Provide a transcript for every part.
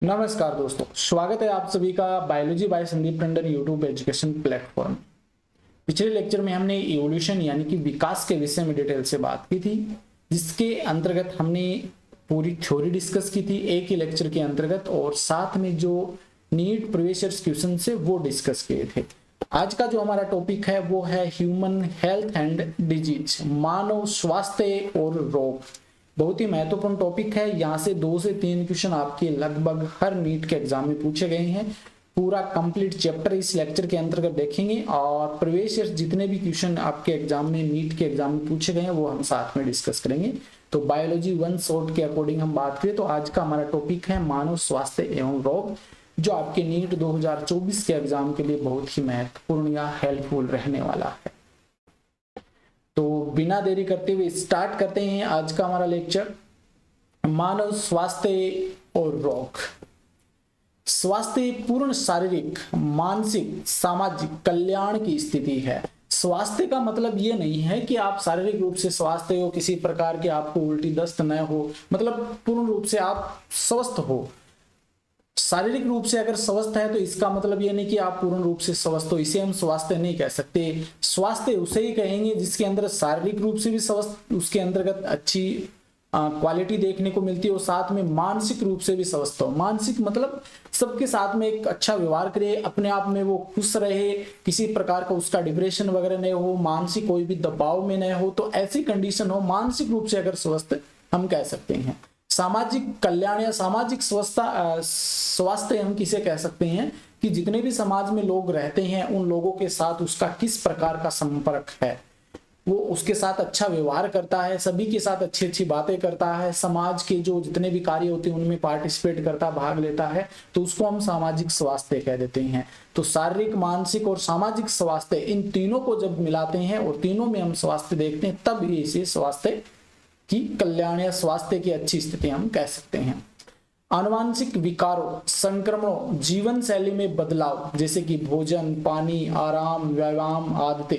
नमस्कार दोस्तों, स्वागत है आप सभी का biology by Sandeep Tandon YouTube education platform. पिछले लेक्चर में हमने इवोल्यूशन यानी कि विकास के विषय में डिटेल से बात की थी, जिसके अंतर्गत हमने पूरी थ्योरी डिस्कस की थी एक ही लेक्चर के अंतर्गत, और साथ में जो नीट प्रीवियस क्वेश्चन से वो डिस्कस किए थे। आज का जो हमारा टॉपिक है वो है ह्यूमन हेल्थ एंड डिजीज, मानव स्वास्थ्य और रोग। बहुत ही महत्वपूर्ण टॉपिक है। यहाँ से 2 से 3 क्वेश्चन आपके लगभग हर नीट के एग्जाम में पूछे गए हैं। पूरा कंप्लीट चैप्टर इस लेक्चर के अंतर्गत देखेंगे और प्रीवियस ईयर जितने भी क्वेश्चन आपके एग्जाम में नीट के एग्जाम में पूछे गए हैं वो हम साथ में डिस्कस करेंगे। तो बायोलॉजी 1 शॉर्ट के अकॉर्डिंग हम बात करें तो आज का हमारा टॉपिक है मानव स्वास्थ्य एवं रोग, जो आपके नीट 2024 के एग्जाम के लिए बहुत ही महत्वपूर्ण या हेल्पफुल रहने वाला है। तो बिना देरी करते हुए स्टार्ट करते हैं आज का हमारा लेक्चर, मानव स्वास्थ्य और रोग। स्वास्थ्य पूर्ण शारीरिक, मानसिक, सामाजिक कल्याण की स्थिति है। स्वास्थ्य का मतलब ये नहीं है कि आप शारीरिक रूप से स्वास्थ्य हो, किसी प्रकार के आपको उल्टी दस्त न हो, मतलब पूर्ण रूप से आप स्वस्थ हो। शारीरिक रूप से अगर स्वस्थ है तो इसका मतलब ये नहीं कि आप पूर्ण रूप से स्वस्थ हो, इसे हम स्वास्थ्य नहीं कह सकते। स्वास्थ्य उसे ही कहेंगे जिसके अंदर शारीरिक रूप से भी स्वस्थ, उसके अंतर्गत अच्छी क्वालिटी देखने को मिलती है और साथ में मानसिक रूप से भी स्वस्थ हो। मानसिक मतलब सबके साथ में एक अच्छा व्यवहार करे, अपने आप में वो खुश रहे, किसी प्रकार का उसका डिप्रेशन वगैरह नहीं हो, मानसिक कोई भी दबाव में नहीं हो, तो ऐसी कंडीशन हो मानसिक रूप से अगर स्वस्थ हम कह सकते हैं। सामाजिक कल्याण या सामाजिक स्वास्थ्य हम किसे कह सकते हैं कि जितने भी समाज में लोग रहते हैं उन लोगों के साथ उसका किस प्रकार का संपर्क है, वो उसके साथ अच्छा व्यवहार करता है, सभी के साथ अच्छी अच्छी बातें करता है, समाज के जो जितने भी कार्य होते हैं उनमें पार्टिसिपेट करता, भाग लेता है, तो उसको हम सामाजिक स्वास्थ्य कह देते हैं। तो शारीरिक, मानसिक और सामाजिक स्वास्थ्य, इन तीनों को जब मिलाते हैं और तीनों में हम स्वास्थ्य देखते हैं तब ही इसे स्वास्थ्य की कल्याण या स्वास्थ्य की अच्छी स्थिति हम कह सकते हैं। आनुवांशिक विकारों, संक्रमणों, जीवन शैली में बदलाव जैसे कि भोजन, पानी, आराम, व्यायाम, आदतें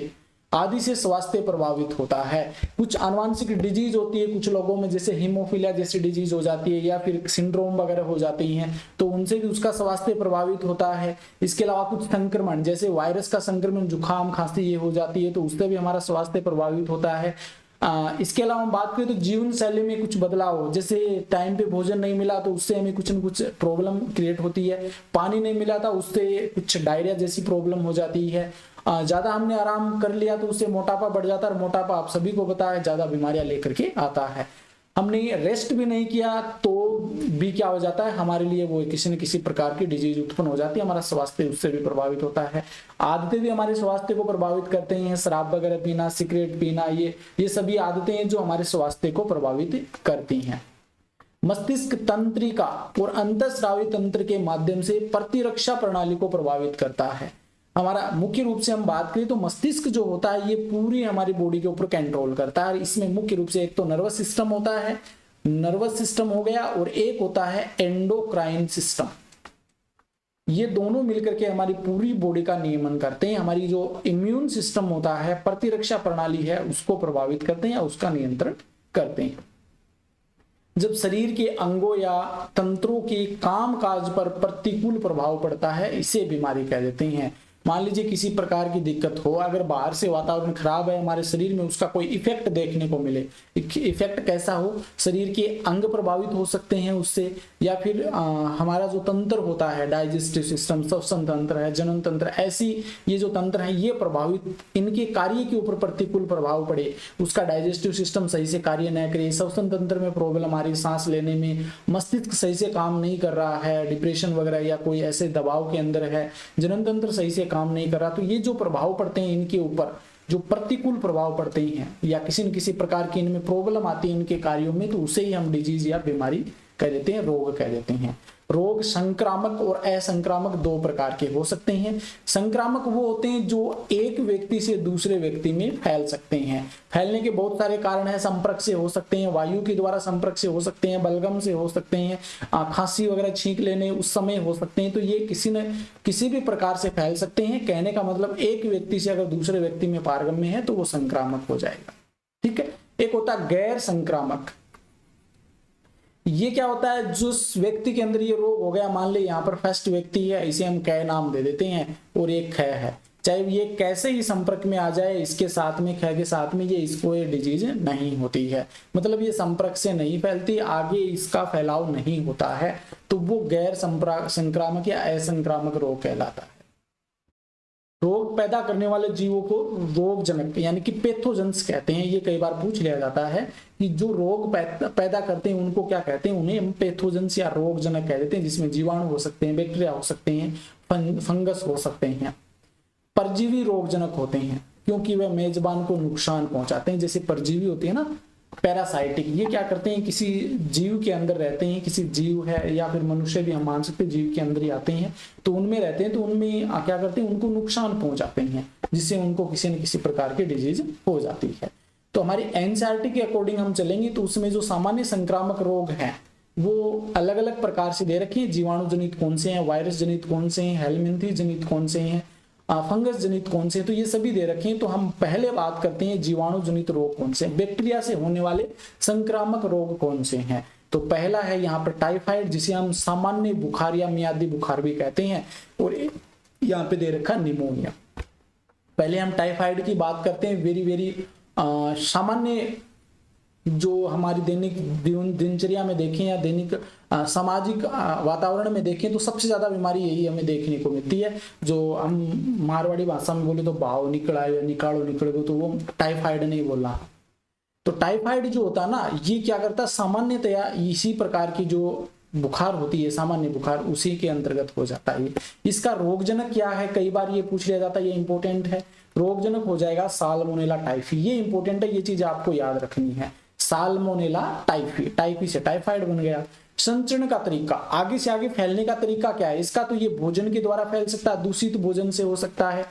आदि से स्वास्थ्य प्रभावित होता है। कुछ आनुवांशिक डिजीज होती है कुछ लोगों में, जैसे हीमोफीलिया जैसी डिजीज हो जाती है या फिर सिंड्रोम वगैरह हो जाती हैं, तो उनसे भी उसका स्वास्थ्य प्रभावित होता है। इसके अलावा कुछ संक्रमण जैसे वायरस का संक्रमण, जुकाम, खांसी ये हो जाती है, तो उससे भी हमारा स्वास्थ्य प्रभावित होता है। इसके अलावा हम बात करें तो जीवन शैली में कुछ बदलाव हो, जैसे टाइम पे भोजन नहीं मिला तो उससे हमें कुछ न कुछ प्रॉब्लम क्रिएट होती है, पानी नहीं मिला था उससे कुछ डायरिया जैसी प्रॉब्लम हो जाती है, ज्यादा हमने आराम कर लिया तो उससे मोटापा बढ़ जाता है, और मोटापा आप सभी को पता है ज्यादा बीमारियां लेकर के आता है। हमने रेस्ट भी नहीं किया तो भी क्या हो जाता है, हमारे लिए वो किसी न किसी प्रकार की डिजीज उत्पन्न हो जाती है, हमारा स्वास्थ्य उससे भी प्रभावित होता है। आदतें भी हमारे स्वास्थ्य को प्रभावित करते हैं, शराब वगैरह पीना, सिगरेट पीना, ये सभी आदतें हैं जो हमारे स्वास्थ्य को प्रभावित करती हैं। मस्तिष्क तंत्रिका और अंतःस्रावी तंत्र के माध्यम से प्रतिरक्षा प्रणाली को प्रभावित करता है। हमारा मुख्य रूप से हम बात करें तो मस्तिष्क जो होता है ये पूरी हमारी बॉडी के ऊपर कंट्रोल करता है। इसमें मुख्य रूप से एक तो नर्वस सिस्टम होता है, नर्वस सिस्टम हो गया, और एक होता है एंडोक्राइन सिस्टम। ये दोनों मिलकर के हमारी पूरी बॉडी का नियमन करते हैं। हमारी जो इम्यून सिस्टम होता है, प्रतिरक्षा प्रणाली है, उसको प्रभावित करते हैं या उसका नियंत्रण करते हैं। जब शरीर के अंगों या तंत्रों के कामकाज पर प्रतिकूल प्रभाव पड़ता है इसे बीमारी कह देते हैं। मान लीजिए किसी प्रकार की दिक्कत हो, अगर बाहर से वातावरण खराब है, हमारे शरीर में उसका कोई इफेक्ट देखने को मिले, इफेक्ट कैसा हो, शरीर के अंग प्रभावित हो सकते हैं उससे, या फिर हमारा जो तंत्र होता है, डाइजेस्टिव सिस्टम, श्वसन तंत्र है, जनन तंत्र, ऐसी ये जो तंत्र है ये प्रभावित, इनके कार्य के ऊपर प्रतिकूल प्रभाव पड़े, उसका डाइजेस्टिव सिस्टम सही से कार्य न करे, श्वसन तंत्र में प्रॉब्लम आ रही, सांस लेने में, मस्तिष्क सही से काम नहीं कर रहा है, डिप्रेशन वगैरह या कोई ऐसे दबाव के अंदर है, जनन तंत्र सही से काम नहीं कर रहा, तो ये जो प्रभाव पड़ते हैं इनके ऊपर, जो प्रतिकूल प्रभाव पड़ते ही हैं या किसी न किसी प्रकार की इनमें प्रॉब्लम आती है इनके कार्यों में, तो उसे ही हम डिजीज या बीमारी कह देते हैं, रोग कह देते हैं। रोग संक्रामक और असंक्रामक 2 प्रकार के हो सकते हैं। संक्रामक वो होते हैं जो एक व्यक्ति से दूसरे व्यक्ति में फैल सकते हैं। फैलने के बहुत सारे कारण हैं, संपर्क से हो सकते हैं, वायु के द्वारा संपर्क से हो सकते हैं, बलगम से हो सकते हैं, खांसी वगैरह छींक लेने उस समय हो सकते हैं, तो ये किसी भी प्रकार से फैल सकते हैं। कहने का मतलब एक व्यक्ति से अगर दूसरे व्यक्ति में पारगम्य है तो वो संक्रामक हो जाएगा। ठीक है। एक होता है गैर संक्रामक। ये क्या होता है, जो व्यक्ति के अंदर ये रोग हो गया, मान ले यहाँ पर फर्स्ट व्यक्ति है, इसे हम कै नाम दे देते हैं और ये खै है, चाहे ये कैसे ही संपर्क में आ जाए इसके साथ में, खै के साथ में, ये इसको ये डिजीज नहीं होती है, मतलब ये संपर्क से नहीं फैलती, आगे इसका फैलाव नहीं होता है, तो वो गैर संक्रामक या असंक्रामक रोग कहलाता है। रोग पैदा करने वाले जीवों को रोगजनक यानी कि पैथोजेंस कहते हैं। ये कई बार पूछ लिया जाता है कि जो रोग पैदा करते हैं उनको क्या कहते हैं, उन्हें हम पैथोजेंस या रोगजनक कह देते हैं, जिसमें जीवाणु हो सकते हैं, बैक्टीरिया हो सकते हैं, फंगस हो सकते हैं। परजीवी रोगजनक होते हैं क्योंकि वे मेजबान को नुकसान पहुंचाते हैं, जैसे परजीवी होती है ना, पैरासाइटिक, ये क्या करते हैं, किसी जीव के अंदर रहते हैं, किसी जीव है या फिर मनुष्य भी हम मान सकते हैं जीव के अंदर ही आते हैं, तो उनमें रहते हैं, तो उनमें क्या करते हैं, उनको नुकसान पहुंचाते हैं, जिससे उनको किसी न किसी प्रकार की डिजीज हो जाती है। तो हमारी एनसीईआरटी के अकॉर्डिंग हम चलेंगे तो उसमें जो सामान्य संक्रामक रोग हैं वो अलग अलग प्रकार से दे रखे हैं, जीवाणु जनित कौन से हैं, वायरस जनित कौन से हैं, हेलमिंथी जनित कौन से हैं, फंगस जनित कौन से, तो ये सभी दे रखे हैं। तो हम पहले बात करते हैं जीवाणु जनित रोग कौन से, बैक्टीरिया से होने वाले संक्रामक रोग कौन से हैं। तो पहला है यहाँ पर टाइफाइड, जिसे हम सामान्य बुखार या मियादी बुखार भी कहते हैं, और यहाँ पे दे रखा निमोनिया। पहले हम टाइफाइड की बात करते हैं। वेरी सामान्य जो हमारी दैनिक दिनचर्या में देखें या दैनिक सामाजिक वातावरण में देखें तो सबसे ज्यादा बीमारी यही हमें देखने को मिलती है, जो हम मारवाड़ी भाषा में बोले तो भाव निकला या निकालो निकल गो, तो वो टाइफाइड नहीं बोलना। तो टाइफाइड जो होता है ना, ये क्या करता है, सामान्यतया इसी प्रकार की जो बुखार होती है, सामान्य बुखार, उसी के अंतर्गत हो जाता है। इसका रोगजनक क्या है, कई बार ये पूछ लिया जाता है, ये इंपॉर्टेंट है। रोगजनक हो जाएगा साल्मोनेला टाइफी, ये इंपॉर्टेंट है, ये चीज आपको याद रखनी है। साल्मोनेला टाइफी, टाइफी से टाइफाइड बन गया। संचरण का तरीका, आगे से आगे फैलने का तरीका क्या है इसका, तो ये भोजन के द्वारा फैल सकता है, दूषित भोजन से हो सकता है,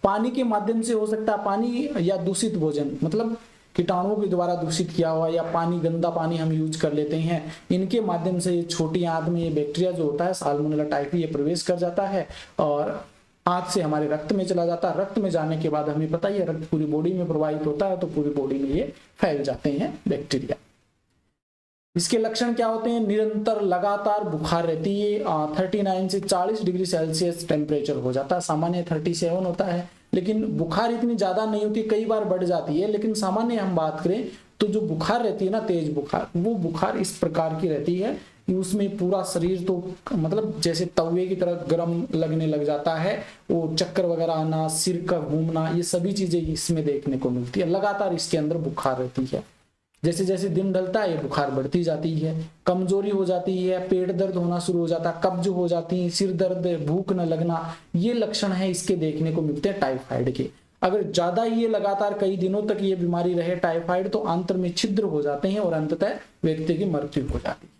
पानी के माध्यम से हो सकता है, पानी या दूषित भोजन मतलब कीटाणुओं के द्वारा दूषित किया हुआ, या पानी, गंदा पानी हम यूज कर लेते हैं, इनके माध्यम से ये छोटी आंत में ये बैक्टीरिया जो होता है साल्मोनेला टाइफी, ये प्रवेश कर जाता है और आंत से हमारे रक्त में चला जाता है। रक्त में जाने के बाद हमें पता है रक्त पूरी बॉडी में प्रवाहित होता है, तो पूरी बॉडी में ये फैल जाते हैं बैक्टीरिया। इसके लक्षण क्या होते हैं, निरंतर लगातार बुखार रहती है, 39 से 40 डिग्री सेल्सियस टेम्परेचर हो जाता है, सामान्य 37 होता है, लेकिन बुखार इतनी ज्यादा नहीं होती, कई बार बढ़ जाती है, लेकिन सामान्य हम बात करें तो जो बुखार रहती है ना, तेज बुखार, वो बुखार इस प्रकार की रहती है कि उसमें पूरा शरीर तो मतलब जैसे तवे की तरह गर्म लगने लग जाता है, वो चक्कर वगैरह आना, सिर का घूमना, ये सभी चीजें इसमें देखने को मिलती है। लगातार इसके अंदर बुखार रहती है, जैसे जैसे दिन ढलता है ये बुखार बढ़ती जाती है, कमजोरी हो जाती है, पेट दर्द होना शुरू हो जाता है, कब्ज हो जाती है, सिर दर्द, भूख न लगना, ये लक्षण है इसके देखने को मिलते हैं टाइफाइड के। अगर ज्यादा ये लगातार कई दिनों तक ये बीमारी रहे टाइफाइड, तो आंत्र में छिद्र हो जाते हैं और अंततः व्यक्ति की मृत्यु हो जाती है।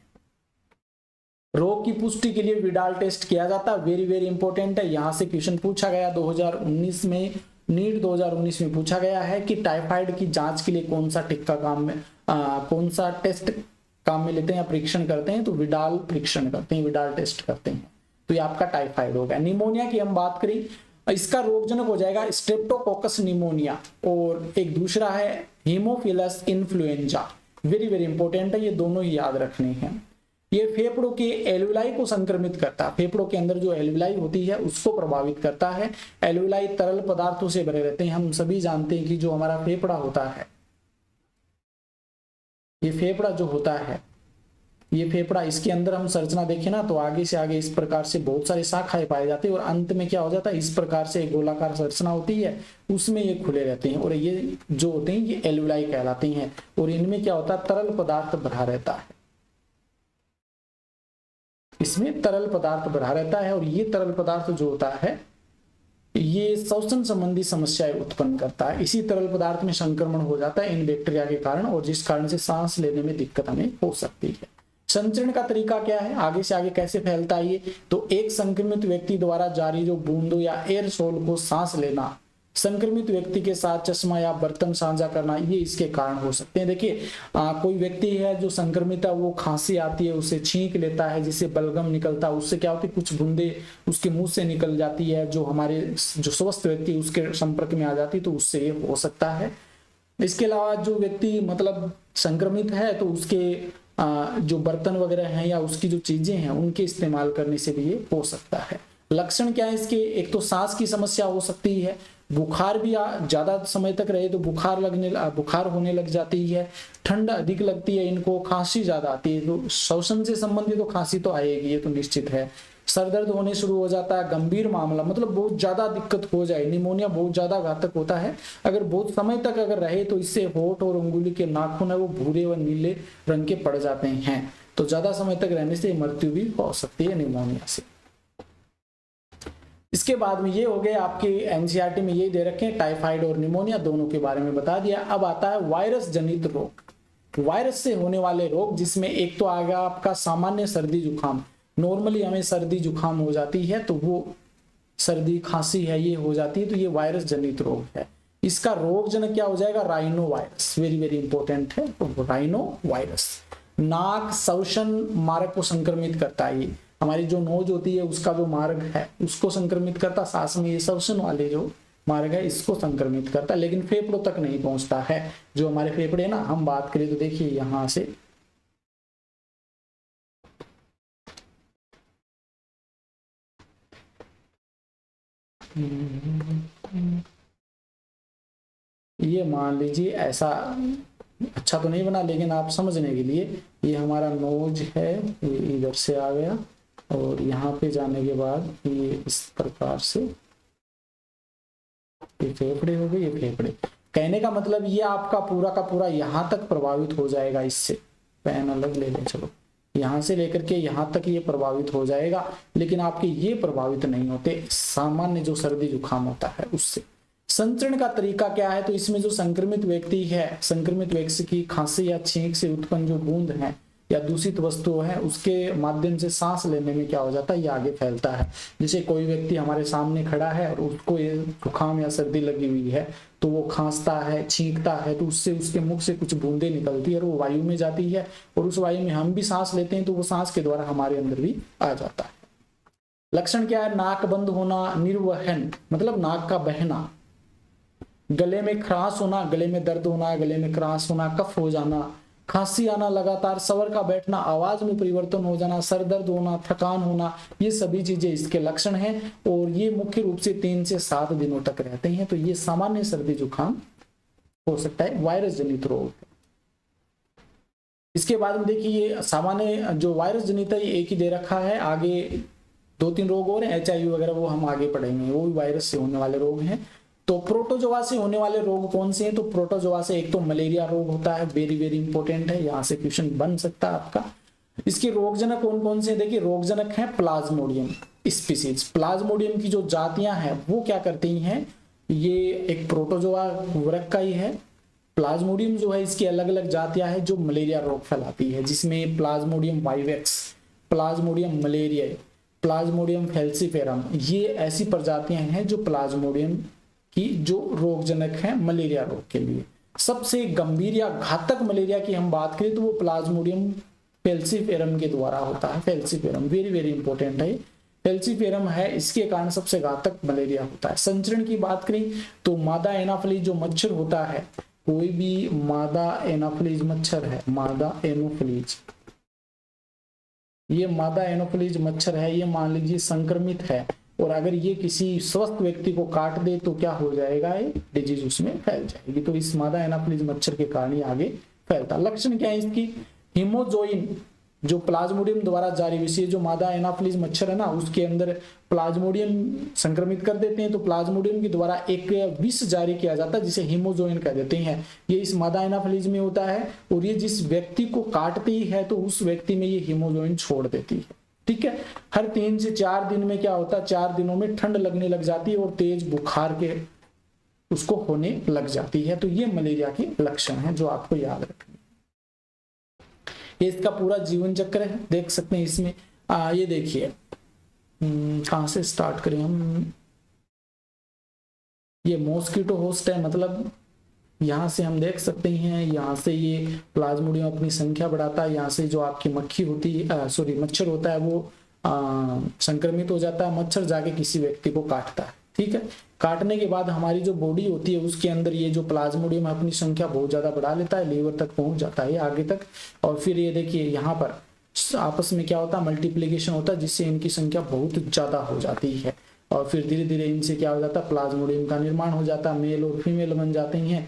रोग की पुष्टि के लिए विडाल टेस्ट किया जाता है, वेरी इंपॉर्टेंट है। यहां से क्वेश्चन पूछा गया 2019 में, नीट 2019 में पूछा गया है कि टाइफाइड की जांच के लिए कौन सा टिक्का काम में, कौन सा टेस्ट काम में लेते हैं या परीक्षण करते हैं, तो विडाल परीक्षण करते हैं, विडाल टेस्ट करते हैं। तो ये आपका टाइफाइड हो गया। निमोनिया की हम बात करें, इसका रोगजनक हो जाएगा स्ट्रेप्टोकोकस निमोनिया, और एक दूसरा है हीमोफिलस इन्फ्लुएंजा। वेरी इंपॉर्टेंट है, ये दोनों ही याद रखने हैं। ये फेफड़ों के एल्विलाई को संक्रमित करता है, फेफड़ों के अंदर जो एल्विलाई होती है उसको प्रभावित करता है। एल्विलाई तरल पदार्थों से भरे रहते हैं। हम सभी जानते हैं कि जो हमारा फेफड़ा होता है, ये फेफड़ा जो होता है, ये फेफड़ा, इसके अंदर हम संरचना देखें ना तो आगे से आगे इस प्रकार से बहुत सारे शाखाएं पाए जाते हैं और अंत में क्या हो जाता है, इस प्रकार से एक गोलाकार संरचना होती है, उसमें ये खुले रहते हैं और ये जो होते हैं ये एल्विलाई कहलाते हैं। और इनमें क्या होता है, तरल पदार्थ भरा रहता है, इसमें तरल पदार्थ भरा रहता है और ये तरल पदार्थ जो होता है ये श्वसन संबंधी समस्याएं उत्पन्न करता है। इसी तरल पदार्थ में संक्रमण हो जाता है इन बैक्टीरिया के कारण, और जिस कारण से सांस लेने में दिक्कत हमें हो सकती है। संचरण का तरीका क्या है, आगे से आगे कैसे फैलता है ये, तो एक संक्रमित व्यक्ति द्वारा जारी जो बूंदों या एयरसोल को सांस लेना, संक्रमित व्यक्ति के साथ चश्मा या बर्तन साझा करना, ये इसके कारण हो सकते हैं। देखिए कोई व्यक्ति है जो संक्रमित है, वो खांसी आती है, उसे छींक लेता है, जिससे बलगम निकलता है, उससे क्या होती है, कुछ बूंदे उसके मुंह से निकल जाती है, जो हमारे जो स्वस्थ व्यक्ति उसके संपर्क में आ जाती है, तो उससे ये हो सकता है। इसके अलावा जो व्यक्ति मतलब संक्रमित है तो उसके जो बर्तन वगैरह हैं या उसकी जो चीजें हैं उनके इस्तेमाल करने से भी ये हो सकता है। लक्षण क्या है इसके, एक तो सांस की समस्या हो सकती है, बुखार भी ज्यादा समय तक रहे तो बुखार होने लग जाती है, ठंड अधिक लगती है इनको, खांसी ज्यादा आती है, तो श्वसन से संबंधित तो खांसी तो आएगी, ये तो निश्चित है। सर दर्द होने शुरू हो जाता है, गंभीर मामला मतलब बहुत ज्यादा दिक्कत हो जाए, निमोनिया बहुत ज्यादा घातक होता है, अगर बहुत समय तक अगर रहे तो इससे होठ और उंगली के नाखून है वो भूरे व नीले रंग के पड़ जाते हैं, तो ज्यादा समय तक रहने से मृत्यु भी हो सकती है निमोनिया से। इसके बाद में ये हो गए आपके एनसीईआरटी में ये दे रखे हैं, टाइफाइड और निमोनिया दोनों के बारे में बता दिया। अब आता है वायरस जनित रोग, वायरस से होने वाले रोग, जिसमें एक तो आ गया आपका सामान्य सर्दी जुकाम, नॉर्मली हमें सर्दी जुकाम हो जाती है तो वो सर्दी खांसी है ये हो जाती है, तो ये वायरस जनित रोग है। इसका रोग जनक क्या हो जाएगा, rhino virus, very very important है, तो राइनो वायरस। नाक श्वसन मार्ग को संक्रमित करता है, ये हमारी जो नोज होती है उसका जो मार्ग है उसको संक्रमित करता, सांस में ये श्वसन वाले जो मार्ग है इसको संक्रमित करता, लेकिन फेफड़ों तक नहीं पहुंचता है। जो हमारे फेफड़े ना, हम बात करें तो देखिए यहां से ये मान लीजिए ऐसा, अच्छा तो नहीं बना लेकिन आप समझने के लिए, ये हमारा नोज है, ये इधर से आ गया और यहाँ पे जाने के बाद ये इस प्रकार से, ये फेफड़े हो गए, ये फेफड़े। कहने का मतलब ये आपका पूरा का पूरा यहाँ तक प्रभावित हो जाएगा, इससे पेन अलग ले लें, चलो यहाँ से लेकर के यहाँ तक ये प्रभावित हो जाएगा, लेकिन आपके ये प्रभावित नहीं होते सामान्य जो सर्दी जुकाम होता है उससे। संचरण का तरीका क्या है, तो इसमें जो संक्रमित व्यक्ति है, संक्रमित व्यक्ति की खांसी या छींक से उत्पन्न जो बूंद है या दूषित वस्तु है उसके माध्यम से सांस लेने में क्या हो जाता है, ये आगे फैलता है। जैसे कोई व्यक्ति हमारे सामने खड़ा है और उसको ये जुकाम या सर्दी लगी हुई है तो वो खांसता है, छींकता है, तो उससे उसके मुख से कुछ बूंदें निकलती है और वो वायु में जाती है और उस वायु में हम भी सांस लेते हैं तो वो सांस के द्वारा हमारे अंदर भी आ जाता है। लक्षण क्या है, नाक बंद होना, निर्वहन मतलब नाक का बहना, गले में खराश होना, गले में दर्द होना, गले में खराश होना, कफ हो जाना, खांसी आना लगातार, सवर का बैठना, आवाज में परिवर्तन हो जाना, सर दर्द होना, थकान होना, ये सभी चीजें इसके लक्षण हैं और ये मुख्य रूप से 3 से 7 दिनों तक रहते हैं। तो ये सामान्य सर्दी जुकाम हो सकता है, वायरस जनित रोग। इसके बाद में देखिए ये सामान्य जो वायरस जनित है ये एक ही दे रखा है, आगे 2-3 रोग और हैं, HIV वगैरह वो हम आगे पढ़ेंगे, वो भी वायरस से होने वाले रोग हैं। तो प्रोटोजोआ से होने वाले रोग कौन से हैं, तो प्रोटोजोआ से एक तो मलेरिया रोग होता है, वेरी वेरी इंपॉर्टेंट है, यहाँ से क्वेश्चन बन सकता है आपका। इसके रोगजनक कौन कौन से, देखिए रोगजनक है प्लाज्मोडियम स्पीसीज, प्लाज्मोडियम की जो जातियां हैं वो क्या करती हैं, ये एक प्रोटोजोआ वर्ग का ही है। प्लाज्मोडियम जो है इसकी अलग अलग जातियां हैं जो मलेरिया रोग फैलाती है, जिसमें Plasmodium vivax, Plasmodium malaria, Plasmodium falciparum, ये ऐसी प्रजातियां हैं जो प्लाज्मोडियम की जो रोगजनक है मलेरिया रोग के लिए। सबसे गंभीर या घातक मलेरिया की हम बात करें तो वो प्लाज्मोडियम फैल्सीफेरम के द्वारा होता है। फैल्सीफेरम वेरी वेरी इंपॉर्टेंट है, फैल्सीफेरम है, इसके कारण सबसे घातक मलेरिया होता है। संचरण की बात करें तो मादा एनाफिलीज जो मच्छर होता है, कोई भी मादा एनाफिलीज मच्छर है, मादा एनोफिलीज, ये मादा एनोफिलीज मच्छर है, ये मान लीजिए संक्रमित है और अगर ये किसी स्वस्थ व्यक्ति को काट दे तो क्या हो जाएगा, ये डिजीज उसमें फैल जाएगी। तो इस मादा एनाफिलीज मच्छर के कारण ही आगे फैलता। लक्षण क्या है इसकी, हिमोजोइन जो प्लाज्मोडियम द्वारा जारी विषय, जो मादा एनाफिलीज मच्छर है ना उसके अंदर प्लाज्मोडियम संक्रमित कर देते हैं, तो प्लाज्मोडियम के द्वारा एक विष जारी किया जाता है जिसे हिमोजोइन कह देते हैं। ये इस मादा एनाफिलीज में होता है और ये जिस व्यक्ति को काटती है तो उस व्यक्ति में ये हिमोजोइन छोड़ देती है। ठीक है, हर 3 से 4 दिन में क्या होता है, 4 दिनों में ठंड लगने लग जाती है और तेज बुखार के उसको होने लग जाती है। तो ये मलेरिया के लक्षण है जो आपको याद रखने। ये इसका पूरा जीवन चक्र है, देख सकते हैं इसमें। ये देखिए कहां से स्टार्ट करें हम, ये मॉस्किटो होस्ट है, मतलब यहां से हम देख सकते हैं, यहां से ये प्लाज्मोडियम अपनी संख्या बढ़ाता है, यहाँ से जो आपकी मक्खी होती है, सॉरी मच्छर होता है वो संक्रमित हो जाता है, मच्छर जाके किसी व्यक्ति को काटता है, ठीक है। काटने के बाद हमारी जो बॉडी होती है उसके अंदर ये जो प्लाज्मोडियम अपनी संख्या बहुत ज्यादा बढ़ा लेता है, लीवर तक पहुंच जाता है आगे तक, और फिर ये देखिए यहाँ पर आपस में क्या होता है, मल्टीप्लीकेशन होता है, जिससे इनकी संख्या बहुत ज्यादा हो जाती है, और फिर धीरे धीरे इनसे क्या हो जाता है, प्लाज्मोडियम का निर्माण हो जाता है, मेल और फीमेल बन जाते हैं।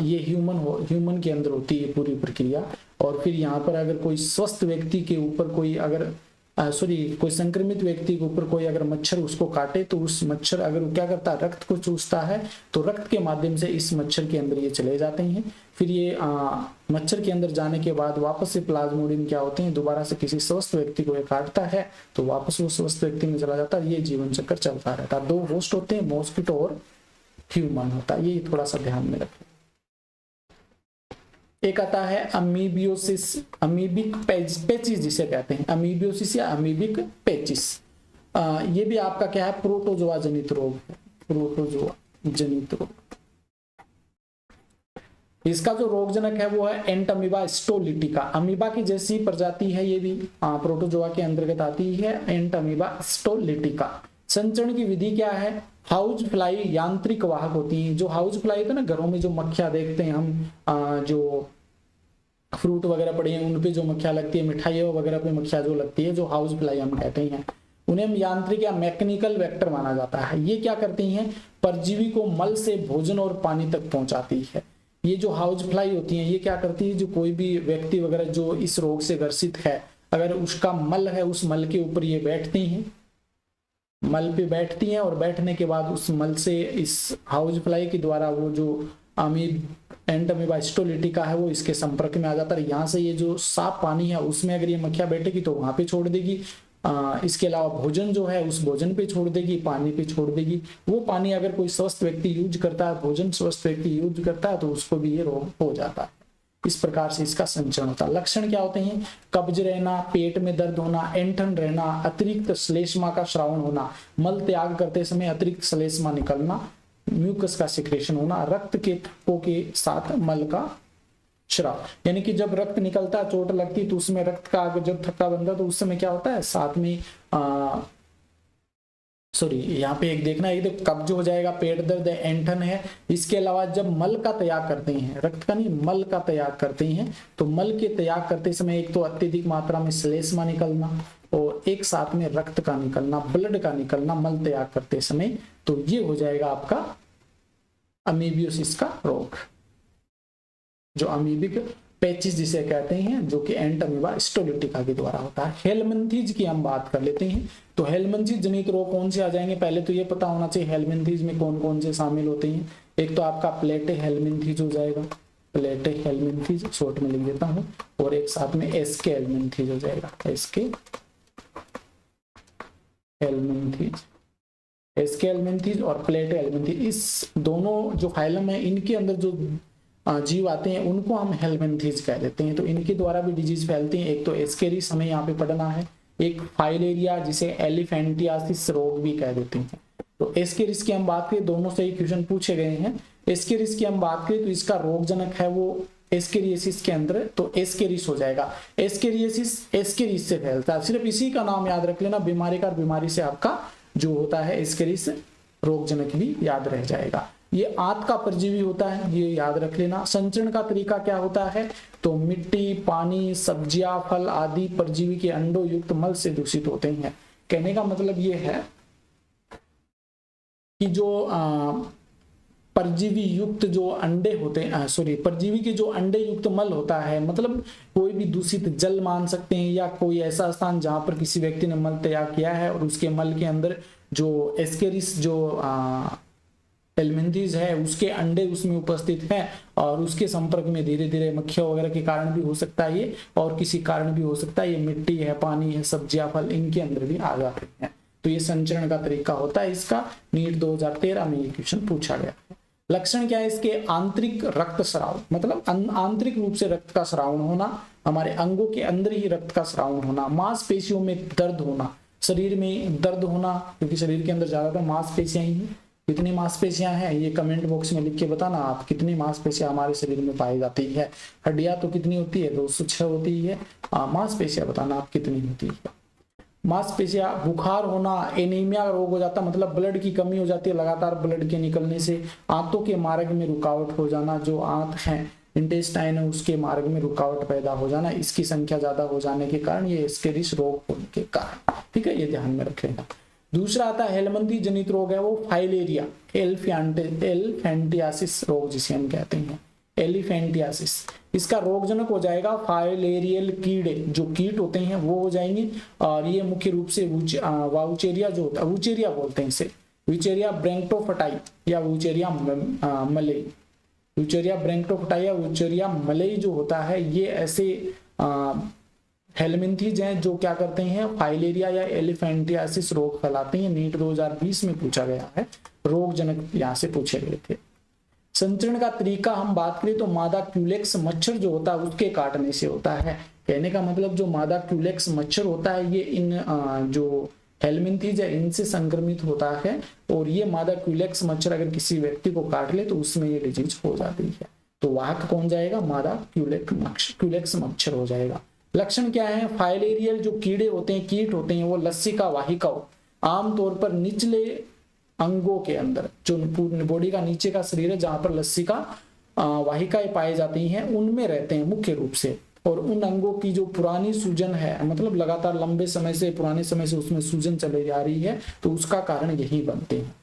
ये ह्यूमन के अंदर होती है पूरी प्रक्रिया। और फिर यहाँ पर अगर कोई स्वस्थ व्यक्ति के ऊपर कोई अगर कोई संक्रमित व्यक्ति के ऊपर कोई अगर मच्छर उसको काटे, तो उस मच्छर अगर वो क्या करता है, रक्त को चूसता है, तो रक्त के माध्यम से इस मच्छर के अंदर ये चले जाते हैं। फिर ये मच्छर के अंदर जाने के बाद वापस से प्लाज्मोडियम क्या होते हैं, दोबारा से किसी स्वस्थ व्यक्ति को ये काटता है, तो वापस वो स्वस्थ व्यक्ति में चला जाता है। ये जीवन चक्र चलता रहता है। 2 होस्ट होते हैं, मॉस्किटो और ह्यूमन होता है, ये थोड़ा सा ध्यान में रखें। एक आता है अमीबियोसिस, अमीबिक पेचिस जिसे कहते हैं, अमीबियोसिस या अमीबिक पेचिस। ये भी आपका क्या है, प्रोटोजोआ जनित रोग है, प्रोटोजोआ जनित रोग। इसका जो रोगजनक है वो है एंटअमीबा स्टोलिटिका। अमीबा की जैसी प्रजाति है, ये भी प्रोटोजोआ के अंतर्गत आती है, एंटअमीबा स्टोलिटिका। संचरण की विधि क्या है, हाउस फ्लाई यांत्रिक वाहक होती है। जो हाउस फ्लाई होता है ना, घरों में जो मक्खियां देखते हैं हम, जो फ्रूट वगैरह पड़े हैं उन पे जो मक्खियां लगती है, मिठाइयों वगैरह पे मक्खियां जो लगती है, जो हाउस फ्लाई हम कहते हैं, उन्हें हम यांत्रिक या मैकेनिकल वेक्टर माना जाता है। ये क्या करती हैं, परजीवी को मल से भोजन और पानी तक पहुंचाती है। ये जो हाउस फ्लाई होती हैं, ये क्या करती है, जो कोई भी व्यक्ति वगैरह जो इस रोग से ग्रसित है, अगर उसका मल है, उस मल के ऊपर ये बैठती हैं, मल पे बैठती हैं, और बैठने के बाद उस मल से इस हाउस फ्लाई के द्वारा वो जो एंटअमीबा स्टोलिटिका है वो इसके संपर्क में आ जाता है। यहाँ से ये जो साफ पानी है उसमें अगर ये मक्खियां बैठेगी तो वहां पे छोड़ देगी। इसके अलावा भोजन जो है उस भोजन पे छोड़ देगी, पानी पे छोड़ देगी। वो पानी अगर कोई स्वस्थ व्यक्ति यूज करता है, भोजन स्वस्थ व्यक्ति यूज करता है, तो उसको भी ये रोग हो जाता है। इस प्रकार से इसका संचरण होता है। लक्षण क्या होते हैं, कब्ज रहना, पेट में दर्द होना, ऐंठन रहना, अतिरिक्त श्लेष्मा का श्रावण होना, मल त्याग करते समय अतिरिक्त श्लेष्मा निकलना, म्यूकस का सिक्रेशन होना, रक्त के थक्कों के साथ मल का श्राव, यानी कि जब रक्त निकलता है, चोट लगती तो उसमें रक्त का जब थक्का बनता है तो उस समय क्या होता है, साथ में यहाँ पे एक देखना है, तो कब्ज हो जाएगा, पेट दर्द है, ऐंठन है। इसके अलावा जब मल का त्याग करते हैं, रक्त का नहीं, मल का त्याग करते हैं, तो मल के त्याग करते समय एक तो अत्यधिक मात्रा में श्लेष्मा निकलना और एक साथ में रक्त का निकलना, ब्लड का निकलना मल त्याग करते समय, तो ये हो जाएगा आपका अमीबियोसिस का रोग, जो अमीबिक पेचिस जिसे कहते हैं, जो कि एंटअमीबा स्टोलिटिका के द्वारा होता है। हेलमिंथीज की हम बात कर लेते हैं। तो हेलमिंथीज जनित रोग कौन से आ जाएंगे, पहले तो ये पता होना चाहिए हेलमिंथीज में कौन कौन से शामिल होते हैं। एक तो आपका प्लेटे हेलमिंथीज हो जाएगा, प्लेटे हेलमिंथीज शॉर्ट में लिख देता हूं, और एक साथ में एसके हेलमिंथीज हो जाएगा, एसके हेलमिंथीज, एसके हेलमिंथीज और प्लेटे हेलमिंथीज। इस दोनों जो फाइलम है, इनके अंदर जो जीव आते हैं उनको हम हेलमिंथीज कह देते हैं। तो इनके द्वारा भी डिजीज फैलती है। एक तो एस्केरिस हमें यहाँ पे पढ़ना है, एक फाइलेरिया जिसे एलिफेंटियासिस रोग भी कह देते हैं। तो एस्केरिस की हम बात करें, दोनों से ही क्वेश्चन पूछे गए हैं। एस्केरिस की हम बात करें तो इसका रोगजनक है वो एस्केरियसिस के अंदर, तो एस्केरिस हो जाएगा। एस्केरियसिस एस्केरिस से फैलता है, सिर्फ इसी का नाम याद रख लेना, बीमारी का बीमारी से आपका जो होता है एस्केरिस रोगजनक भी याद रह जाएगा। ये आंत का परजीवी होता है, ये याद रख लेना। संचरण का तरीका क्या होता है, तो मिट्टी, पानी, सब्जियां, फल आदि परजीवी के अंडों युक्त मल से दूषित होते हैं। कहने का मतलब ये है कि जो परजीवी युक्त जो अंडे होते हैं, परजीवी के जो अंडे युक्त मल होता है, मतलब कोई भी दूषित जल मान सकते हैं, या कोई ऐसा स्थान जहां पर किसी व्यक्ति ने मल त्याग किया है और उसके मल के अंदर जो एस्केरिस जो हेलमिंथीज है उसके अंडे उसमें उपस्थित हैं, और उसके संपर्क में धीरे धीरे मक्खियां वगैरह के कारण भी हो सकता है ये, और किसी कारण भी हो सकता है ये मिट्टी है, पानी है, सब्जियां, फल, इनके अंदर भी आ जाते हैं। तो ये संचरण का तरीका होता है इसका। नीट 2013 में ये क्वेश्चन पूछा गया है। लक्षण क्या है इसके, आंतरिक रक्त स्राव, मतलब आंतरिक रूप से रक्त का स्रावन होना, हमारे अंगों के अंदर ही रक्त का स्रावन होना, मांसपेशियों में दर्द होना, शरीर में दर्द होना, क्योंकि शरीर के अंदर ज्यादातर मांसपेशियां ही हैं। कितनी मांसपेशियां हैं ये कमेंट बॉक्स में लिख के बताना आप, कितनी मांसपेशियां हमारे शरीर में पाई जाती है। हड्डियां तो कितनी होती है, 206 होती है। मांसपेशियां बताना आप कितनी होती है। मांसपेशियां, बुखार होना, एनीमिया रोग हो जाता, मतलब ब्लड की कमी हो जाती है लगातार ब्लड के निकलने से, आंतों के मार्ग में रुकावट हो जाना, जो आंत है इंटेस्टाइन है उसके मार्ग में रुकावट पैदा हो जाना, इसकी संख्या ज्यादा हो जाने के कारण, ये एस्केरिस रोग होने के कारण, ठीक है, ये ध्यान में रखेगा। दूसरा आता है हेलमंदी जनित रोग है वो फाइलेरिया, एलिफेंटियासिस रोग जिसे हम कहते हैं, एलिफेंटियासिस, इसका रोगजनक हो जाएगा फाइलेरियल कीड़े, जो कीट होते हैं वो हो जाएंगे, और ये मुख्य रूप से वाउचेरिया जो होता है, वुचेरिया बोलते हैं इसे, वुचेरिया ब्रैंक्टोफटाई या वुचेरिया मलई, वुचेरिया ब्रैंक्टोफटाई या वुचेरिया मलई जो होता है, ये ऐसे हेलमिंथीज हैं जो क्या करते हैं, फाइलेरिया या एलिफेंटियासिस रोग फैलाते हैं। नीट 2020 में पूछा गया है, रोगजनक यहाँ से पूछे गए थे। संचरण का तरीका हम बात करें तो मादा क्यूलेक्स मच्छर जो होता है उसके काटने से होता है। कहने का मतलब जो मादा क्यूलेक्स मच्छर होता है ये इन जो हेलमिंथीज है इनसे संक्रमित होता है, और ये मादा क्यूलेक्स मच्छर अगर किसी व्यक्ति को काट ले तो उसमें ये डिजीज हो जाती है। तो वाहक कौन जाएगा, मादा क्यूलेक्स मच्छर हो जाएगा। लक्षण क्या है, फाइलेरियल जो कीड़े होते हैं, कीट होते हैं, वो लसिका वाहिकाओं आमतौर पर निचले अंगों के अंदर, जो बॉडी का नीचे का शरीर है जहां पर लसिका वाहिकाएं पाई जाती हैं उनमें रहते हैं मुख्य रूप से, और उन अंगों की जो पुरानी सूजन है, मतलब लगातार लंबे समय से पुराने समय से उसमें सूजन चली जा रही है, तो उसका कारण यही बनते हैं,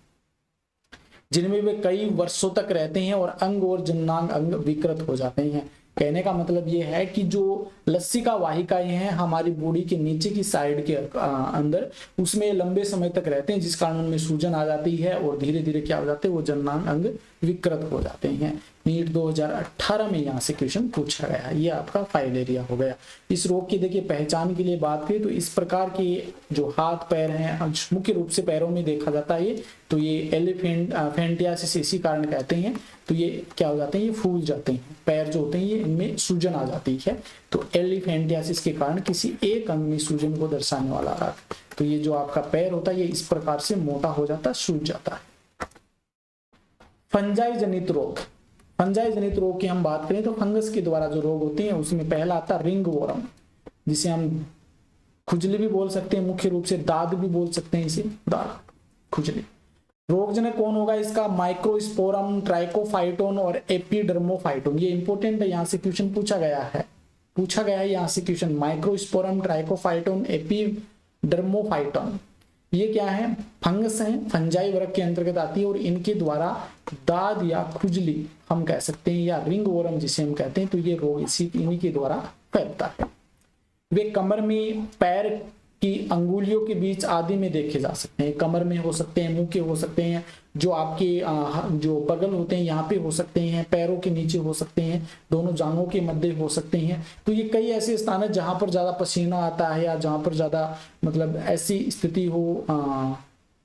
जिनमें वे कई वर्षों तक रहते हैं और अंग और जननांग अंग विकृत हो जाते हैं। कहने का मतलब ये है कि जो लसिका वाहिकाएं हैं हमारी बॉडी के नीचे की साइड के अंदर, उसमें लंबे समय तक रहते हैं, जिस कारण उनमें सूजन आ जाती है और धीरे धीरे क्या हो जाते हैं, वो जननांग अंग विकृत हो जाते हैं। नीट 2018 में यहाँ से क्वेश्चन पूछा गया, ये आपका फाइलेरिया हो गया। इस रोग की देखिए पहचान के लिए बात करें तो इस प्रकार के जो हाथ पैर हैं, मुख्य रूप से पैरों में देखा जाता है ये, तो ये एलिफेंटियासिस इसी कारण कहते हैं। तो ये क्या हो जाते हैं, ये फूल जाते हैं पैर जो होते हैं, ये इनमें सूजन आ जाती है। तो एलिफेंटियासिस के कारण किसी एक अंग में सूजन को दर्शाने वाला राग, तो ये जो आपका पैर होता है ये इस प्रकार से मोटा हो जाता है, सूज जाता है। फंजाई जनित रोग, फंजाई जनित रोग की हम बात करें तो फंगस के द्वारा जो रोग होते हैं उसमें पहला आता है रिंग वॉर्म, जिसे हम खुजली भी बोल सकते हैं, मुख्य रूप से दाद भी बोल सकते हैं इसे, दाद खुजली। रोगजनक कौन होगा इसका, माइक्रोस्पोरम, ट्राइकोफाइटोन और एपिडर्मोफाइटोन। ये इंपॉर्टेंट है, यहाँ से क्वेश्चन पूछा गया है यहाँ से क्वेश्चन, माइक्रोस्पोरम, ट्राइकोफाइटोन, एपिडर्मोफाइटोन। ये क्या है, फंगस है, फंजाई वर्ग के अंतर्गत आती है, और इनके द्वारा दाद या खुजली हम कह सकते हैं, या रिंग वॉर्म जिसे हम कहते हैं, तो ये रोग इन्हीं के द्वारा फैलता है। वे कमर में, पैर की अंगुलियों के बीच आदि में देखे जा सकते हैं, कमर में हो सकते हैं, मुंह के हो सकते हैं, जो आपके जो बगल होते हैं यहाँ पे हो सकते हैं, पैरों के नीचे हो सकते हैं, दोनों जांघों के मध्य हो सकते हैं। तो ये कई ऐसे स्थान है जहां पर ज्यादा पसीना आता है, या जहां पर ज्यादा मतलब ऐसी स्थिति हो,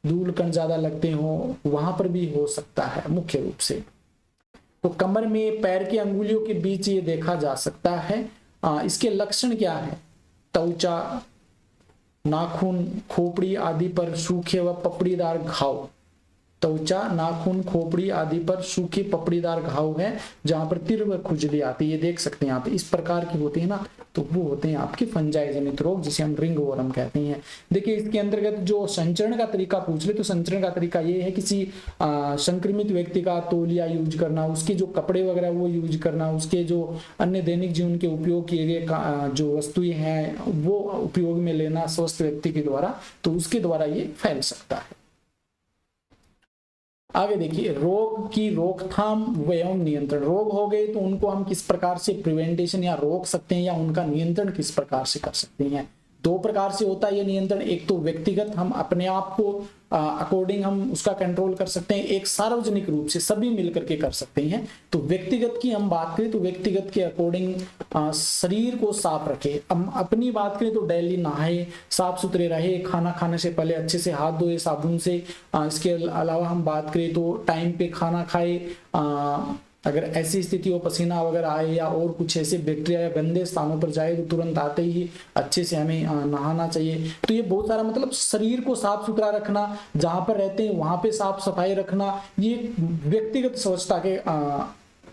धूल कण ज्यादा लगते हो, वहां पर भी हो सकता है मुख्य रूप से। तो कमर में, पैर की अंगुलियों के बीच ये देखा जा सकता है। इसके लक्षण क्या है, त्वचा, नाखून, खोपड़ी आदि पर सूखे व पपड़ीदार घाव, त्वचा, नाखून, खोपड़ी आदि पर सूखे पपड़ीदार घाव है जहां पर तीव्र खुजली आती है, ये देख सकते हैं आप, इस प्रकार की होती है ना, तो वो होते हैं आपके फंजाई जनित रोग जिसे हम रिंग वॉर्म कहते हैं। देखिए इसके अंतर्गत जो संचरण का तरीका पूछ ले तो संचरण का तरीका ये है, किसी संक्रमित व्यक्ति का तौलिया यूज करना, उसके जो कपड़े वगैरह वो यूज करना, उसके जो अन्य दैनिक जीवन के उपयोग किए गए जो वस्तुएं हैं वो उपयोग में लेना स्वस्थ व्यक्ति के द्वारा, तो उसके द्वारा ये फैल सकता है। आगे देखिए, रोग की रोकथाम एवं नियंत्रण। रोग हो गए तो उनको हम किस प्रकार से प्रिवेंटेशन या रोक सकते हैं, या उनका नियंत्रण किस प्रकार से कर सकते हैं। दो प्रकार से होता है ये नियंत्रण, एक तो व्यक्तिगत, हम अपने आप को अकॉर्डिंग हम उसका कंट्रोल कर सकते हैं, एक सार्वजनिक रूप से सभी मिलकर के कर सकते हैं। तो व्यक्तिगत की हम बात करें तो व्यक्तिगत के अकॉर्डिंग शरीर को साफ रखे, हम अपनी बात करें तो डेली नहाए, साफ सुथरे रहे, खाना खाने से पहले अच्छे से हाथ धोए साबुन से। इसके अलावा हम बात करें तो टाइम पे खाना खाए, अगर ऐसी स्थिति हो पसीना वगैरह आए या और कुछ ऐसे बैक्टीरिया या गंदे स्थानों पर जाए तो तुरंत आते ही अच्छे से हमें नहाना चाहिए। तो ये बहुत सारा मतलब शरीर को साफ सुथरा रखना, जहां पर रहते हैं वहां पे साफ सफाई रखना, ये व्यक्तिगत स्वच्छता के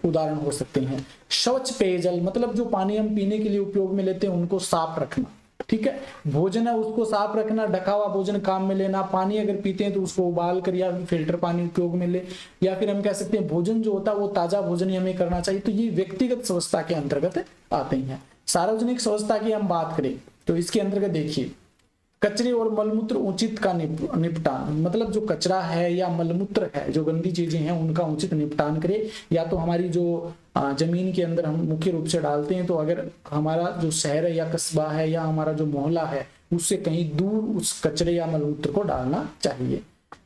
उदाहरण हो सकते हैं। स्वच्छ पेयजल, मतलब जो पानी हम पीने के लिए उपयोग में लेते हैं उनको साफ रखना, ठीक है। भोजन है उसको साफ रखना, ढका हुआ भोजन काम में लेना, पानी अगर पीते हैं तो उसको उबाल कर या फिल्टर पानी उपयोग में ले, या फिर हम कह सकते हैं भोजन जो होता है वो ताजा भोजन ही हमें करना चाहिए। तो ये व्यक्तिगत स्वच्छता के अंतर्गत आते हैं। सार्वजनिक स्वच्छता की हम बात करें तो इसके अंतर्गत देखिए, कचरे और मलमूत्र उचित का निपटान, मतलब जो कचरा है या मलमूत्र है, जो गंदी चीजें हैं उनका उचित निपटान करें। या तो हमारी जो जमीन के अंदर हम मुख्य रूप से डालते हैं, तो अगर हमारा जो शहर है या कस्बा है या हमारा जो मोहल्ला है उससे कहीं दूर उस कचरे या मलमूत्र को डालना चाहिए।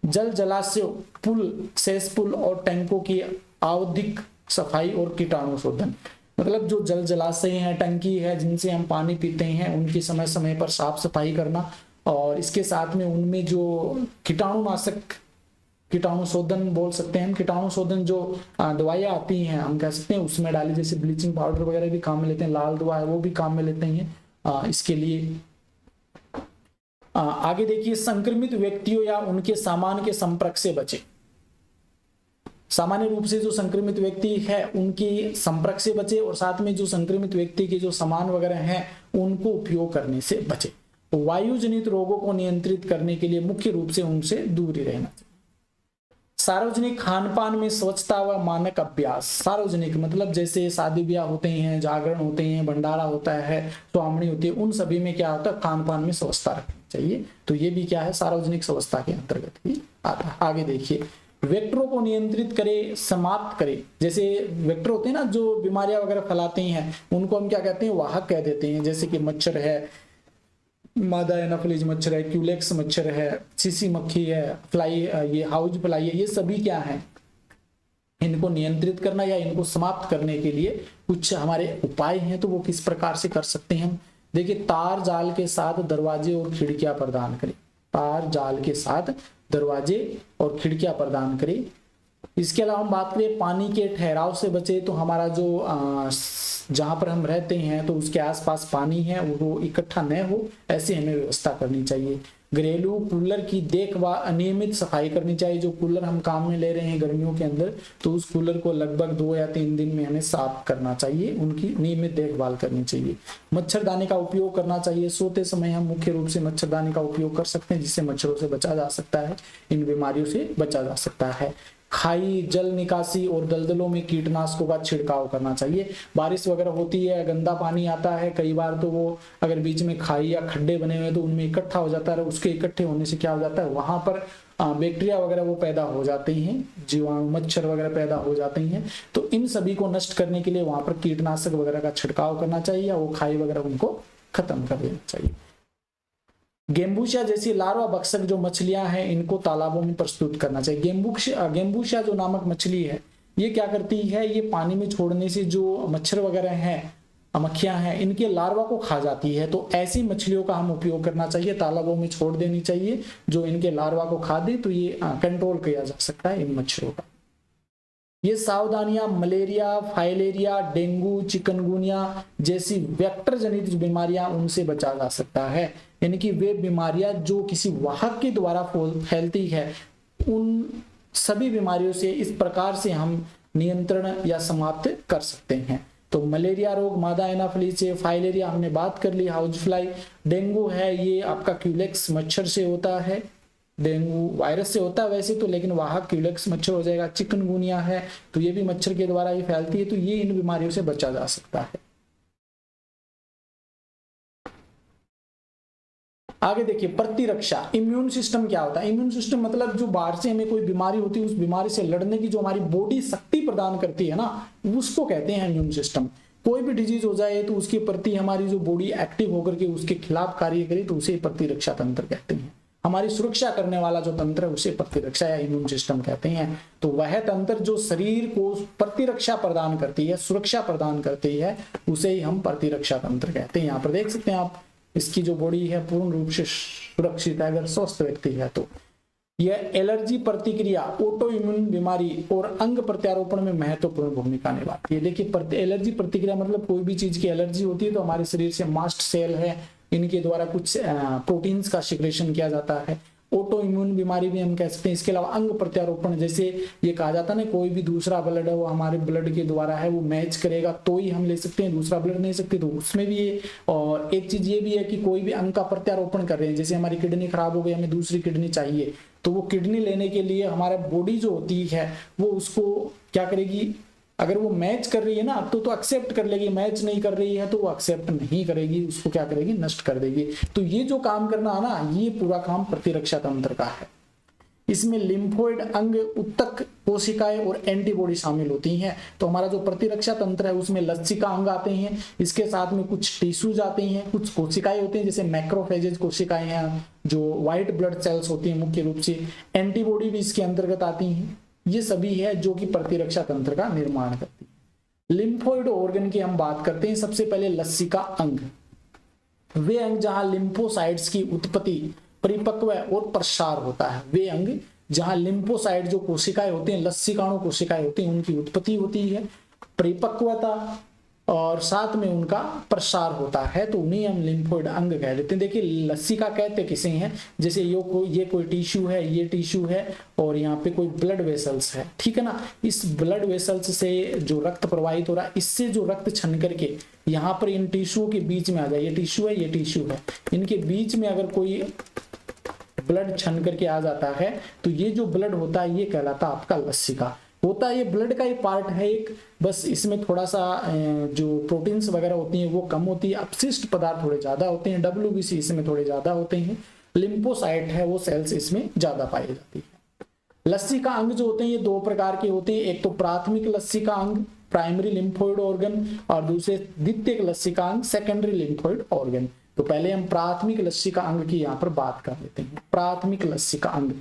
जल जलाशय, पुल, सेसपुल और टैंकों की आवधिक सफाई और कीटाणु शोधन, मतलब जो जल जलाशय हैं, टंकी है जिनसे हम पानी पीते हैं, उनकी समय समय पर साफ सफाई करना, और इसके साथ में उनमें जो कीटाणुनाशक, कीटाणु शोधन बोल सकते हैं, कीटाणु शोधन जो दवाइयाँ आती हैं हम कह सकते हैं उसमें डाली, जैसे ब्लीचिंग पाउडर वगैरह भी काम में लेते हैं, लाल दवा है वो भी काम में लेते हैं इसके लिए। आगे देखिए, संक्रमित व्यक्तियों या उनके सामान के संपर्क से बचे। सामान्य रूप से जो संक्रमित व्यक्ति है उनकी संपर्क से बचे, और साथ में जो संक्रमित व्यक्ति के जो सामान वगैरह हैं उनको उपयोग करने से बचे। वायु जनित रोगों को नियंत्रित करने के लिए मुख्य रूप से उनसे दूर ही रहना चाहिए। सार्वजनिक खान-पान में स्वच्छता व मानक अभ्यास। सार्वजनिक मतलब जैसे शादी ब्याह होते हैं, जागरण होते हैं, भंडारा होता है, स्वामणी होती है, उन सभी में क्या होता है, खान-पान में स्वच्छता रखनी चाहिए। तो ये भी क्या है, सार्वजनिक स्वच्छता के अंतर्गत ही आता है। आगे देखिए, वेक्टरों को नियंत्रित करे, समाप्त करे। जैसे वेक्टर होते हैं ना जो बीमारियां वगैरह फैलाते हैं, उनको हम क्या कहते हैं, वाहक कह देते हैं। जैसे कि मच्छर है, मादा एनाफिलीज मच्छर है, क्यूलेक्स मच्छर है, सीसी मक्खी है, फ्लाई, ये हाउस फ्लाई है, ये सभी क्या है, इनको नियंत्रित करना या इनको समाप्त करने के लिए कुछ हमारे उपाय हैं। तो वो किस प्रकार से कर सकते हैं हम, देखिए, तार जाल के साथ दरवाजे और खिड़कियां प्रदान करें। तार जाल के साथ दरवाजे और खिड़कियां प्रदान करें। इसके अलावा हम बात करें पानी के ठहराव से बचे, तो हमारा जो जहां पर हम रहते हैं तो उसके आसपास पानी है वो इकट्ठा न हो, ऐसी हमें व्यवस्था करनी चाहिए। घरेलू कूलर की देखभाल, अनियमित सफाई करनी चाहिए। जो कूलर हम काम में ले रहे हैं गर्मियों के अंदर, तो उस कूलर को लगभग 2 या 3 दिन में हमें साफ करना चाहिए, उनकी नियमित देखभाल करनी चाहिए। मच्छरदानी का उपयोग करना चाहिए। सोते समय हम मुख्य रूप से मच्छरदानी का उपयोग कर सकते हैं, जिससे मच्छरों से बचा जा सकता है, इन बीमारियों से बचा जा सकता है। खाई, जल निकासी और दलदलों में कीटनाशकों का छिड़काव करना चाहिए। बारिश वगैरह होती है, गंदा पानी आता है, कई बार तो वो अगर बीच में खाई या खड्डे बने हुए तो उनमें इकट्ठा हो जाता है, उसके इकट्ठे होने से क्या हो जाता है, वहां पर बैक्टीरिया वगैरह वो पैदा हो जाते हैं, जीवाणु, मच्छर वगैरह पैदा हो जाते हैं। तो इन सभी को नष्ट करने के लिए वहां पर कीटनाशक वगैरह का छिड़काव करना चाहिए, या वो खाई वगैरह उनको खत्म कर देना चाहिए। गेम्बुशिया जैसी लार्वा भक्षक जो मछलियां हैं इनको तालाबों में प्रस्तुत करना चाहिए। गेम्बुशिया जो नामक मछली है, ये क्या करती है, ये पानी में छोड़ने से जो मच्छर वगैरह हैं, मक्खियां हैं, इनके लार्वा को खा जाती है। तो ऐसी मछलियों का हम उपयोग करना चाहिए, तालाबों में छोड़ देनी चाहिए, जो इनके लार्वा को खा दे, तो ये कंट्रोल किया जा सकता है इन मच्छरों का। ये सावधानियां मलेरिया, फाइलेरिया, डेंगू, चिकनगुनिया जैसी वेक्टर जनित बीमारियां, उनसे बचा जा सकता है। यानी कि वे बीमारियां जो किसी वाहक के द्वारा फैलती है, उन सभी बीमारियों से इस प्रकार से हम नियंत्रण या समाप्त कर सकते हैं। तो मलेरिया रोग मादा एनाफिलीज से, फाइलेरिया हमने बात कर ली, हाउस फ्लाई, डेंगू है ये आपका क्यूलेक्स मच्छर से होता है, डेंगू वायरस से होता है वैसे तो, लेकिन वाहक क्यूलेक्स मच्छर हो जाएगा। चिकनगुनिया है तो ये भी मच्छर के द्वारा ही फैलती है, तो ये इन बीमारियों से बचा जा सकता है। आगे देखिए, प्रतिरक्षा, इम्यून सिस्टम क्या होता है। इम्यून सिस्टम मतलब जो बाहर से हमें कोई बीमारी होती है, उस बीमारी से लड़ने की जो हमारी बॉडी शक्ति प्रदान करती है ना, उसको कहते हैं इम्यून सिस्टम। कोई भी डिजीज हो जाए तो उसके प्रति हमारी जो बॉडी एक्टिव होकर के उसके खिलाफ कार्य करे, तो उसे प्रतिरक्षा तंत्र कहते हैं। हमारी सुरक्षा करने वाला जो तंत्र है उसे प्रतिरक्षा या इम्यून सिस्टम कहते हैं। तो वह तंत्र जो शरीर को प्रतिरक्षा प्रदान करती है, सुरक्षा प्रदान करती है, उसे ही हम प्रतिरक्षा तंत्र कहते हैं। यहाँ पर देख सकते हैं आप, इसकी जो बॉडी है पूर्ण रूप से सुरक्षित है अगर स्वस्थ व्यक्ति है तो। यह एलर्जी प्रतिक्रिया, ऑटो इम्यून बीमारी और अंग प्रत्यारोपण में महत्वपूर्ण भूमिका निभाती है। देखिए, एलर्जी प्रतिक्रिया मतलब कोई भी चीज की एलर्जी होती है तो हमारे शरीर से मास्ट सेल है, इनके द्वारा कुछ प्रोटीन्स का सिक्रेशन किया जाता है। ऑटो इम्यून बीमारी भी हम कह सकते हैं। इसके अलावा अंग प्रत्यारोपण, जैसे ये कहा जाता है ना कोई भी दूसरा ब्लड है वो हमारे ब्लड के द्वारा है वो मैच करेगा तो ही हम ले सकते हैं, दूसरा ब्लड नहीं सकते, तो उसमें भी ये। और एक चीज ये भी है कि कोई भी अंग का प्रत्यारोपण कर रहे हैं, जैसे हमारी किडनी खराब हो गई, हमें दूसरी किडनी चाहिए, तो वो किडनी लेने के लिए हमारा बॉडी जो होती है वो उसको क्या करेगी, अगर वो मैच कर रही है ना तो एक्सेप्ट कर लेगी, मैच नहीं कर रही है तो वो एक्सेप्ट नहीं करेगी, उसको क्या करेगी, नष्ट कर देगी। तो ये जो काम करना है ना, ये पूरा काम प्रतिरक्षा तंत्र का है। इसमें लिम्फोइड अंग, उत्तक कोशिकाएं और एंटीबॉडी शामिल होती हैं। तो हमारा जो प्रतिरक्षा तंत्र है उसमें लसिका अंग आते हैं, इसके साथ में कुछ टिश्यूज आते हैं, कुछ कोशिकाएं होती हैं जैसे मैक्रोफेजेज कोशिकाएं हैं जो व्हाइट ब्लड सेल्स होती हैं मुख्य रूप से, एंटीबॉडी भी इसके अंतर्गत आती हैं। ये सभी है जो कि प्रतिरक्षा तंत्र का निर्माण करती है। लिम्फोइड ऑर्गन की हम बात करते हैं। सबसे पहले लसिका अंग, वे अंग जहां लिम्फोसाइट्स की उत्पत्ति, परिपक्व और प्रसार होता है। वे अंग जहां लिम्फोसाइट जो कोशिकाएं होती हैं, लसिकाणु कोशिकाएं होती हैं, उनकी उत्पत्ति होती है, परिपक्वता और साथ में उनका प्रसार होता है, तो उन्हें हम लिम्फोइड अंग कह देते हैं। देखिए लसिका कहते किसे हैं, जैसे ये कोई टिश्यू है, ये टिश्यू है और यहाँ पे कोई ब्लड वेसल्स है, ठीक है ना। इस ब्लड वेसल्स से जो रक्त प्रवाहित हो रहा है, इससे जो रक्त छन करके यहाँ पर इन टिश्यू के बीच में आ जाए, ये टिश्यू है, ये टिश्यू है, इनके बीच में अगर कोई ब्लड छन करके आ जाता है तो ये जो ब्लड होता है ये कहलाता है आपका लसिका होता है। ये ब्लड का ही पार्ट है एक, बस इसमें थोड़ा सा जो प्रोटीन्स वगैरह होती हैं वो कम होती है, अपशिष्ट पदार्थ थोड़े ज्यादा होते हैं, WBC इसमें थोड़े ज्यादा होते हैं, लिम्फोसाइट है वो सेल्स इसमें ज्यादा पाई जाती है। लसिका अंग जो होते हैं ये दो प्रकार के होते हैं, एक तो प्राथमिक लसिका अंग प्राइमरी लिम्फोइड ऑर्गन और दूसरे द्वितीयक लसिका अंग सेकेंडरी लिम्फोइड ऑर्गन। तो पहले हम प्राथमिक लसिका अंग की यहाँ पर बात कर लेते हैं। प्राथमिक लसिका अंग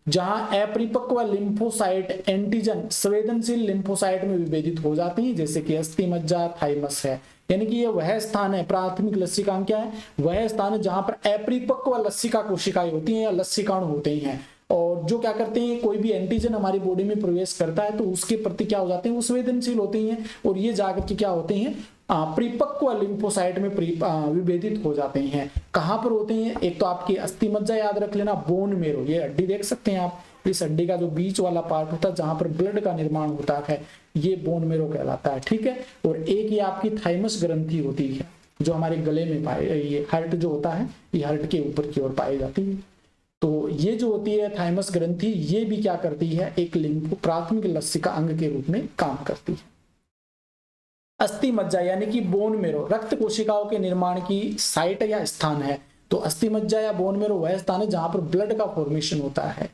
जहां अपरिपक्व लिम्फोसाइट एंटीजन संवेदनशील लिम्फोसाइट में विभेदित हो जाती है, जैसे कि अस्थि मज्जा, थाइमस है, यानी कि ये वह स्थान है, प्राथमिक लसिका अंग क्या है, वह स्थान है जहां पर अपरिपक्व लसिका कोशिकाएं होती हैं या लसिकाणु होते हैं, और जो क्या करते हैं कोई भी एंटीजन हमारी बॉडी में प्रवेश करता है तो उसके प्रति क्या हो जाते हैं, वो संवेदनशील होते हैं और ये जाकर के क्या होते हैं, परिपक्व लिम्फोसाइट में विभेदित हो जाते हैं। कहां पर होते हैं, एक तो आपकी अस्थि मज्जा याद रख लेना, बोन मेरो, ये हड्डी देख सकते हैं आप, इस हड्डी का जो बीच वाला पार्ट होता है जहां पर ब्लड का निर्माण होता है ये बोन मेरो कहलाता है, ठीक है। और एक ये आपकी थाइमस ग्रंथि होती है जो हमारे गले में पाए, ये हार्ट जो होता है ये हार्ट के ऊपर की ओर पाई जाती है। तो ये जो होती है थाइमस ग्रंथि, ये भी क्या करती है, एक प्राथमिक लसिका अंग के रूप में काम करती है। अस्थि मज्जा यानी कि बोन मेरो रक्त कोशिकाओं के निर्माण की साइट या स्थान है। तो अस्थि मज्जा या बोन मेरो वह स्थान है जहां पर ब्लड का फॉर्मेशन होता है,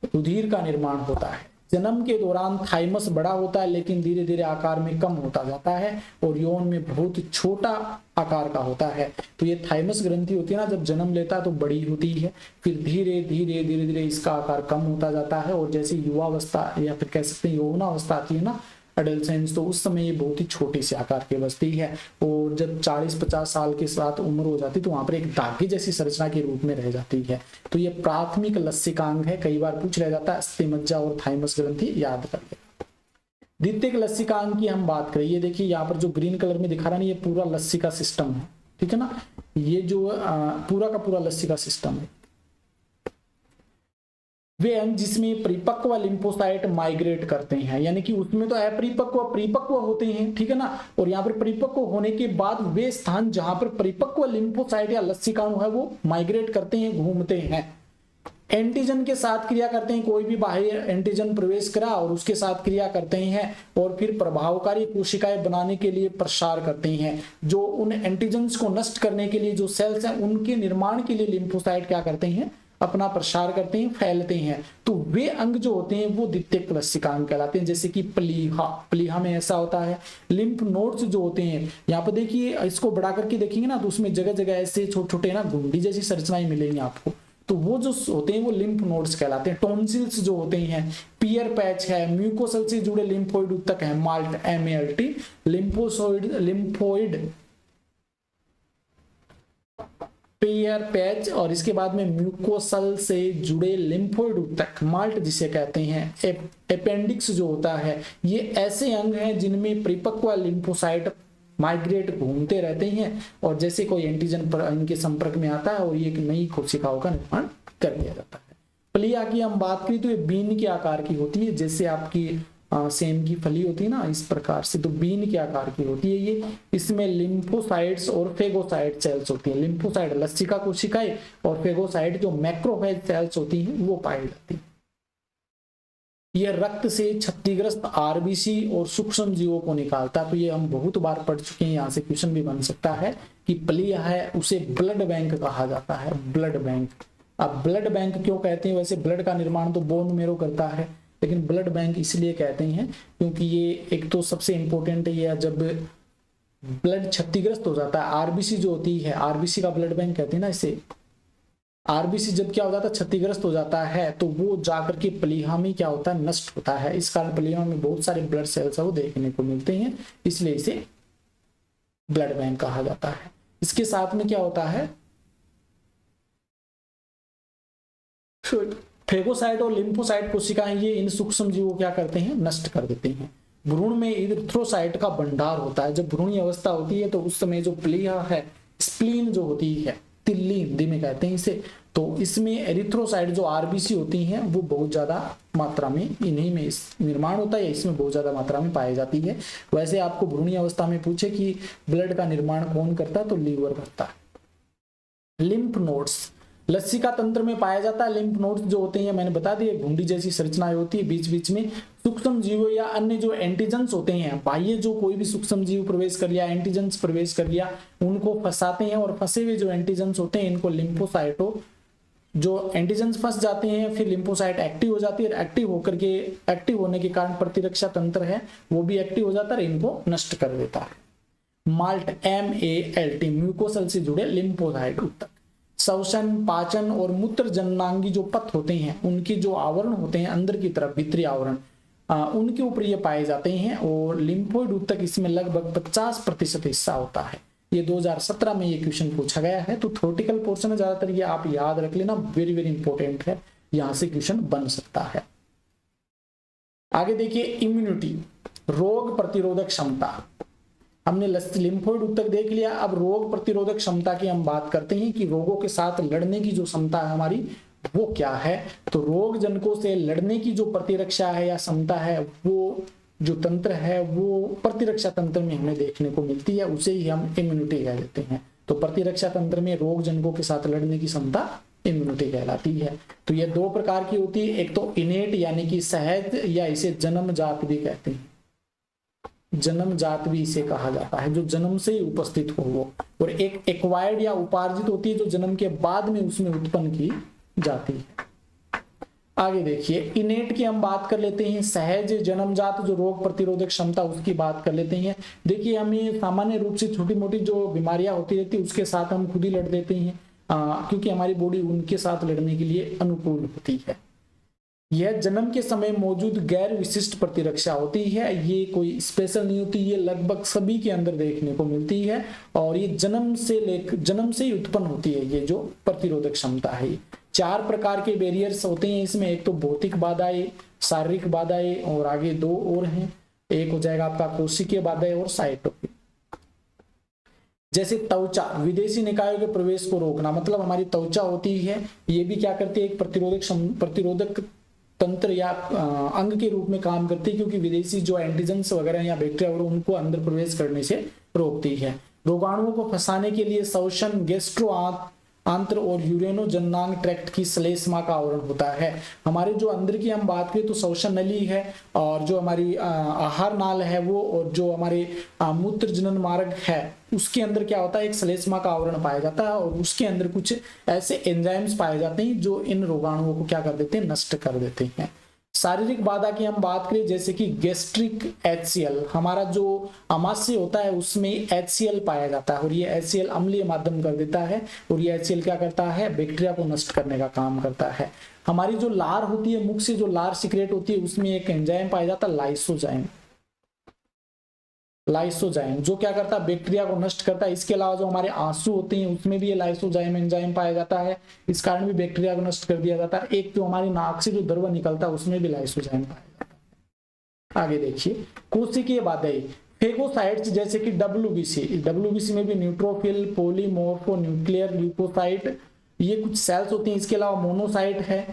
रुधिर का निर्माण होता है। जन्म के दौरान थाइमस बड़ा होता है लेकिन धीरे धीरे आकार में कम होता जाता है और यौन में बहुत छोटा आकार का होता है। तो ये थाइमस ग्रंथि होती है ना, जब जन्म लेता है तो बड़ी होती है, फिर धीरे धीरे इसका आकार कम होता जाता है और जैसे युवावस्था या फिर कह सकते हैं यौवनावस्था आती है ना, एडल्सेंस, तो उस समय ये बहुत ही छोटी सी आकार की बचती है और जब 40-50 साल के साथ उम्र हो जाती है तो वहां पर एक धागे जैसी संरचना के रूप में रह जाती है। तो ये प्राथमिक लसिकांग है, कई बार पूछ रह जाता है, अस्थि मज्जा और थाइमस ग्रंथि याद कर ले। द्वितीयक लसिकांग की हम बात करें, ये देखिए यहाँ पर जो ग्रीन कलर में दिखा रहा है ये पूरा लसिका सिस्टम है, ठीक है ना, ये जो पूरा का पूरा लसिका सिस्टम है। वे अंग जिसमें परिपक्व लिम्फोसाइट माइग्रेट करते हैं, यानी कि उसमें तो अपरिपक्व परिपक्व होते हैं, ठीक है ना, और यहाँ पर परिपक्व होने के बाद वे स्थान जहां पर परिपक्व लिम्फोसाइट या लसिकाणु है वो माइग्रेट करते हैं, घूमते हैं, एंटीजन के साथ क्रिया करते हैं, कोई भी बाह्य एंटीजन प्रवेश करा और उसके साथ क्रिया करते हैं और फिर प्रभावकारी कोशिकाएं बनाने के लिए प्रसार करते हैं। जो उन एंटीजन्स को नष्ट करने के लिए जो सेल्स हैं उनके निर्माण के लिए लिम्फोसाइट क्या करते हैं, अपना प्रसार करते हैं, फैलते हैं। तो वे अंग जो होते हैं वो द्वितीयक लसिकांग कहलाते हैं, जैसे कि प्लीहा में ऐसा होता है। लिम्फ नोड्स जो होते हैं, यहाँ पर देखिए इसको बढ़ा करके देखेंगे ना तो उसमें जगह जगह ऐसे छोटे छोटे ना घुंडी जैसी संरचनाएं मिलेंगी आपको, तो वो जो होते हैं वो लिम्फ नोड्स कहलाते हैं। टॉन्सिल्स जो होते हैं, पियर पैच है, म्यूकोसल से जुड़े लिम्फोइड उत्तक है, माल्ट MALT, लिम्फोइड पियर पैच और इसके बाद में म्यूकोसल से जुड़े लिम्फोइड उत्तक, माल्ट जिसे कहते हैं। अपेंडिक्स जो होता है, ये ऐसे अंग हैं जिनमें परिपक्व लिम्फोसाइट माइग्रेट घूमते रहते हैं और जैसे कोई एंटीजन पर इनके संपर्क में आता है और ये एक नई कोशिकाओं का निर्माण कर दिया जाता है। प्लिया की हम बात करें तो ये बीन के आकार की होती है, जैसे आपकी सेम की फली होती है ना, इस प्रकार से, तो बीन के आकार की होती है ये। इसमें लिम्फोसाइट्स और फेगोसाइट सेल्स होती हैं। लिम्फोसाइट लसिका कोशिकाएं और फेगोसाइट जो मैक्रोफेज सेल्स होती हैं वो पाई जाती है। यह रक्त से क्षतिग्रस्त आरबीसी और सूक्ष्म जीवों को निकालता है। तो ये हम बहुत बार पढ़ चुके हैं, यहाँ से क्वेश्चन भी बन सकता है कि प्लिया है उसे ब्लड बैंक कहा जाता है, ब्लड बैंक। अब ब्लड बैंक क्यों कहते हैं, वैसे ब्लड का निर्माण तो बोन मेरो करता है, लेकिन ब्लड बैंक इसलिए कहते हैं क्योंकि ये एक तो सबसे इंपॉर्टेंट है, जब ब्लड क्षतिग्रस्त हो जाता है, आरबीसी जो होती है, आरबीसी का ब्लड बैंक कहते हैं ना इसे, आरबीसी जब क्या हो जाता है, क्षतिग्रस्त हो जाता है, तो वो जाकर के प्लीहा में क्या होता है, नष्ट होता है। इस कारण प्लीहा में बहुत सारे ब्लड सेल्स है वो देखने को मिलते हैं, इसलिए इसे ब्लड बैंक कहा जाता है। इसके साथ में क्या होता है, फेगोसाइट और लिम्फोसाइट कोशिकाएं ये इन सूक्ष्म जीवों क्या करते हैं, नष्ट कर देते हैं। भ्रूण में इरिथ्रोसाइट का भंडार होता है। जब भ्रूणी अवस्था होती है तो उस समय जो प्लीहा है, स्प्लीन जो होती है, तिल्ली हिंदी में कहते हैं इसे, तो इसमें एरिथ्रोसाइट जो आरबीसी होती हैं वो बहुत ज्यादा मात्रा में इन्हीं में निर्माण होता है, इसमें बहुत ज्यादा मात्रा में पाई जाती है। वैसे आपको भ्रूणी अवस्था में पूछे कि ब्लड का निर्माण कौन करता है, तो लीवर करता है। लिम्फ नोड्स लसिका तंत्र में पाया जाता है। लिम्फ नोड्स जो होते हैं मैंने बता दिया, घुंडी जैसी संरचनाएं होती है, बीच बीच में सूक्ष्म जीव या अन्य जो एंटीजेंस होते हैं, बाह्य जो कोई भी सूक्ष्म जीव प्रवेश कर लिया, एंटीजेंस प्रवेश कर लिया, उनको फंसाते हैं, और फंसे हुए जो एंटीजेंस होते हैं इनको लिम्फोसाइटो, जो एंटीजेंस फंस जाते हैं फिर लिम्फोसाइट एक्टिव हो जाती है, एक्टिव होने के कारण प्रतिरक्षा तंत्र है वो भी एक्टिव हो जाता है, इनको नष्ट कर देता है। माल्ट MALT म्यूकोसल से जुड़े लिम्फोसाइट उत्तक श्वसन, पाचन और मूत्र जननांगी जो पथ होते हैं उनके जो आवरण होते हैं अंदर की तरफ, भीतरी आवरण, उनके ऊपर ये पाए जाते हैं, और लिम्फोइड उत्तक इसमें लगभग 50% हिस्सा होता है। ये 2017 में ये क्वेश्चन पूछा गया है, तो थ्योरेटिकल पोर्शन है ज्यादातर, ये आप याद रख लेना, वेरी वेरी इंपॉर्टेंट है, यहां से क्वेश्चन बन सकता है। आगे देखिए, इम्यूनिटी, रोग प्रतिरोधक क्षमता। हमने लिम्फोइड उत्तक देख लिया, अब रोग प्रतिरोधक क्षमता की हम बात करते हैं कि रोगों के साथ लड़ने की जो क्षमता है हमारी वो क्या है। तो रोग जनकों से लड़ने की जो प्रतिरक्षा है या क्षमता है, वो जो तंत्र है वो प्रतिरक्षा तंत्र में हमें देखने को मिलती है, उसे ही हम इम्यूनिटी कह देते हैं। तो प्रतिरक्षा तंत्र में रोग जनकों के साथ लड़ने की क्षमता इम्यूनिटी कहलाती है। तो ये दो प्रकार की होती है, एक तो इनेट यानी कि सहज, या इसे जन्मजात भी कहते हैं, जन्मजात भी इसे कहा जाता है, जो जन्म से ही उपस्थित हो वो, और एक एक्वायर्ड या उपार्जित होती है जो जन्म के बाद में उसमें उत्पन्न की जाती है। आगे देखिए, इनेट की हम बात कर लेते हैं, सहज जन्मजात जो रोग प्रतिरोधक क्षमता उसकी बात कर लेते हैं। देखिए, हमें सामान्य रूप से छोटी मोटी जो बीमारियां होती रहती है उसके साथ हम खुद ही लड़ देते हैं, क्योंकि हमारी बॉडी उनके साथ लड़ने के लिए अनुकूल होती है। यह जन्म के समय मौजूद गैर विशिष्ट प्रतिरक्षा होती है, ये कोई स्पेशल नहीं होती, ये लगभग सभी के अंदर देखने को मिलती है, और ये जन्म से ही उत्पन्न होती है। ये जो प्रतिरोधक क्षमता है, 4 प्रकार के बैरियर्स होते हैं इसमें, एक तो भौतिक बाधाएं, शारीरिक बाधाएं, और आगे 2 और हैं, एक हो जाएगा आपका कोशिकीय बाधाएं और साइटोकिन। जैसे त्वचा, विदेशी निकायों के प्रवेश को रोकना, मतलब हमारी त्वचा होती है ये भी क्या करती है, एक प्रतिरोधक तंत्र या अंग के रूप में काम करती है, क्योंकि विदेशी जो एंटीजेंस वगैरह या बैक्टीरिया वगैरह उनको अंदर प्रवेश करने से रोकती है। रोगाणुओं को फंसाने के लिए श्वसन, गैस्ट्रो आंत्र और यूरेनो जननांग ट्रैक्ट की श्लेष्मा का आवरण होता है। हमारे जो अंदर की हम बात करें तो श्वसन नली है, और जो हमारी आहार नाल है वो, और जो हमारे मूत्र जनन मार्ग है उसके अंदर क्या होता है, एक श्लेष्मा का आवरण पाया जाता है, और उसके अंदर कुछ ऐसे एंजाइम्स पाए जाते हैं जो इन रोगाणुओं को क्या कर देते हैं, नष्ट कर देते हैं। शारीरिक बाधा की हम बात करें, जैसे कि गैस्ट्रिक HCl, हमारा जो आमाशय होता है उसमें HCl पाया जाता है, और ये HCl अम्लीय माध्यम कर देता है, और ये HCl क्या करता है, बैक्टीरिया को नष्ट करने का काम करता है। हमारी जो लार होती है, मुख से जो लार सिक्रेट होती है उसमें एक एंजाइम पाया जाता है लाइसोजाइम, जो क्या करता है, बैक्टीरिया को नष्ट करता है। इसके अलावा जो हमारे आंसू होते हैं उसमें भी ये लाइसोजाइम एंजाइम पाया जाता है, इस कारण भी बैक्टीरिया को नष्ट कर दिया जाता है। एक जो हमारी नाक से जो द्रव निकलता है उसमें भी लाइसोजाइम पाया जाता है। आगे देखिए, कोशिकीय बाधाएं, फेगोसाइट्स जैसे कि WBC में भी न्यूट्रोफिल, पॉलीमोर्फो न्यूक्लियर ल्यूकोसाइट, ये कुछ सेल्स होती हैं। इसके अलावा मोनोसाइट है,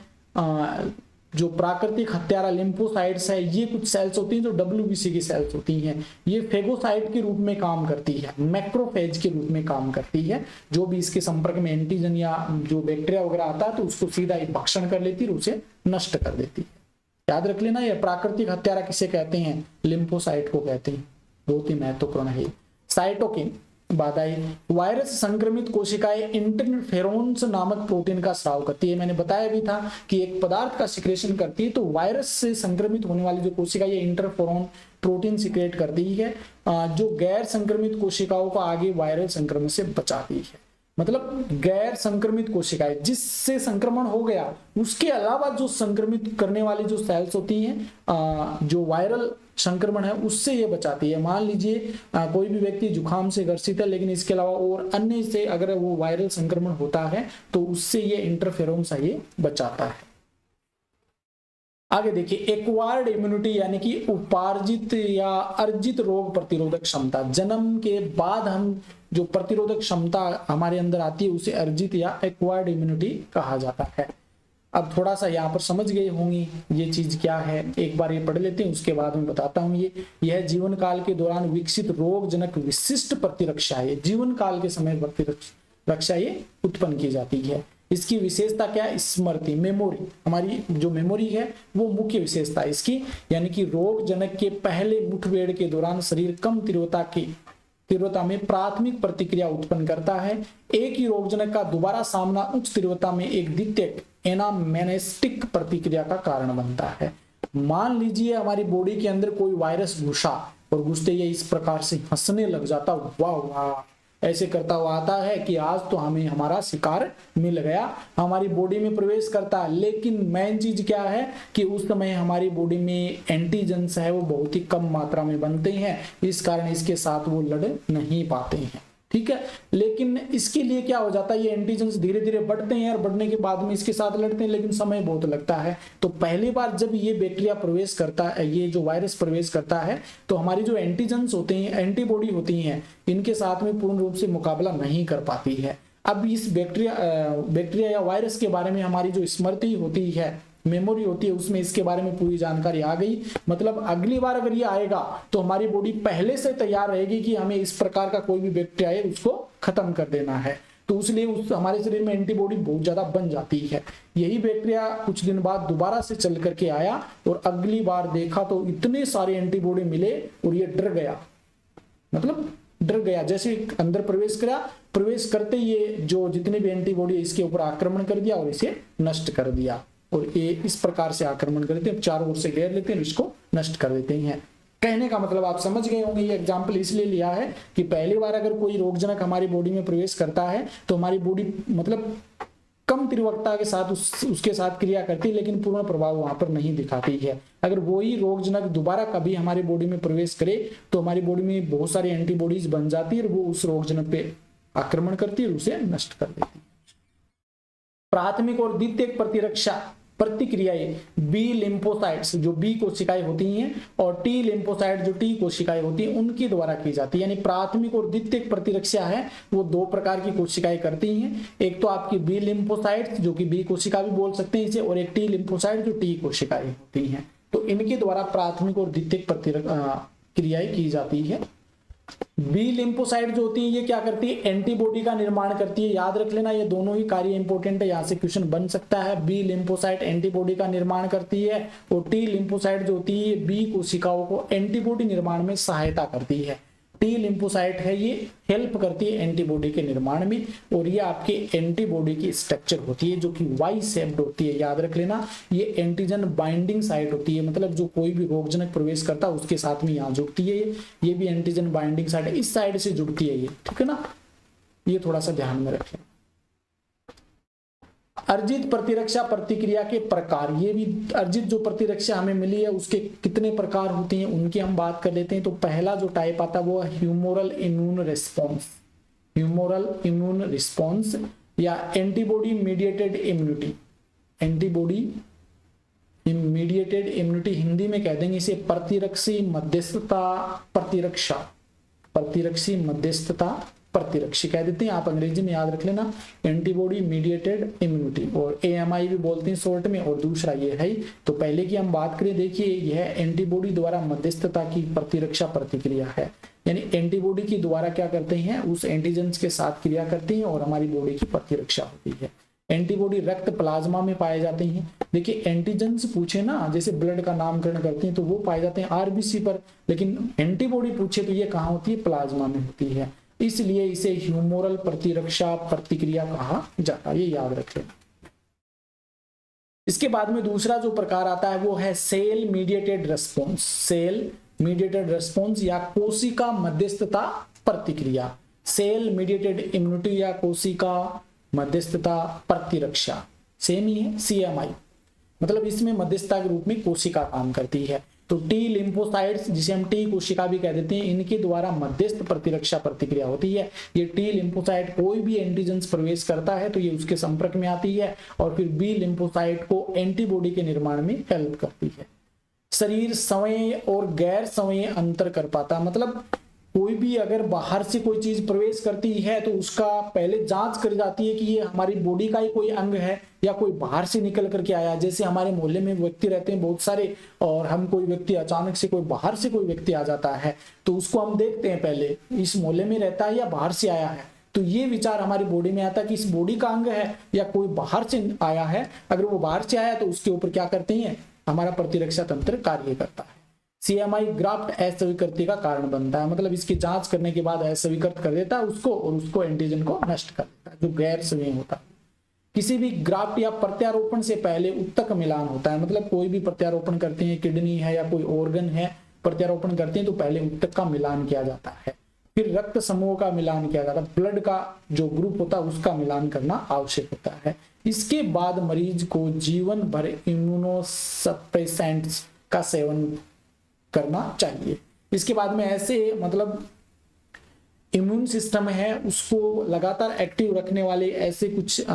जो प्राकृतिक हत्यारा लिम्फोसाइट्स है, ये कुछ सेल्स होती हैं जो WBC की सेल्स होती हैं। ये फेगोसाइट के रूप में काम करती है, मैक्रोफेज के रूप में काम करती है। जो भी इसके संपर्क में एंटीजन या जो बैक्टीरिया वगैरह आता है तो उसको सीधा ही भक्षण कर लेती है और उसे नष्ट कर देती है। याद रख लेना, ये प्राकृतिक हत्यारा किसे कहते हैं? लिम्फोसाइट को कहते हैं। बहुत ही महत्वपूर्ण है। साइटोकिन बात आई, वायरस संक्रमित कोशिकाएं इंटरफेरोन्स नामक प्रोटीन का स्राव करती है। मैंने बताया भी था कि एक पदार्थ का सिक्रेशन करती है, तो वायरस से संक्रमित होने वाली जो कोशिका ये इंटरफेरोन प्रोटीन सिक्रेट करती है, जो गैर संक्रमित कोशिकाओं को आगे वायरल संक्रमण से बचाती है। मतलब गैर संक्रमित कोशिकाएं, जिससे संक्रमण हो गया उसके अलावा जो संक्रमित करने वाली जो सेल्स होती हैं, जो वायरल संक्रमण है उससे ये बचाती है। मान लीजिए कोई भी व्यक्ति जुकाम से ग्रसित है, लेकिन इसके अलावा और अन्य से अगर वो वायरल संक्रमण होता है तो उससे ये इंटरफेरोन से ये बचाता है। आगे देखिए, एक्वायर्ड इम्यूनिटी यानी कि उपार्जित या अर्जित रोग प्रतिरोधक क्षमता। जन्म के बाद हम जो प्रतिरोधक क्षमता हमारे अंदर आती है उसे अर्जित या एक्वायर्ड इम्यूनिटी कहा जाता है। अब थोड़ा सा यहाँ पर समझ गए होंगे ये चीज क्या है, एक बार ये पढ़ लेते हैं, उसके बाद मैं बताता हूँ। यह जीवन काल के दौरान विकसित रोगजनक विशिष्ट प्रतिरक्षा है। जीवन काल के समय प्रतिरक्षा ये उत्पन्न की जाती है। इसकी विशेषता क्या है? स्मृति, मेमोरी, हमारी जो मेमोरी है वो मुख्य विशेषता है इसकी। यानी कि रोगजनक के पहले मुठभेड़ के दौरान शरीर कम तीव्रता में प्राथमिक प्रतिक्रिया उत्पन्न करता है। एक ही रोगजनक का दोबारा सामना उच्च तीव्रता में एक द्वितीयक एनामेनेस्टिक प्रतिक्रिया का कारण बनता है। मान लीजिए हमारी बॉडी के अंदर कोई वायरस घुसा और घुसते ही इस प्रकार से हंसने लग जाता, वाह वाह ऐसे करता हुआ आता है कि आज तो हमें हमारा शिकार मिल गया, हमारी बॉडी में प्रवेश करता है। लेकिन मेन चीज क्या है कि उस समय हमारी बॉडी में एंटीजेंस है वो बहुत ही कम मात्रा में बनते हैं, इस कारण इसके साथ वो लड़ नहीं पाते हैं। ठीक है, लेकिन इसके लिए क्या हो जाता है, ये एंटीजेंस धीरे धीरे बढ़ते हैं और बढ़ने के बाद में इसके साथ लड़ते हैं, लेकिन समय बहुत लगता है। तो पहली बार जब ये बैक्टीरिया प्रवेश करता है, ये जो वायरस प्रवेश करता है, तो हमारी जो एंटीजेंस होते हैं, एंटीबॉडी होती हैं, इनके साथ में पूर्ण रूप से मुकाबला नहीं कर पाती है। अब इस बैक्टीरिया या वायरस के बारे में हमारी जो स्मृति होती है, मेमोरी होती है, उसमें इसके बारे में पूरी जानकारी आ गई। मतलब अगली बार अगर ये आएगा तो हमारी बॉडी पहले से तैयार रहेगी कि हमें इस प्रकार का कोई भी बैक्टीरिया है उसको खत्म कर देना है। तो इसलिए हमारे शरीर में एंटीबॉडी बहुत ज्यादा बन जाती है। यही बैक्टीरिया कुछ दिन बाद दोबारा से चल करके आया और अगली बार देखा तो इतने सारे एंटीबॉडी मिले और ये डर गया, मतलब डर गया। जैसे अंदर प्रवेश करते ये जो जितने भी एंटीबॉडी इसके ऊपर आक्रमण कर दिया और इसे नष्ट कर दिया। और ये इस प्रकार से आक्रमण करते हैं, चारों ओर से घेर लेते हैं, इसको नष्ट कर देते हैं। कहने का मतलब आप समझ गए होंगे। ये एग्जाम्पल इसलिए लिया है कि पहली बार अगर कोई रोगजनक हमारी बॉडी में प्रवेश करता है तो हमारी बॉडी मतलब कम तीव्रता के साथ उसके साथ क्रिया करती है, लेकिन पूर्ण प्रभाव वहां पर नहीं दिखाती है। अगर वही रोगजनक दोबारा कभी हमारी बॉडी में प्रवेश करे तो हमारी बॉडी में बहुत सारी एंटीबॉडीज बन जाती है और वो उस रोगजनक पे आक्रमण करती है और उसे नष्ट कर देती है। प्राथमिक और द्वितीयक प्रतिक्रियाएं बी लिम्फोसाइट्स जो बी कोशिकाएं होती हैं और टी लिम्फोसाइट जो टी कोशिकाएं होती हैं उनके द्वारा की जाती है। यानी प्राथमिक और द्वितीयक प्रतिरक्षा है वो दो प्रकार की कोशिकाएं करती हैं। एक तो आपकी बी लिम्फोसाइट्स जो कि बी कोशिका भी बोल सकते हैं इसे, और एक टी लिम्फोसाइट जो टी कोशिकाएं होती हैं। तो इनके द्वारा प्राथमिक और द्वितीयक क्रियाएं की जाती है। बी लिम्फोसाइट जो होती है ये क्या करती है, एंटीबॉडी का निर्माण करती है। याद रख लेना, ये दोनों ही कार्य इंपॉर्टेंट है, यहाँ से क्वेश्चन बन सकता है। बी लिम्फोसाइट एंटीबॉडी का निर्माण करती है और टी लिम्फोसाइट जो होती है बी कोशिकाओं को एंटीबॉडी निर्माण में सहायता करती है। टी लिम्फोसाइट है ये हेल्प करती है एंटीबॉडी के निर्माण में, और ये आपके एंटीबॉडी की स्ट्रक्चर होती है जो कि वाई शेप्ड होती है। याद रख लेना, ये एंटीजन बाइंडिंग साइट होती है, मतलब जो कोई भी रोगजनक प्रवेश करता है उसके साथ में यहाँ जुड़ती है। ये भी एंटीजन बाइंडिंग साइट है, इस साइड से जुड़ती है ये, ठीक है ना, ये थोड़ा सा ध्यान में रखें। अर्जित प्रतिरक्षा प्रतिक्रिया के प्रकार, ये भी अर्जित जो प्रतिरक्षा हमें मिली है उसके कितने प्रकार होते हैं उनकी हम बात कर लेते हैं। तो पहला जो टाइप आता है वो है humoral immune response, humoral immune response या antibody mediated immunity. Antibody mediated immunity Hindi में कह देंगे इसे प्रतिरक्षी मध्यस्थता प्रतिरक्षा, प्रतिरक्षी मध्यस्थता प्रतिरक्षी कह देते हैं, आप अंग्रेजी में याद रख लेना, एंटीबॉडी मीडिएटेड इम्यूनिटी, और AMI भी बोलते हैं शॉर्ट में, और दूसरा ये है। तो पहले की हम बात करें, देखिए यह एंटीबॉडी द्वारा मध्यस्थता की प्रतिरक्षा प्रतिक्रिया है, यानी एंटीबॉडी के द्वारा क्या करते हैं, उस एंटीजन के साथ क्रिया करते हैं और हमारी बॉडी की प्रतिरक्षा होती है। एंटीबॉडी रक्त प्लाज्मा में पाए जाते हैं। देखिए एंटीजन पूछे ना, जैसे ब्लड का नामकरण करते हैं तो वो पाए जाते हैं RBC पर, लेकिन एंटीबॉडी पूछे तो ये कहाँ होती है, प्लाज्मा में होती है, इसलिए इसे ह्यूमोरल प्रतिरक्षा प्रतिक्रिया कहा जाता है, ये याद रख लेना। इसके बाद में दूसरा जो प्रकार आता है वो है cell mediated response, cell mediated response या कोशिका मध्यस्थता प्रतिक्रिया, सेल मीडिएटेड इम्यूनिटी या कोशिका मध्यस्थता प्रतिरक्षा, सेम ही है CMI, मतलब इसमें मध्यस्थता के रूप में कोशिका काम करती है। तो T लिम्फोसाइट्स, जिसे हम T कोशिका भी कह देते हैं, इनके द्वारा मध्यस्थ प्रतिरक्षा प्रतिक्रिया होती है। ये T लिम्फोसाइट कोई भी एंटीजन प्रवेश करता है तो ये उसके संपर्क में आती है और फिर B लिम्फोसाइट को एंटीबॉडी के निर्माण में हेल्प करती है। शरीर स्वयं और गैर स्वयं अंतर कर पाता, मतलब कोई भी अगर बाहर से कोई चीज प्रवेश करती है तो उसका पहले जांच करी जाती है कि ये हमारी बॉडी का ही कोई अंग है या कोई बाहर से निकल करके आया। जैसे हमारे मोहल्ले में व्यक्ति रहते हैं बहुत सारे, और हम कोई व्यक्ति अचानक से कोई बाहर से कोई व्यक्ति आ जाता है तो उसको हम देखते हैं पहले इस मोहल्ले में रहता है या बाहर से आया है, तो ये विचार हमारी बॉडी में आता है कि इस बॉडी का अंग है या कोई बाहर से आया है। अगर वो बाहर से आया तो उसके ऊपर क्या करते हैं, हमारा प्रतिरक्षा तंत्र कार्य करता है। CMI ग्राफ्ट अस्वीकृति का कारण बनता है, मतलब इसकी जांच करने के बाद अस्वीकृत कर देता है उसको और उसको एंटीजन को नष्ट कर देता है, जो गैर स्वयं होता है। किसी भी ग्राफ्ट या प्रत्यारोपण से पहले उत्तक मिलान होता है, मतलब कोई भी प्रत्यारोपण करते हैं, किडनी है या कोई ऑर्गन है, प्रत्यारोपण करते हैं तो पहले उत्तक का मिलान किया जाता है, फिर रक्त समूह का मिलान किया जाता है, ब्लड का जो ग्रुप होता है उसका मिलान करना आवश्यक होता है। इसके बाद मरीज को जीवन भर इम्यूनोसप्रेसेंट्स का सेवन करना चाहिए। इसके बाद में ऐसे मतलब इम्यून सिस्टम है उसको लगातार एक्टिव रखने वाले ऐसे कुछ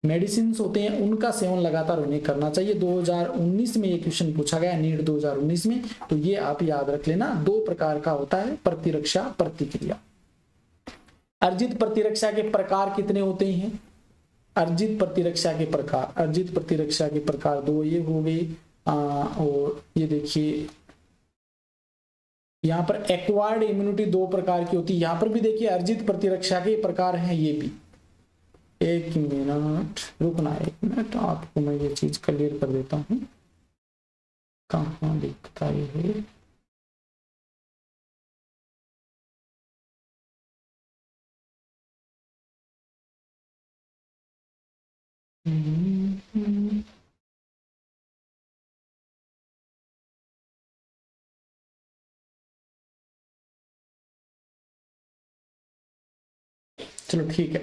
मेडिसिन होते हैं, उनका सेवन लगातार उन्हें करना चाहिए। 2019 में ये क्वेश्चन पूछा गया, नीट 2019 में, तो ये आप याद रख लेना। 2 प्रकार का होता है प्रतिरक्षा प्रतिक्रिया। अर्जित प्रतिरक्षा के प्रकार कितने होते हैं? अर्जित प्रतिरक्षा के प्रकार 2 ये हो गए, और ये देखिए यहाँ पर एक्वायर्ड इम्यूनिटी 2 प्रकार की होती है। यहाँ पर भी देखिए अर्जित प्रतिरक्षा के प्रकार हैं ये भी। एक मिनट रुकना, 1 मिनट, आपको मैं ये चीज क्लियर कर देता हूँ, कहाँ दिखता है। चलो ठीक है।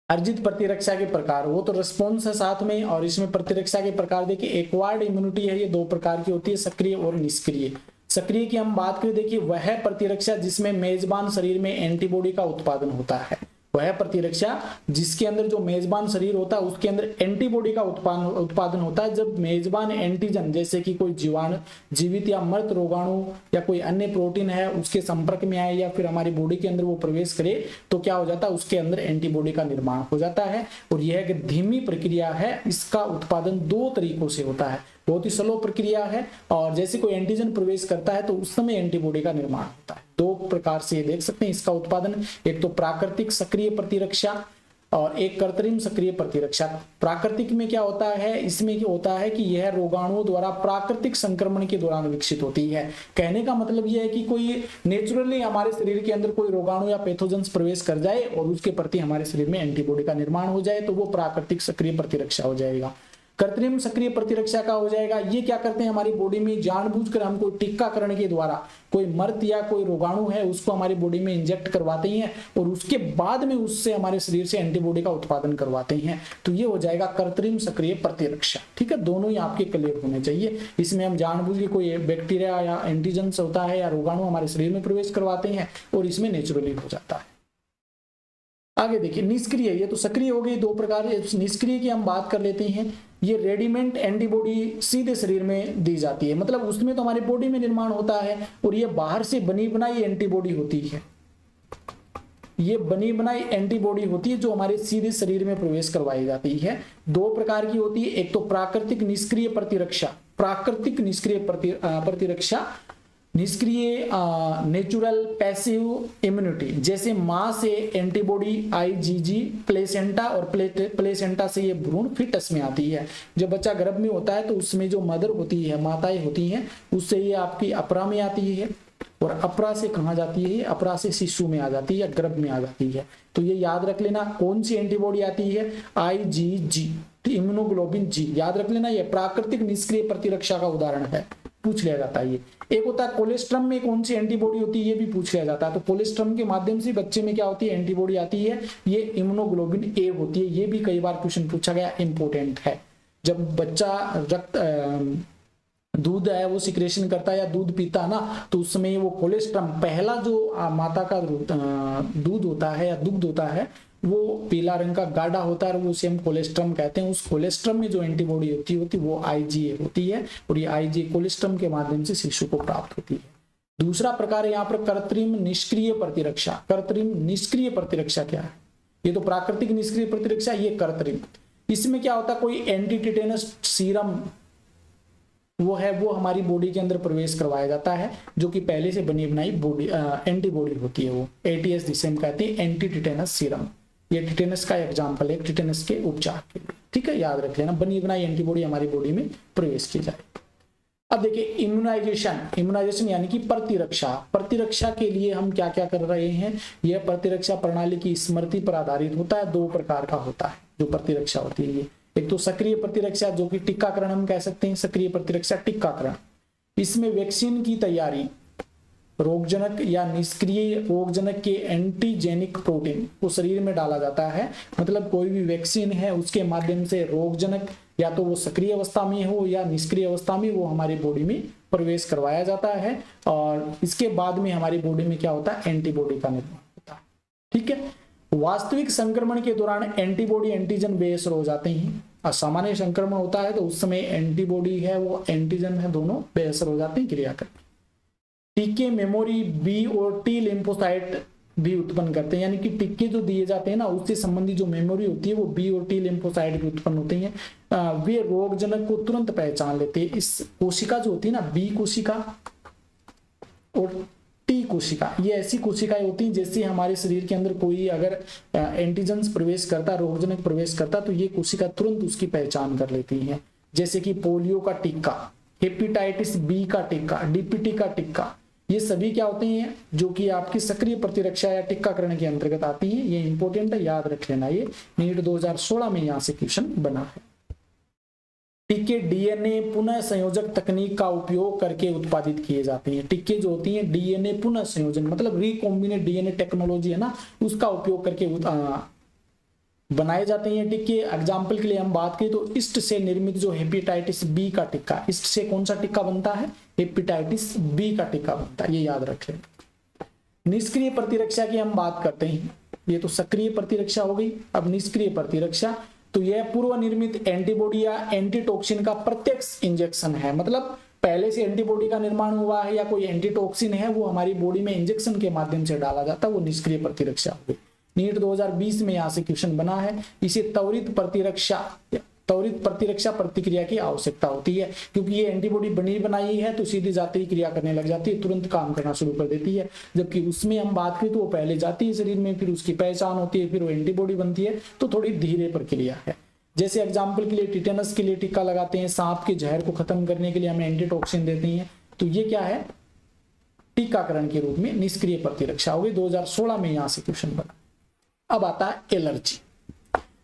अर्जित प्रतिरक्षा के प्रकार, वो तो रिस्पॉन्स है साथ में, और इसमें प्रतिरक्षा के प्रकार देखिए एक्वायर्ड इम्यूनिटी है, ये 2 प्रकार की होती है, सक्रिय और निष्क्रिय। सक्रिय की हम बात करें, देखिए वह प्रतिरक्षा जिसमें मेजबान शरीर में एंटीबॉडी का उत्पादन होता है, वह प्रतिरक्षा जिसके अंदर जो मेजबान शरीर होता है उसके अंदर एंटीबॉडी का उत्पादन होता है। जब मेजबान एंटीजन जैसे कि कोई जीवाणु, जीवित या मृत रोगाणु या कोई अन्य प्रोटीन है उसके संपर्क में आए या फिर हमारी बॉडी के अंदर वो प्रवेश करे तो क्या हो जाता है, उसके अंदर एंटीबॉडी का निर्माण हो जाता है। और यह एक धीमी प्रक्रिया है, इसका उत्पादन 2 तरीकों से होता है, बहुत ही स्लो प्रक्रिया है। और जैसे कोई एंटीजन प्रवेश करता है तो उस समय एंटीबॉडी का निर्माण होता है। 2 प्रकार से देख सकते हैं इसका उत्पादन, एक तो प्राकृतिक सक्रिय प्रतिरक्षा और एक कृत्रिम सक्रिय प्रतिरक्षा। प्राकृतिक में क्या होता है, इसमें क्या होता है कि यह रोगाणुओं द्वारा प्राकृतिक संक्रमण के दौरान विकसित होती है। कहने का मतलब यह है कि कोई नेचुरली हमारे शरीर के अंदर कोई रोगाणु या पैथोजेंस प्रवेश कर जाए और उसके प्रति हमारे शरीर में एंटीबॉडी का निर्माण हो जाए तो वो प्राकृतिक सक्रिय प्रतिरक्षा हो जाएगा। कृत्रिम सक्रिय प्रतिरक्षा का हो जाएगा, ये क्या करते हैं, हमारी बॉडी में जानबूझकर हम कोई टीकाकरण के द्वारा कोई मर्द या कोई रोगाणु है उसको हमारी बॉडी में इंजेक्ट करवाते हैं और उसके बाद में उससे हमारे शरीर से एंटीबॉडी का उत्पादन करवाते हैं, तो ये हो जाएगा कृत्रिम सक्रिय प्रतिरक्षा। ठीक है, दोनों ही आपके क्लियर होने चाहिए। इसमें हम जानबूझ के कोई बैक्टीरिया या एंटीजन होता है या रोगाणु हमारे शरीर में प्रवेश करवाते हैं और इसमें नेचुरली हो जाता है। आगे देखिए निष्क्रिय, ये तो सक्रिय हो गई दो प्रकार। निष्क्रिय की हम बात कर लेते हैं। ये रेडीमेड एंटीबॉडी सीधे शरीर में दी जाती है, मतलब उसमें तो हमारी बॉडी में निर्माण होता है, और ये बाहर से बनी बनाई एंटीबॉडी होती है। ये बनी बनाई एंटीबॉडी होती है जो हमारे सीधे शरीर में प्रवेश करवाई जाती है। दो प्रकार की होती है, एक तो प्राकृतिक निष्क्रिय प्रतिरक्षा, प्राकृतिक निष्क्रिय प्रतिरक्षा, निष्क्रिय नेचुरल पैसिव इम्यूनिटी, जैसे मां से एंटीबॉडी आईजीजी प्लेसेंटा, और प्लेसेंटा से ये भ्रूण फिटस में आती है। जब बच्चा गर्भ में होता है तो उसमें जो मदर होती है, माताएं होती हैं, उससे ये आपकी अपरा में आती है, और अपरा से कहाँ जाती है, अपरा से शिशु में आ जाती है या गर्भ में आ जाती है। तो ये याद रख लेना, कौन सी एंटीबॉडी आती है, आईजीजी, इम्यूनोग्लोबिन जी, याद रख लेना। ये प्राकृतिक निष्क्रिय प्रतिरक्षा का उदाहरण है, पूछ लिया जाता है। ये एक होता है कोलेस्ट्रम में कौन सी एंटीबॉडी होती है, ये भी पूछ लिया जाता है। तो कोलेस्ट्रम के माध्यम से बच्चे में क्या होती है, एंटीबॉडी आती है, ये इम्यूनोग्लोबिन ए होती है। ये भी कई बार क्वेश्चन पूछा गया, इंपॉर्टेंट है। जब बच्चा रक्त दूध है वो सिक्रेशन करता है या दूध पीता है ना, तो उसमें वो कोलेस्ट्रम, पहला जो माता का दूध होता है या दुग्ध होता है, वो पीला रंग का गाढ़ा होता है, वो उसे हम कोलेस्ट्रम कहते हैं। उस कोलेस्ट्रम में जो एंटीबॉडी होती है वो आईजीए होती है, और ये आईजीए कोलेस्ट्रम के माध्यम से शिशु को प्राप्त होती है। दूसरा प्रकार है यहाँ पर कृत्रिम निष्क्रिय प्रतिरक्षा। कृत्रिम निष्क्रिय प्रतिरक्षा क्या है, ये तो प्राकृतिक निष्क्रिय प्रतिरक्षा, ये कृत्रिम। इसमें क्या होता है, कोई एंटी टिटेनस सीरम वो हमारी बॉडी के अंदर प्रवेश करवाया जाता है, जो कि पहले से बनी बनाई बॉडी एंटीबॉडी होती है, वो एटीएस जिसे हम कहते हैं, एंटी टिटेनस सीरम। ये टिटेनस का एग्जाम्पल है, टिटेनस के उपचार के लिए, ठीक है, याद रख लेना। बनी बनाई एंटीबॉडी हमारी बॉडी में प्रवेश की जाए। अब देखिए इम्यूनाइजेशन, इम्यूनाइजेशन यानी कि प्रतिरक्षा। प्रतिरक्षा के लिए हम क्या क्या कर रहे हैं, यह प्रतिरक्षा प्रणाली की स्मृति पर आधारित होता है। दो प्रकार का होता है जो प्रतिरक्षा होती है, एक तो सक्रिय प्रतिरक्षा जो कि टीकाकरण हम कह सकते हैं, सक्रिय प्रतिरक्षा टीकाकरण। इसमें वैक्सीन की तैयारी, रोगजनक या निष्क्रिय रोगजनक के एंटीजेनिक प्रोटीन को शरीर में डाला जाता है। मतलब कोई भी वैक्सीन है उसके माध्यम से रोगजनक या तो वो सक्रिय अवस्था में हो या निष्क्रिय अवस्था में वो हमारी बॉडी में प्रवेश करवाया जाता है, और इसके बाद में हमारी बॉडी में क्या होता है, एंटीबॉडी का निर्माण होता है। ठीक है, वास्तविक संक्रमण के दौरान एंटीबॉडी एंटीजन बेअसर हो जाते हैं। असामान्य संक्रमण होता है तो उस समय एंटीबॉडी है वो एंटीजन है, दोनों बेअसर हो जाते हैं क्रिया कर। टीके मेमोरी बी और टी लिम्फोसाइट भी उत्पन्न करते हैं, यानी कि टीके जो दिए जाते हैं ना, उससे संबंधित जो मेमोरी होती है वो बी और टी लिम्फोसाइट भी उत्पन्न होते हैं। वे रोगजनक को तुरंत पहचान लेते हैं। इस कोशिका जो होती है ना, बी कोशिका और टी कोशिका, ये ऐसी कोशिकाएं होती हैं जैसे हमारे शरीर के अंदर कोई अगर एंटीजन प्रवेश करता, रोगजनक प्रवेश करता, तो ये कोशिका तुरंत उसकी पहचान कर लेती हैं। जैसे कि पोलियो का टीका, हेपेटाइटिस बी का टीका, डीपीटी का टीका, ये सभी क्या होते हैं, जो कि आपकी सक्रिय प्रतिरक्षा या टीकाकरण के अंतर्गत आती है। ये इंपॉर्टेंट है, याद रख लेना। ये नीट 2016 में यहाँ से क्वेश्चन बना है। टीके डीएनए पुनः संयोजक तकनीक का उपयोग करके उत्पादित किए जाते हैं। टीके जो होती हैं डीएनए पुनः संयोजन, मतलब रिकॉम्बिनेट डीएनए टेक्नोलॉजी है ना, उसका उपयोग करके बनाए जाते हैं टीके। एग्जाम्पल के लिए हम बात करें तो ईस्ट से निर्मित जो हेपेटाइटिस बी का टीका, ईस्ट से कौन सा टीका बनता है, हेपेटाइटिस बी का टीका बनता है, ये याद रखें। निष्क्रिय प्रतिरक्षा की हम बात करते हैं, ये तो सक्रिय प्रतिरक्षा हो गई। अब निष्क्रिय प्रतिरक्षा, तो यह पूर्व निर्मित एंटीबॉडी या एंटीटॉक्सिन का प्रत्यक्ष इंजेक्शन है। मतलब पहले से एंटीबॉडी का निर्माण हुआ है या कोई एंटीटॉक्सिन है, वो हमारी बॉडी में इंजेक्शन के माध्यम से डाला जाता है, वो निष्क्रिय प्रतिरक्षा हो गई। नीट 2020 में यहाँ से क्वेश्चन बना है। इसे त्वरित प्रतिरक्षा प्रतिक्रिया की आवश्यकता होती है, क्योंकि ये एंटीबॉडी बनी बनाई है तो सीधी जाती क्रिया करने लग जाती है, तुरंत काम करना शुरू कर देती है। जबकि उसमें हम बात करें तो वो पहले जाती है शरीर में, फिर उसकी पहचान होती है, फिर वो एंटीबॉडी बनती है, तो थोड़ी धीरे प्रक्रिया है। जैसे एग्जाम्पल के लिए टिटेनस के लिए टीका लगाते हैं, सांप के जहर को खत्म करने के लिए हमें एंटीटॉक्सिन देते हैं, तो ये क्या है, टीकाकरण के रूप में निष्क्रिय प्रतिरक्षा होगी। 2016 में यहाँ से क्वेश्चन बना। अब आता है एलर्जी।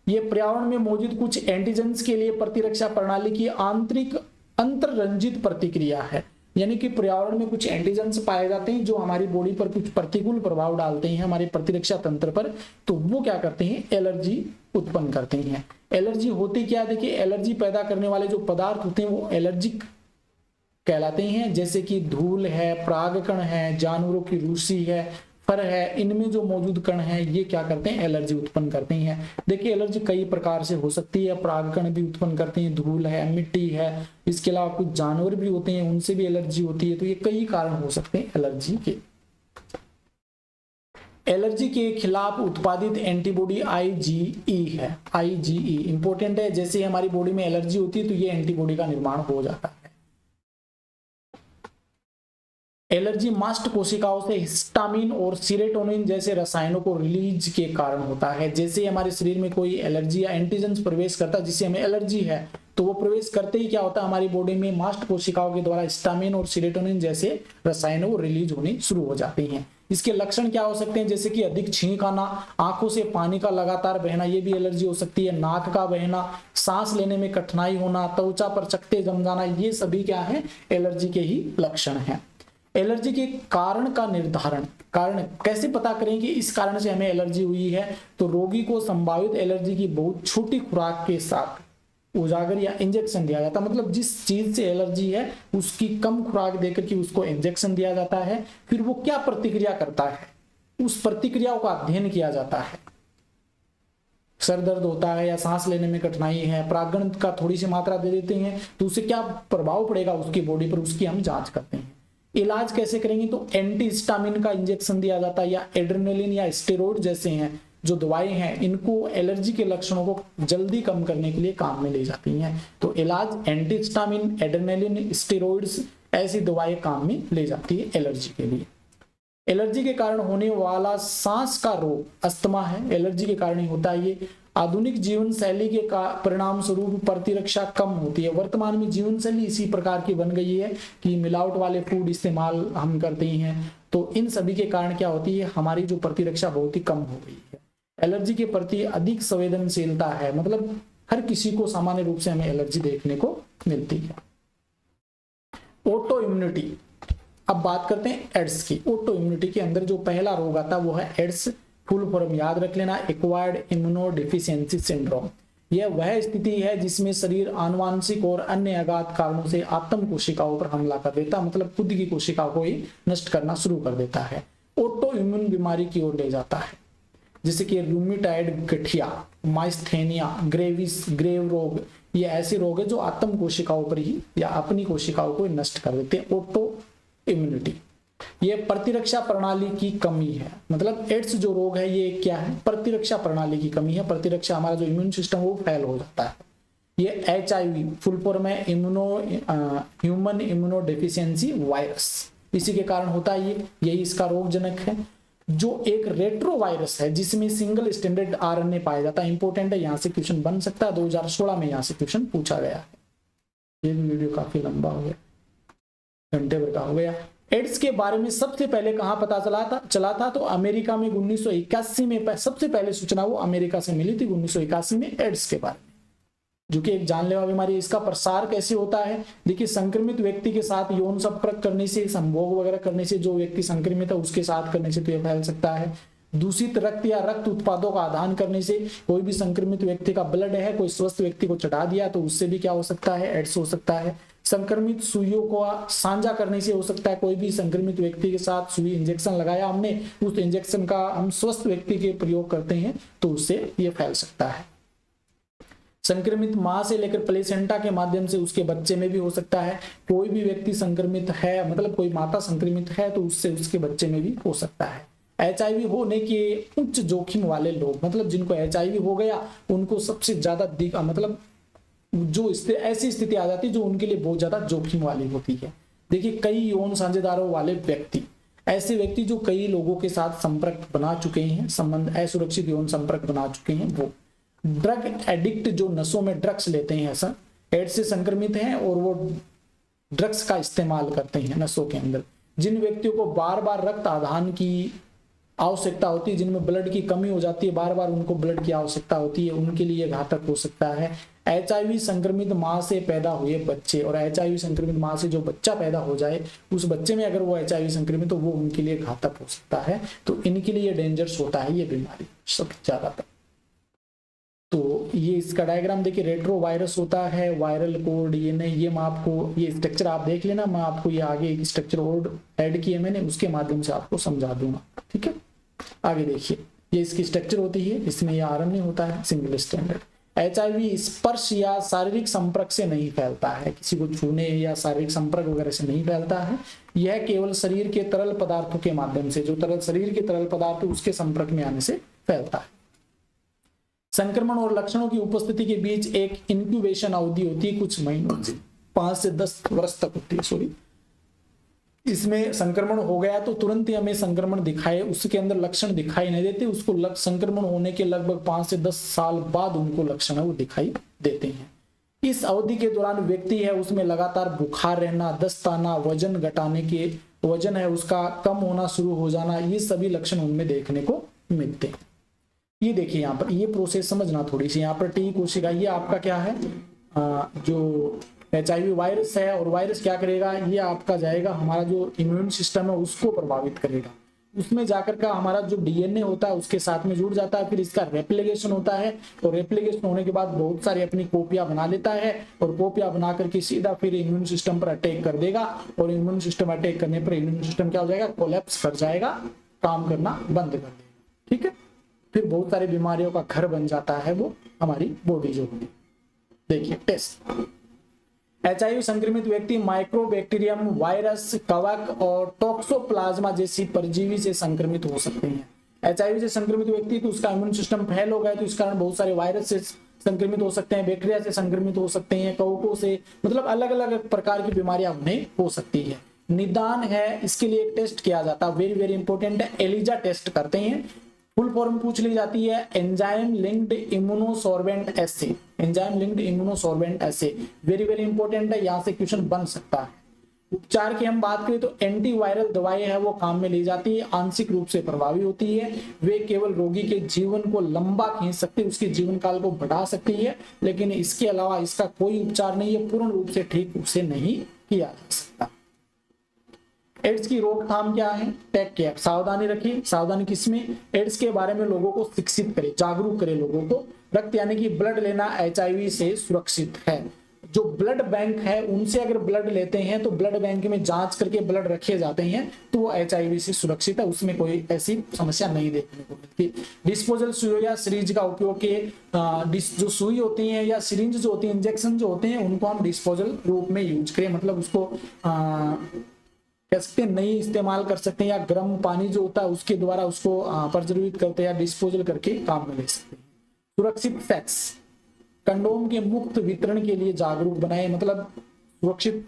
ये पर्यावरण में मौजूद कुछ एंटीजेंस के लिए प्रतिरक्षा प्रणाली की आंतरिक अंतररंजित प्रतिक्रिया है। यानी कि पर्यावरण में कुछ एंटीजेंस पाए जाते हैं जो हमारी बॉडी पर कुछ प्रतिकूल प्रभाव डालते हैं, हमारे प्रतिरक्षा तंत्र पर, तो वो क्या करते हैं, एलर्जी उत्पन्न करते हैं। एलर्जी होती क्या, देखिए एलर्जी पैदा करने वाले जो पदार्थ होते हैं वो एलर्जिक कहलाते हैं, जैसे कि धूल है, परागकण है, जानवरों की रूसी है, फर है, इनमें जो मौजूद कण है ये क्या करते हैं, एलर्जी उत्पन्न करते हैं। देखिए एलर्जी कई प्रकार से हो सकती है, परागकण भी उत्पन्न करते हैं, धूल है, मिट्टी है, इसके अलावा कुछ जानवर भी होते हैं उनसे भी एलर्जी होती है। तो ये कई कारण हो सकते हैं एलर्जी के। एलर्जी के खिलाफ उत्पादित एंटीबॉडी IgE है, IgE इंपॉर्टेंट है। जैसे हमारी बॉडी में एलर्जी होती है तो ये एंटीबॉडी का निर्माण हो जाता है। एलर्जी मास्ट कोशिकाओं से हिस्टामिन और सीरोटोनिन जैसे रसायनों को रिलीज के कारण होता है। जैसे हमारे शरीर में कोई एलर्जी या एंटीजेंस प्रवेश करता है जिससे हमें एलर्जी है, तो वो प्रवेश करते ही क्या होता है, हमारी बॉडी में मास्ट कोशिकाओं के द्वारा हिस्टामिन और सीरोटोनिन जैसे रसायनों को रिलीज होने शुरू हो जाते हैं। इसके लक्षण क्या हो सकते हैं, जैसे कि अधिक छींक आना, आंखों से पानी का लगातार बहना, ये भी एलर्जी हो सकती है, नाक का बहना, सांस लेने में कठिनाई होना, त्वचा पर चकत्ते जम जाना, ये सभी क्या है, एलर्जी के ही लक्षण हैं। एलर्जी के कारण का निर्धारण, कारण कैसे पता करें कि इस कारण से हमें एलर्जी हुई है, तो रोगी को संभावित एलर्जी की बहुत छोटी खुराक के साथ उजागर या इंजेक्शन दिया जाता है। मतलब जिस चीज से एलर्जी है उसकी कम खुराक देकर के उसको इंजेक्शन दिया जाता है। फिर वो क्या प्रतिक्रिया करता है, उस प्रतिक्रियाओं का अध्ययन किया जाता है। सर दर्द होता है या सांस लेने में कठिनाई है, परागण का थोड़ी सी मात्रा दे देते हैं तो उससे क्या प्रभाव पड़ेगा उसकी बॉडी पर, उसकी हम जांच करते हैं। इलाज कैसे करेंगे, तो एंटी हिस्टामिन का इंजेक्शन दिया जाता है, या एड्रेनलिन या स्टेरॉइड जैसे हैं जो दवाएं हैं, इनको एलर्जी के लक्षणों को जल्दी कम करने के लिए काम में ली जाती हैं। तो इलाज एंटी हिस्टामिन, एड्रेनलिन, स्टेरॉइड्स ऐसी दवाएं काम में ली जाती है एलर्जी के लिए। एलर्जी के कारण होने वाला सांस का रोग अस्थमा है, एलर्जी के कारण ही होता है ये। आधुनिक जीवन शैली के परिणाम स्वरूप प्रतिरक्षा कम होती है। वर्तमान में जीवन शैली इसी प्रकार की बन गई है कि मिलावट वाले फूड इस्तेमाल हम करते हैं, तो इन सभी के कारण क्या होती है, हमारी जो प्रतिरक्षा बहुत ही कम हो गई है। एलर्जी के प्रति अधिक संवेदनशीलता है, मतलब हर किसी को सामान्य रूप से हमें एलर्जी देखने को मिलती है। ऑटो इम्यूनिटी, अब बात करते हैं एड्स की। ऑटो इम्यूनिटी के अंदर जो पहला रोग आता है वो है एड्स, फुल फॉर्म याद रख लेना, एक्वायर्ड इम्यूनोडेफिशिएंसी सिंड्रोम। यह वह स्थिति है जिसमें शरीर आनुवांशिक और अन्य अज्ञात कारणों से आत्म कोशिकाओं पर हमला कर देता है, मतलब खुद की कोशिकाओं को ही नष्ट करना शुरू कर देता है, ऑटो इम्यून बीमारी की ओर ले जाता है। जैसे कि रूमेटॉइड गठिया, माइस्थेनिया ग्रेविस, ग्रेव रोग, ये ऐसे रोग है जो आत्म कोशिकाओं पर ही या अपनी कोशिकाओं को नष्ट कर देते हैं। ऑटो इम्यूनिटी, ये प्रतिरक्षा प्रणाली की कमी है। मतलब एड्स जो रोग है ये क्या है, प्रतिरक्षा प्रणाली की कमी है। प्रतिरक्षा, हमारा जो इम्यून सिस्टम वो फेल हो जाता है। ये HIV, फुल फॉर्म है ह्यूमन इम्यूनो डेफिशिएंसी वायरस, इसी के कारण होता है ये, यही इसका रोगजनक है। जो एक रेट्रो वायरस है जिसमें सिंगल स्टैंडर्ड RNA पाया जाता है, इंपॉर्टेंट है, यहाँ से क्वेश्चन बन सकता है। 2016 में यहाँ से क्वेश्चन पूछा गया है। ये भी वीडियो काफी लंबा हो गया, घंटे भर का हो गया। एड्स के बारे में सबसे पहले कहां पता चला था तो अमेरिका में 1981 में सबसे पहले सूचना वो अमेरिका से मिली थी, 1981 में एड्स के बारे में, जो कि एक जानलेवा बीमारी है। इसका प्रसार कैसे होता है, देखिए संक्रमित व्यक्ति के साथ यौन संपर्क करने से, संभोग वगैरह करने से, जो व्यक्ति संक्रमित है उसके साथ करने से तो यह फैल सकता है। दूषित रक्त या रक्त उत्पादों का आदान करने से, कोई भी संक्रमित व्यक्ति का ब्लड है कोई स्वस्थ व्यक्ति को चढ़ा दिया तो उससे भी क्या हो सकता है, एड्स हो सकता है। संक्रमित सुइयों को साझा करने से हो सकता है, कोई भी संक्रमित व्यक्ति के साथ सुई इंजेक्शन लगाया हमने, उस इंजेक्शन का हम स्वस्थ व्यक्ति के प्रयोग करते हैं तो उससे ये फैल सकता है। संक्रमित मां से लेकर प्लेसेंटा के माध्यम से उसके बच्चे में भी हो सकता है। कोई भी व्यक्ति संक्रमित है, मतलब कोई माता संक्रमित है तो उससे उसके बच्चे में भी हो सकता है। HIV होने के उच्च जोखिम वाले लोग, मतलब जिनको HIV हो गया उनको सबसे ज्यादा मतलब जो ऐसी स्थिति आ जाती है जो उनके लिए बहुत ज्यादा जोखिम वाली होती है। देखिए कई यौन साझेदारों वाले व्यक्ति, ऐसे व्यक्ति जो कई लोगों के साथ संपर्क बना चुके हैं, संबंध असुरक्षित यौन संपर्क बना चुके हैं, वो ड्रग एडिक्ट जो नशों में ड्रग्स लेते हैं, ऐसा एड्स से संक्रमित हैं और वो ड्रग्स का इस्तेमाल करते हैं नशों के अंदर। जिन व्यक्तियों को बार बार रक्त आदान की आवश्यकता होती है, जिनमें ब्लड की कमी हो जाती है, बार बार उनको ब्लड की आवश्यकता होती है, उनके लिए घातक हो सकता है। HIV संक्रमित मां से पैदा हुए बच्चे और HIV संक्रमित मां से जो बच्चा पैदा हो जाए उस बच्चे में अगर वो HIV संक्रमित तो वो उनके लिए घातक हो सकता है। तो इनके लिए डेंजरस होता है ये बीमारी सब ज्यादातर। तो ये इसका डायग्राम देखिए, रेट्रो वायरस होता है, वायरल कोड, ये नहीं, ये मैं आपको ये स्ट्रक्चर आप देख लेना, मैं आपको ये आगे एक स्ट्रक्चर और ऐड किए मैंने, उसके माध्यम से आपको समझा दूंगा। ठीक है, आगे देखिए, ये इसकी स्ट्रक्चर होती है, इसमें ये आरएनए होता है सिंगल स्टैंडर्ड। एचआईवी स्पर्श या शारीरिक संपर्क से नहीं फैलता है, किसी को छूने या शारीरिक संपर्क वगैरह से नहीं फैलता है। यह केवल शरीर के तरल पदार्थों के माध्यम से, जो तरल शरीर के तरल पदार्थ उसके संपर्क में आने से फैलता है। संक्रमण और लक्षणों की उपस्थिति के बीच एक इंक्यूबेशन अवधि होती है, कुछ महीनों से 5 से 10 वर्ष तक होती है। सॉरी, इसमें संक्रमण हो गया तो तुरंत ही हमें संक्रमण दिखाए, उसके अंदर लक्षण दिखाई नहीं देते, उसको संक्रमण होने के लगभग 5 से 10 साल बाद उनको लक्षण है वो दिखाई देते हैं। इस अवधि के दौरान व्यक्ति है उसमें लगातार बुखार रहना, दस्त आना, वजन घटाने के वजन है उसका कम होना शुरू हो जाना, ये सभी लक्षण उनमें देखने को मिलते हैं। ये देखिए यहाँ पर ये प्रोसेस समझना थोड़ी सी, यहाँ पर टी कोशिका, ये आपका क्या है, जो एचआईवी वायरस है, और वायरस क्या करेगा, ये आपका जाएगा हमारा जो इम्यून सिस्टम है उसको प्रभावित करेगा, उसमें जाकर का हमारा जो डीएनए होता है उसके साथ में जुड़ जाता है, फिर इसका रेप्लिकेशन होता है, और रेप्लिकेशन होने के बाद बहुत सारी अपनी कॉपियां बना लेता है, और कॉपियां बना करके सीधा फिर इम्यून सिस्टम पर अटैक कर देगा, और इम्यून सिस्टम अटैक करने पर इम्यून सिस्टम क्या हो जाएगा, कोलैप्स कर जाएगा, काम करना बंद कर देगा। ठीक है, फिर बहुत सारी बीमारियों का घर बन जाता है वो हमारी बॉडी जो होती है। देखिए टेस्ट, एचआईवी संक्रमित व्यक्ति माइक्रोबैक्टीरियम, वायरस, कवक और टॉक्सोप्लाज्मा जैसी परजीवी से संक्रमित हो सकते हैं। एचआईवी से संक्रमित व्यक्ति तो उसका इम्यून सिस्टम फेल हो गया, तो इस कारण बहुत सारे वायरस से संक्रमित हो सकते हैं, बैक्टीरिया से संक्रमित हो सकते हैं, कवकों से, मतलब अलग अलग प्रकार की बीमारियां उन्हें हो सकती है। निदान है, इसके लिए एक टेस्ट किया जाता है, वेरी वेरी इंपॉर्टेंट है, एलिजा टेस्ट करते हैं। फुल फॉर्म पूछ ली जाती है, एंजाइम लिंक्ड इम्यूनोसॉर्बेंट एसे, एंजाइम लिंक्ड इम्यूनोसॉर्बेंट एसे, वेरी वेरी इंपॉर्टेंट है, यहां से क्वेश्चन बन सकता है। उपचार की हम बात करें तो एंटीवायरल दवाएं है वो काम में ली जाती है, आंशिक रूप से प्रभावी होती है, वे केवल रोगी के जीवन को लंबा खींच सकती है, उसके जीवन काल को बढ़ा सकती है, लेकिन इसके अलावा इसका कोई उपचार नहीं है, पूर्ण रूप से ठीक उसे नहीं किया जा सकता। एड्स की रोकथाम क्या है, टेक केयर, सावधानी रखिए। सावधानी किसमें, एड्स के बारे में लोगों को शिक्षित करें, जागरूक करें लोगों को। रक्त यानी कि ब्लड लेना एचआईवी से सुरक्षित है। जो ब्लड बैंक है उनसे अगर ब्लड लेते हैं तो ब्लड बैंक में जांच करके ब्लड रखे जाते हैं, तो वो एचआईवी से सुरक्षित है, उसमें कोई ऐसी समस्या नहीं देखने को मिलती। डिस्पोजल सुई या सिरिंज का उपयोग के जो सुई होती है या सिरिंज जो होती है, इंजेक्शन जो होते हैं, उनको हम डिस्पोजल रूप में यूज करें, मतलब उसको कह सकते हैं नहीं इस्तेमाल कर सकते हैं, या गर्म पानी जो होता है उसके द्वारा उसको प्रज्वलित करते हैं या डिस्पोजल करके काम में ले सकते हैं। सुरक्षित सेक्स, कंडोम के मुक्त वितरण के लिए जागरूक बनाए, मतलब सुरक्षित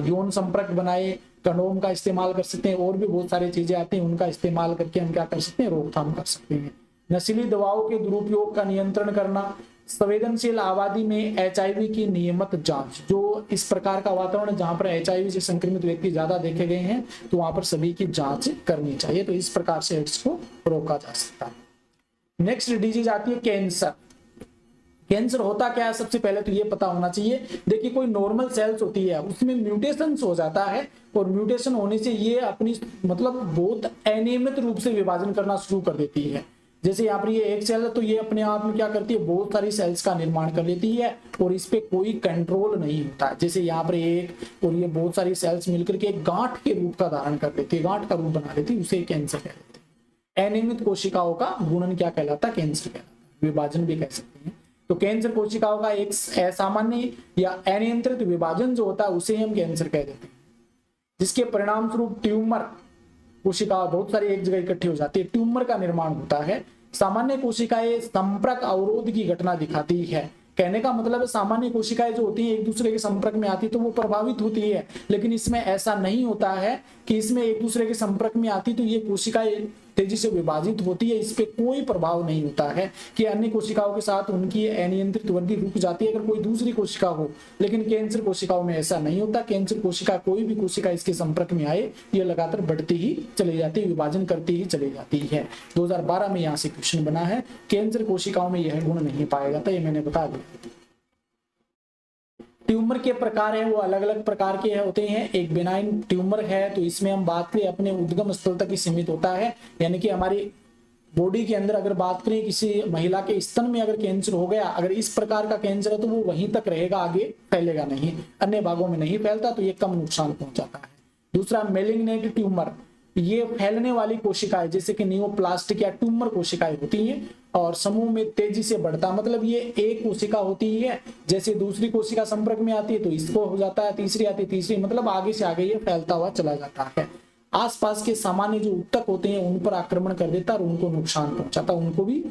यौन संपर्क बनाए, कंडोम का इस्तेमाल कर सकते हैं, और भी बहुत सारी चीजें आती हैं उनका इस्तेमाल करके हम क्या कर सकते हैं, रोकथाम कर सकते हैं। नशीली दवाओं के दुरुपयोग का नियंत्रण करना, संवेदनशील आबादी में एचआईवी की नियमित जांच, जो इस प्रकार का वातावरण जहां पर एचआईवी से संक्रमित व्यक्ति ज्यादा देखे गए हैं तो वहां पर सभी की जांच करनी चाहिए, तो इस प्रकार से एड्स को रोका जा सकता है। नेक्स्ट डिजीज आती है कैंसर। कैंसर होता क्या है, सबसे पहले तो ये पता होना चाहिए। देखिए कोई नॉर्मल सेल्स होती है उसमें म्यूटेशन हो जाता है, और म्यूटेशन होने से ये अपनी मतलब बहुत अनियमित रूप से विभाजन करना शुरू कर देती है। जैसे यहाँ पर ये एक सेल है तो ये अपने आप में क्या करती है, बहुत सारी सेल्स का निर्माण कर लेती है, और इस पे कोई कंट्रोल नहीं होता है। जैसे यहाँ पर एक और ये बहुत सारी सेल्स मिलकर के एक गांठ के रूप का धारण कर लेती है, गांठ का रूप बना लेती है, उसे कैंसर कहते हैं। अनियमित कोशिकाओं का गुणन क्या कहलाता है, कैंसर कहलाता है, विभाजन भी कह सकते हैं। तो कैंसर कोशिकाओं का एक असामान्य या अनियंत्रित विभाजन जो होता है उसे हम कैंसर कह देते हैं, जिसके परिणाम स्वरूप ट्यूमर कोशिका बहुत सारी एक जगह इकट्ठी हो जाती है, ट्यूमर का निर्माण होता है। सामान्य कोशिकाएं संपर्क अवरोध की घटना दिखाती है, कहने का मतलब है सामान्य कोशिकाएं जो होती हैं एक दूसरे के संपर्क में आती तो वो प्रभावित होती है, लेकिन इसमें ऐसा नहीं होता है कि इसमें एक दूसरे के संपर्क में आती तो ये कोशिकाएं तेजी से विभाजित होती है, इस पे कोई प्रभाव नहीं होता है कि अन्य कोशिकाओं के साथ उनकी अनियंत्रित वृद्धि रुक जाती है अगर कोई दूसरी कोशिका हो, लेकिन कैंसर कोशिकाओं में ऐसा नहीं होता। कैंसर कोशिका कोई भी कोशिका इसके संपर्क में आए ये लगातार बढ़ती ही चली जाती है, विभाजन करती ही चली जाती है। 2012 में यहाँ से क्वेश्चन बना है, कैंसर कोशिकाओं में यह गुण नहीं पाया जाता, ये मैंने बता दिया। ट्यूमर के प्रकार है वो अलग अलग प्रकार के होते हैं। एक बेनाइन ट्यूमर है तो इसमें हम बात करें अपने उद्गम स्थल तक ही सीमित होता है, यानी कि हमारी बॉडी के अंदर अगर बात करें किसी महिला के स्तन में अगर कैंसर हो गया, अगर इस प्रकार का कैंसर है तो वो वहीं तक रहेगा, आगे फैलेगा नहीं, अन्य भागों में नहीं फैलता, तो ये कम नुकसान पहुंचाता है। दूसरा मेलिग्नेंट ट्यूमर, ये फैलने वाली कोशिकाएं जैसे कि नियोप्लास्टिक या ट्यूमर कोशिकाएं होती हैं और समूह में तेजी से बढ़ता, मतलब ये एक कोशिका होती है, जैसे दूसरी कोशिका संपर्क में आती है तो इसको हो जाता है, तीसरी आती है, तीसरी, मतलब आगे से आगे ये फैलता हुआ चला जाता है। आसपास के सामान्य जो ऊतक होते हैं उन पर आक्रमण कर देता है और उनको नुकसान पहुंचाता है, उनको भी,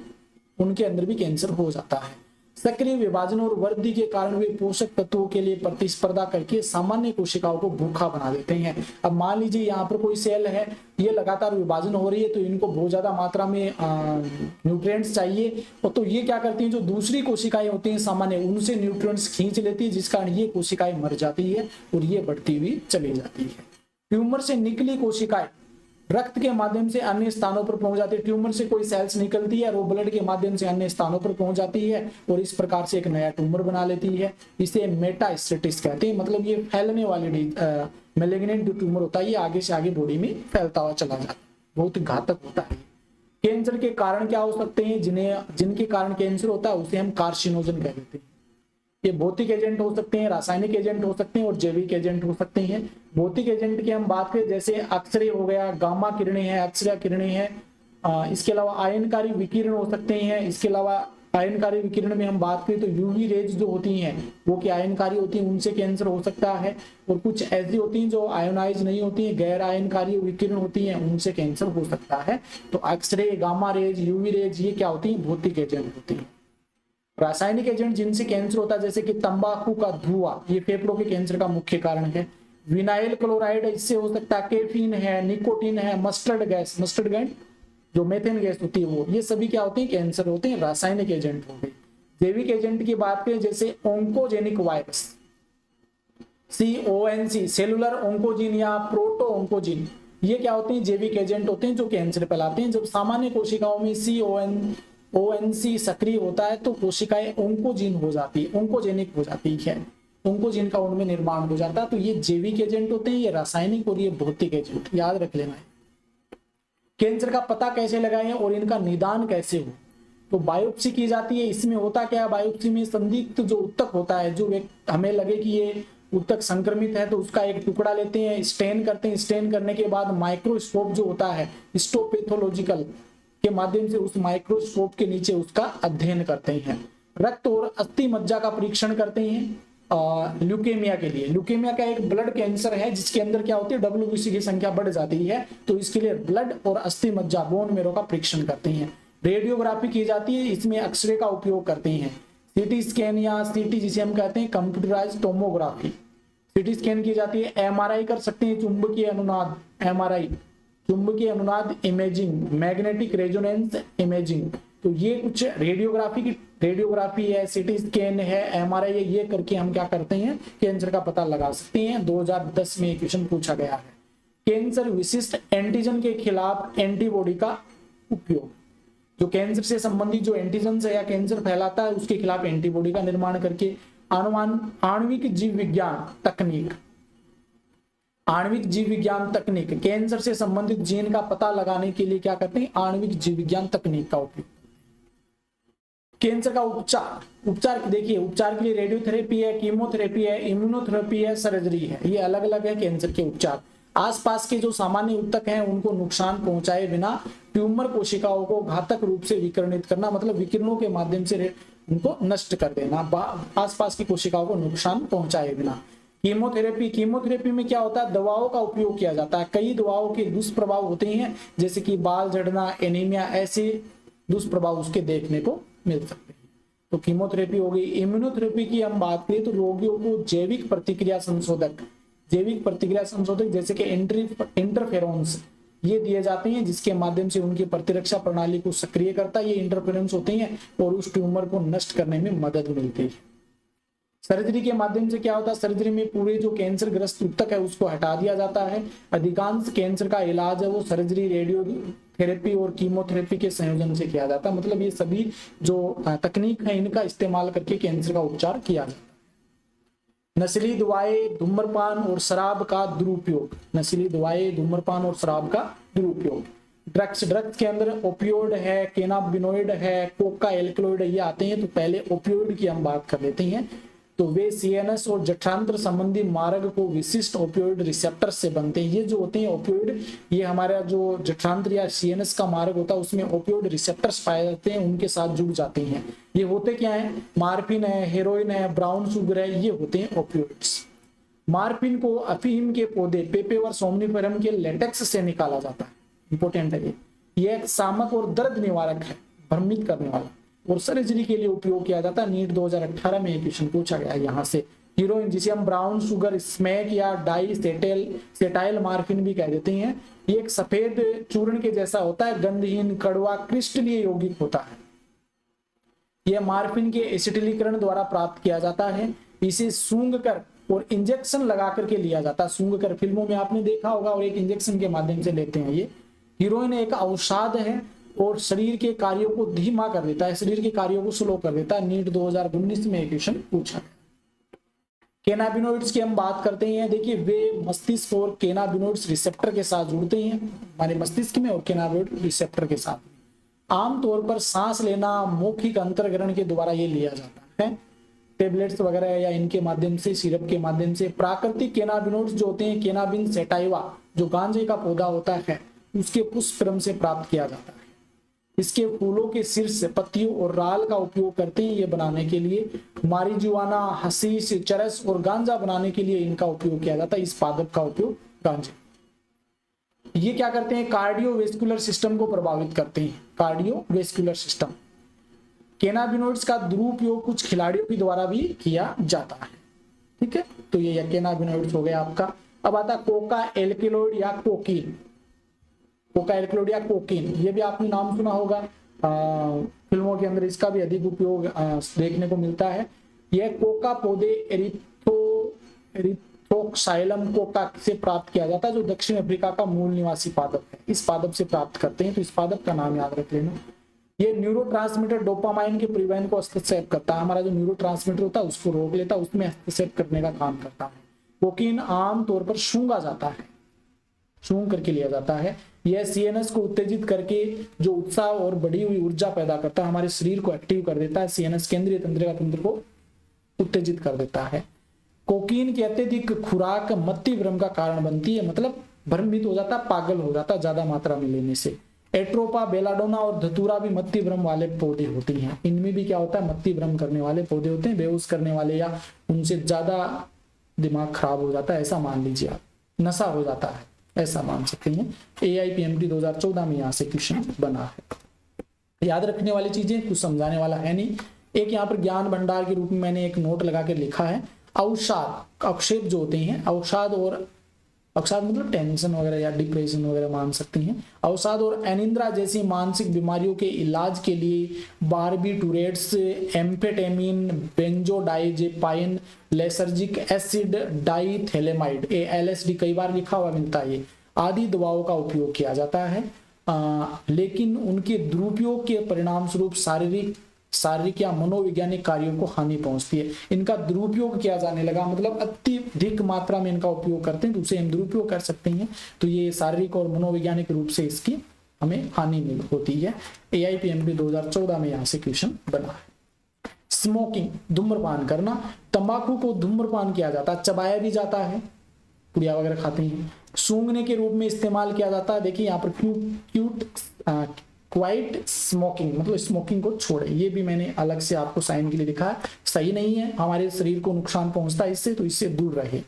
उनके अंदर भी कैंसर हो जाता है। सक्रिय विभाजन और वृद्धि के कारण वे पोषक तत्वों के लिए प्रतिस्पर्धा करके सामान्य कोशिकाओं को भूखा बना देते हैं। अब मान लीजिए यहाँ पर कोई सेल है, ये लगातार विभाजन हो रही है, तो इनको बहुत ज्यादा मात्रा में न्यूट्रिएंट्स चाहिए, और तो ये क्या करती हैं, जो दूसरी कोशिकाएं होती हैं सामान्य, उनसे न्यूट्रिएंट्स खींच लेती है, जिस कारण ये कोशिकाएं मर जाती है और ये बढ़ती हुई चली जाती है। ट्यूमर से निकली कोशिकाएं रक्त के माध्यम से अन्य स्थानों पर पहुंच जाती है। ट्यूमर से कोई सेल्स निकलती है और वो ब्लड के माध्यम से अन्य स्थानों पर पहुंच जाती है और इस प्रकार से एक नया ट्यूमर बना लेती है। इसे मेटास्टेटिस कहते हैं, मतलब ये फैलने वाली मैलिग्नेंट जो ट्यूमर होता है ये आगे से आगे बॉडी में फैलता हुआ चला जाता है, बहुत घातक होता है। कैंसर के कारण क्या हो सकते हैं, जिनके कारण कैंसर होता है उसे हम कार्सिनोजन कह देते हैं। ये भौतिक एजेंट हो सकते हैं, रासायनिक एजेंट हो सकते हैं और जैविक एजेंट हो सकते हैं। भौतिक एजेंट की हम बात करें जैसे एक्सरे हो गया, गामा किरणें हैं, एक्सरे किरणें हैं, इसके अलावा आयनकारी विकिरण हो सकते हैं। इसके अलावा आयनकारी विकिरण में हम बात करें तो यूवी रेज जो होती हैं वो कि आयनकारी होती हैं, उनसे कैंसर हो सकता है, और कुछ ऐसी होती हैं जो आयोनाइज नहीं होती हैं, गैर आयनकारी विकिरण होती हैं, उनसे कैंसर हो सकता है। तो X-ray, gamma rays, UV rays ये क्या होती है, भौतिक एजेंट होती है। रासायनिक एजेंट जिनसे कैंसर होता है जैसे कि तंबाकू का धुआं, ये फेफड़ों के कैंसर का मुख्य कारण है। विनाइल क्लोराइड, इससे हो सकता है। कैफीन है, निकोटीन है, मस्टर्ड गैस जो मेथेन गैस होती है वो, ये सभी क्या होते हैं, कैंसर होते हैं, रासायनिक एजेंट हो गए। जैविक एजेंट की बात करें जैसे oncogenic virus, CONC, cellular oncogene या प्रोटो ओंकोजीन, ये क्या होते हैं, जैविक एजेंट होते हैं जो कैंसर फैलाते हैं। जब सामान्य कोशिकाओं में CONC सक्रिय होता है तो कोशिकाएं ओंकोजीन हो जाती है, ओंकोजेनिक हो जाती है, ओंकोजीन का उनमें निर्माण हो जाता है। तो ये जैविक एजेंट होते हैं, ये रासायनिक और ये भौतिक एजेंट, याद रख लेना है। कैंसर का पता कैसे लगाएं और इनका निदान कैसे हो, तो बायोप्सी की जाती है। इसमें होता क्या है, बायोप्सी में संदिग्ध जो ऊतक होता है, जो हमें लगे कि ये ऊतक संक्रमित है तो उसका एक टुकड़ा लेते हैं, स्टेन करते हैं, स्टेन करने के बाद माइक्रोस्कोप जो होता है हिस्टोपैथोलॉजिकल के माध्यम से उस माइक्रोस्कोप के नीचे उसका अध्ययन करते हैं। रक्त और अस्थि मज्जा का परीक्षण करते हैं ल्यूकेमिया के लिए। ल्यूकेमिया का एक ब्लड कैंसर है जिसके अंदर क्या होती है, WBC की संख्या बढ़ जाती है, तो इसके लिए ब्लड और अस्थि मज्जा, बोन मेरो का परीक्षण करते हैं। रेडियोग्राफी की जाती है, इसमें एक्सरे का उपयोग करते हैं। सीटी स्कैन या सीटी जिसे हम कहते हैं कंप्यूटराइज्ड टोमोग्राफी, सीटी स्कैन की जाती है। MRI कर सकते हैं, चुंबकीय अनुनाद, MRI चुंबकीय अनुनाद इमेजिंग, मैग्नेटिक रेजोनेंस इमेजिंग, तो ये कुछ रेडियोग्राफी है, सीटी स्कैन है, MRI है, ये करके हम क्या करते हैं, कैंसर का पता लगा सकते हैं। 2010 में क्वेश्चन पूछा गया है। कैंसर विशिष्ट एंटीजन के खिलाफ एंटीबॉडी का उपयोग, जो कैंसर से संबंधित जो एंटीजन है या कैंसर फैलाता है उसके खिलाफ एंटीबॉडी का निर्माण करके। आणविक जीव विज्ञान तकनीक, आणविक जीव विज्ञान तकनीक कैंसर से संबंधित जीन का पता लगाने के लिए क्या करते हैं, आणविक जीव विज्ञान तकनीक का उपयोग। कैंसर का उपचार देखिए, उपचार के लिए रेडियोथेरेपी है, कीमोथेरेपी है, इम्यूनोथेरेपी है, सर्जरी है, ये अलग अलग है कैंसर के उपचार। आसपास के जो सामान्य ऊतक हैं उनको नुकसान पहुंचाए बिना ट्यूमर कोशिकाओं को घातक रूप से विकिरणित करना, मतलब विकिरणों के माध्यम से उनको नष्ट कर देना, आसपास की कोशिकाओं को नुकसान पहुंचाए बिना। कीमोथेरेपी में क्या होता है, दवाओं का उपयोग किया जाता है। कई दवाओं के दुष्प्रभाव होते हैं जैसे कि बाल झड़ना, एनीमिया, ऐसे दुष्प्रभाव उसके देखने को मिल सकते हैं। तो कीमोथेरेपी हो गई। इम्यूनोथेरेपी की हम बात करें तो रोगियों को जैविक प्रतिक्रिया संशोधक जैसे कि इंटरफेरोन्स ये दिए जाते हैं, जिसके माध्यम से उनकी प्रतिरक्षा प्रणाली को सक्रिय करता है। ये इंटरफेरेंस होते हैं और उस ट्यूमर को नष्ट करने में मदद मिलती है। सर्जरी के माध्यम से क्या होता है, सर्जरी में पूरे जो कैंसर ग्रस्त ऊतक है उसको हटा दिया जाता है। अधिकांश कैंसर का इलाज है वो सर्जरी, रेडियोथेरेपी और कीमोथेरेपी के संयोजन से किया जाता है। मतलब ये सभी जो तकनीक है इनका इस्तेमाल करके कैंसर का उपचार किया जाता है। नशीली दवाएं, धूम्रपान और शराब का दुरुपयोग, नशीली दवाएं, धूम्रपान और शराब का दुरुपयोग। ड्रग्स के अंदर ओपियोइड है, कैनाबिनोइड है, कोका एल्कलॉइड ये आते हैं। तो पहले ओपियोइड की हम बात कर लेते हैं। तो वे सीएनएस और जठरांत्र संबंधी मार्ग को विशिष्ट ओपियोइड रिसेप्टर से बनते हैं। ये जो होते हैं ओपियोइड, ये हमारा जो जठरांत्र या सीएनएस का मार्ग होता है उसमें ओपियोइड रिसेप्टर्स पाए जाते हैं, उनके साथ जुड़ जाते हैं। ये होते क्या है? मार्फिन है, हेरोइन है, ब्राउन शुगर है, ये होते हैं ओपियोइड्स। मार्फिन को अफीम के पौधे पेपेवर सोमनिफेरम के लेटेक्स से निकाला जाता है। इंपॉर्टेंट है ये एक शामक और दर्द निवारक है, भ्रमित करने वाला, और सर्जरी के लिए उपयोग किया जाता है। नीट 2018 में क्वेश्चन पूछा गया यहाँ से। हीरोइन, जिसे हम ब्राउन शुगर, स्मैक या डाई सेटाइल मार्फिन भी कह देते हैं, ये एक सफेद चूर्ण के जैसा होता है, गंधहीन, कड़वा, क्रिस्टलीय यौगिक होता है। यह मार्फिन के एसिटिलीकरण द्वारा प्राप्त किया जाता है। इसे सूंघ कर और इंजेक्शन लगा करके लिया जाता है। सूंघ कर फिल्मों में आपने देखा होगा, और एक इंजेक्शन के माध्यम से लेते हैं ये। हीरोइन एक औषध है और शरीर के कार्यों को धीमा कर देता है, शरीर के कार्यों को स्लो कर देता है। नीट 2019 में क्वेश्चन पूछा। कैनाबिनोइड्स की हम बात करते हैं। देखिए, वे मस्तिष्क और कैनाबिनोइड्स रिसेप्टर के साथ जुड़ते हैं, हमारे मस्तिष्क में, और कैनाबिनोइड रिसेप्टर के साथ। आमतौर पर सांस लेना, मौखिक अंतर्ग्रहण के द्वारा ये लिया जाता है, टेबलेट्स वगैरह या इनके माध्यम से, सिरप के माध्यम से। प्राकृतिक कैनाबिनोइड्स जो होते हैं, कैनाबिन सेटाइवा जो गांजे का पौधा होता है उसके पुष्पक्रम से प्राप्त किया जाता है। इसके फूलों के शीर्ष, पत्तियों और राल का उपयोग करते हैं ये बनाने के लिए। मारिजुआना, हशीश, चरस और गांजा बनाने के लिए इनका उपयोग किया जाता है। इस पादप का उपयोग गांजे। ये क्या करते हैं? कार्डियोवेस्कुलर सिस्टम को प्रभावित करते हैं, कार्डियोवेस्कुलर सिस्टम। कैनाबिनोइड्स का दुरुपयोग कुछ खिलाड़ियों के द्वारा भी किया जाता है। ठीक है, तो ये कैनाबिनोइड्स हो गया आपका। अब आता कोका एल्कलॉइड या कोकीन। कोका एल्कलॉइड या कोकीन, ये भी आपने नाम सुना होगा, फिल्मों के अंदर इसका भी अधिक उपयोग देखने को मिलता है। यह कोका पौधे एरिथ्रोक्साइलम कोका से प्राप्त किया जाता है, जो दक्षिण अफ्रीका का मूल निवासी पादप है। इस पादप से प्राप्त करते हैं, तो इस पादप का नाम याद रख लेना। ये न्यूरोट्रांसमीटर डोपामाइन के परिवहन को हस्तक्षेप करता है। हमारा जो न्यूरोट्रांसमीटर होता है उसको रोक लेता है, उसमें हस्तक्षेप करने का काम करता है। कोकीन आमतौर पर सूंघा जाता है, सूंघ करके लिया जाता है। यह सीएनएस को उत्तेजित करके जो उत्साह और बढ़ी हुई ऊर्जा पैदा करता है, हमारे शरीर को एक्टिव कर देता है। सीएनएस केंद्रीय तंत्रिका तंत्र को उत्तेजित कर देता है। कोकीन की अत्यधिक खुराक मत्ती भ्रम का कारण बनती है, मतलब भ्रमित हो जाता, पागल हो जाता ज्यादा मात्रा में लेने से। एट्रोपा, बेलाडोना और धतूरा भी मत्ती भ्रम वाले पौधे होती हैं। इनमें भी क्या होता है? मत्ती भ्रम करने वाले पौधे होते हैं, बेहोश करने वाले, या उनसे ज्यादा दिमाग खराब हो जाता है, ऐसा मान लीजिए आप, नशा हो जाता है, ऐसा मान सकते हैं। AIPMT 2014 में यहाँ से क्वेश्चन बना है। याद रखने वाली चीजें, कुछ समझाने वाला है नहीं। एक यहाँ पर ज्ञान भंडार के रूप में मैंने एक नोट लगा के लिखा है। अवसाद, अवक्षेप जो होते हैं, अवसाद और अवसाद मतलब टेंशन वगैरह या डिप्रेशन वगैरह मान सकते हैं। अवसाद और एनिंद्रा जैसी मानसिक बीमारियों के इलाज के लिए barbiturates, amphetamine, benzodiazepine, lysergic acid, diethylamide, LSD कई बार लिखा हुआ मिलता है, ये आदि दवाओं का उपयोग किया जाता है। लेकिन उनके दुरुपयोग के परिणाम स्वरूप शारीरिक या मनोवैज्ञानिक कार्यों को हानि पहुंचती है। इनका दुरुपयोग किया जाने लगा, मतलब अत्यधिक मात्रा में इनका उपयोग करते हैं, तो उसे हम दुरुपयोग कर सकते हैं। तो ये शारीरिक और मनोवैज्ञानिक रूप से इसकी हमें हानि होती है। AIPMT 2014 में यहाँ से क्वेश्चन बना है। स्मोकिंग, धूम्रपान करना। तंबाकू को धूम्रपान किया जाता है, चबाया भी जाता है, पुड़िया वगैरह खाते हैं। सूंघने के रूप में इस्तेमाल किया जाता है। देखिए यहाँ पर क्वाइट स्मोकिंग, मतलब स्मोकिंग को छोड़े, ये भी मैंने अलग से आपको साइन के लिए लिखा है। सही नहीं है, हमारे शरीर को नुकसान पहुंचता है इससे, तो इससे दूर रहे।